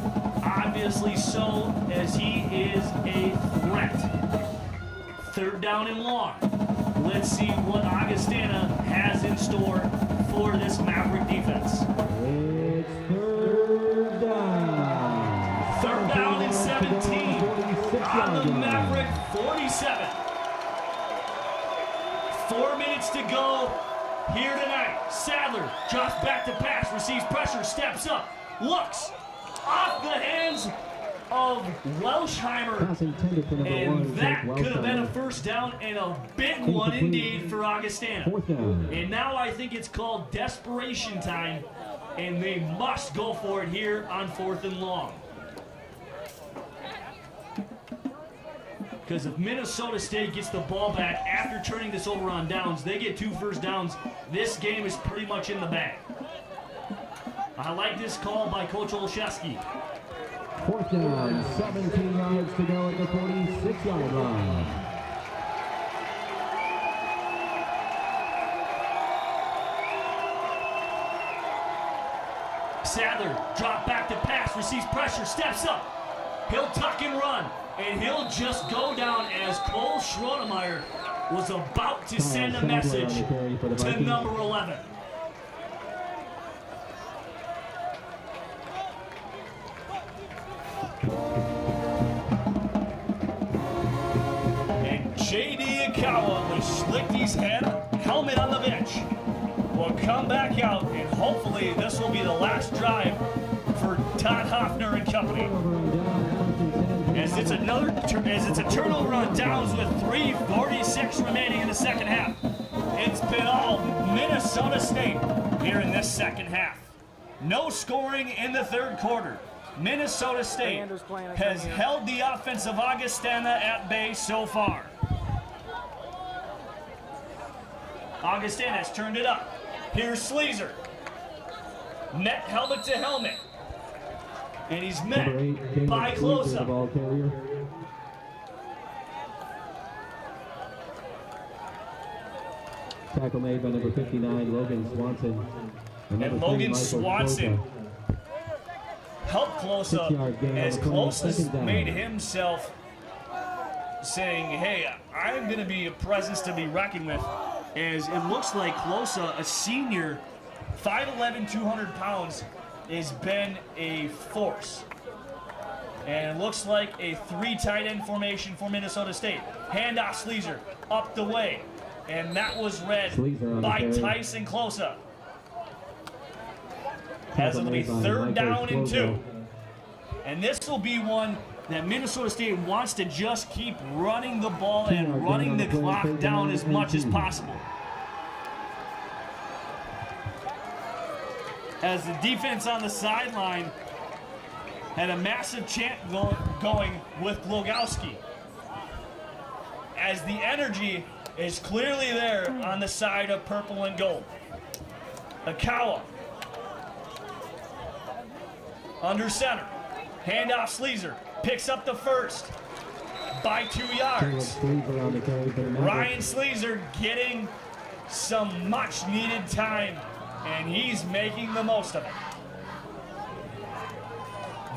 Obviously so, as he is a threat. Third down and long. Let's see what Augustana has in store for this Maverick defense. It's third down. Third down and 17 on the Maverick 47. 4 minutes to go here tonight. Sadler drops back to pass, receives pressure, steps up, looks off the hands of Welshheimer, and that could have been a first down and a big one indeed for Augustana. And now I think it's called desperation time, and they must go for it here on 4th and long. Because if Minnesota State gets the ball back after turning this over on downs, they get 2 first downs. This game is pretty much in the bag. I like this call by Coach Olszewski. 4th down, 17 yards to go at the 46-yard line. Sadler drop back to pass, receives pressure, steps up. He'll tuck and run, and he'll just go down as Cole Schroedemeyer was about to send a message to number 11. And J.D. Akawa with Schlichty's helmet on the bench will come back out, and hopefully this will be the last drive for Todd Hoffner and company. As it's a turnover on downs with 3:46 remaining in the second half. It's been all Minnesota State here in this second half. No scoring in the third quarter. Minnesota State has held the offense of Augustana at bay so far. Augustana has turned it up. Here's Sleazer. Met helmet to helmet. And he's met by Closa. Tackle made by number 59, Logan Swanson. And Logan Swanson helped Closa as Closa made himself saying, hey, I'm going to be a presence to be reckoned with. As it looks like Closa, a senior, 5'11", 200 pounds, has been a force. And it looks like a 3 tight end formation for Minnesota State. Handoff Sleazer up the way. And that was read by Tyson Closa. As it'll be 3rd down and 2. And this will be one that Minnesota State wants to just keep running the ball and running the clock down as much as possible. As the defense on the sideline had a massive chant going with Glogowski, as the energy is clearly there on the side of purple and gold. Akawa under center, handoff Sleezer, picks up the first by 2 yards. Ryan Sleezer getting some much needed time, and he's making the most of it.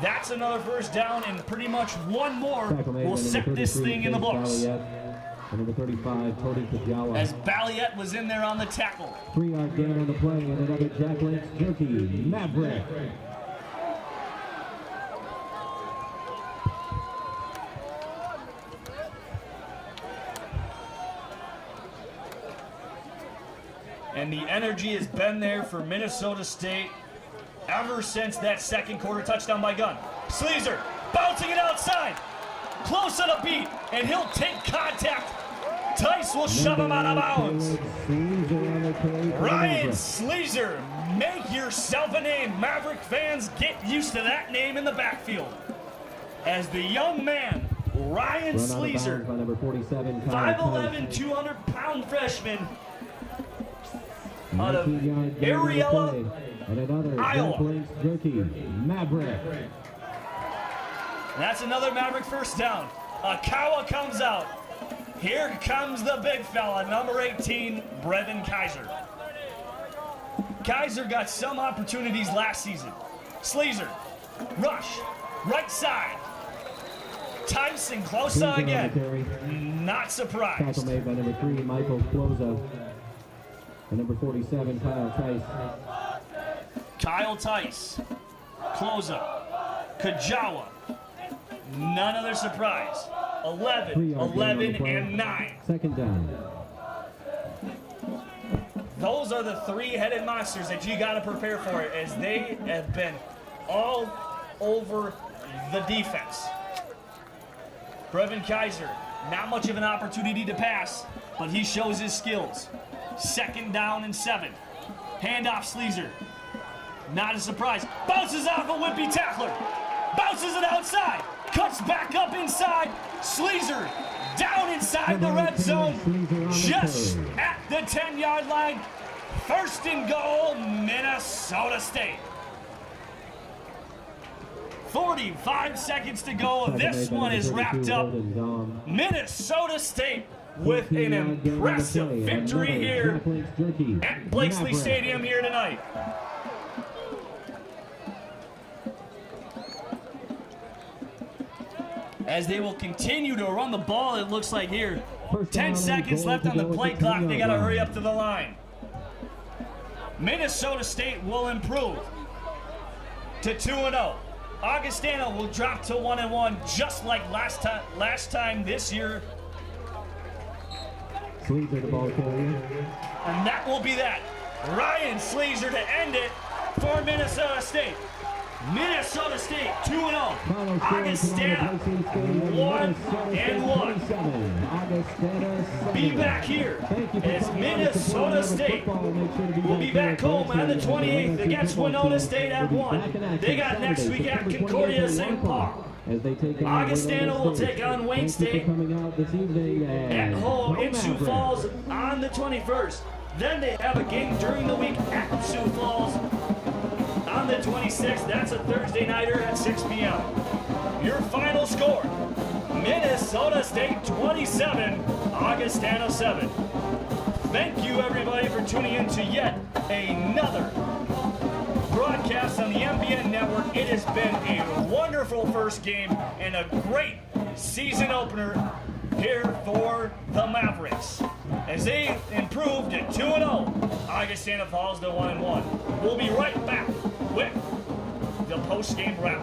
That's another first down, and pretty much one more will set this thing in the books. Number 35, Tony Kajawa. As Balliet was in there on the tackle. 3-yard gain on the play, and another Jack Link's jerky, Maverick. And the energy has been there for Minnesota State ever since that second quarter touchdown by Gunn. Sleezer bouncing it outside, close on a beat, and he'll take contact. Tice will shove him out of bounds. Ryan Sleezer, make yourself a name. Maverick fans, get used to that name in the backfield. As the young man, Ryan Sleezer, 5'11", 200-pound freshman, out of Ariella, Iowa. Maverick. That's another Maverick first down. Akawa comes out. Here comes the big fella, number 18, Brevin Kaiser. Kaiser got some opportunities last season. Sleezer, rush, right side. Tyson close again. Not surprised. Tackle made by number 3, Michael Cloza. And number 47, Kyle Tice. Kyle Tice, Cloza, Kajawa. None other surprise. 11, and 9. Second down. Those are the three-headed monsters that you got to prepare for, as they have been all over the defense. Brevin Kaiser, not much of an opportunity to pass, but he shows his skills. Second down and 7. Handoff Sleezer. Not a surprise. Bounces off a wimpy tackler. Bounces it outside. Cuts back up inside. Sleezer down inside the red zone. Just at the 10-yard line. First and goal, Minnesota State. 45 seconds to go. This one is wrapped up. Minnesota State with an impressive victory here at Blakesley Stadium here tonight. As they will continue to run the ball, it looks like here. 10 seconds left on the play clock. They got to hurry up to the line. Minnesota State will improve to 2-0. Augustana will drop to 1-1, just like last time this year. Sleezer the ball carrier. And that will be that. Ryan Sleezer to end it for Minnesota State. Minnesota State 2-0. Augustana 1-1. Be back here as Minnesota State will be back home on the 28th against Winona State at 1. They got next week at Concordia St. Paul. Augustana will take on Wayne State at home in Sioux Falls on the 21st. Then they have a game during the week at Sioux Falls on the 26th. That's a Thursday nighter at 6 p.m. Your final score, Minnesota State 27, Augustana 7. Thank you everybody for tuning in to yet another broadcast on the MBN Network. It has been a wonderful first game and a great season opener here for the Mavericks, as they improved to 2-0. Augustana falls to 1-1. We'll be right back with the post-game wrap.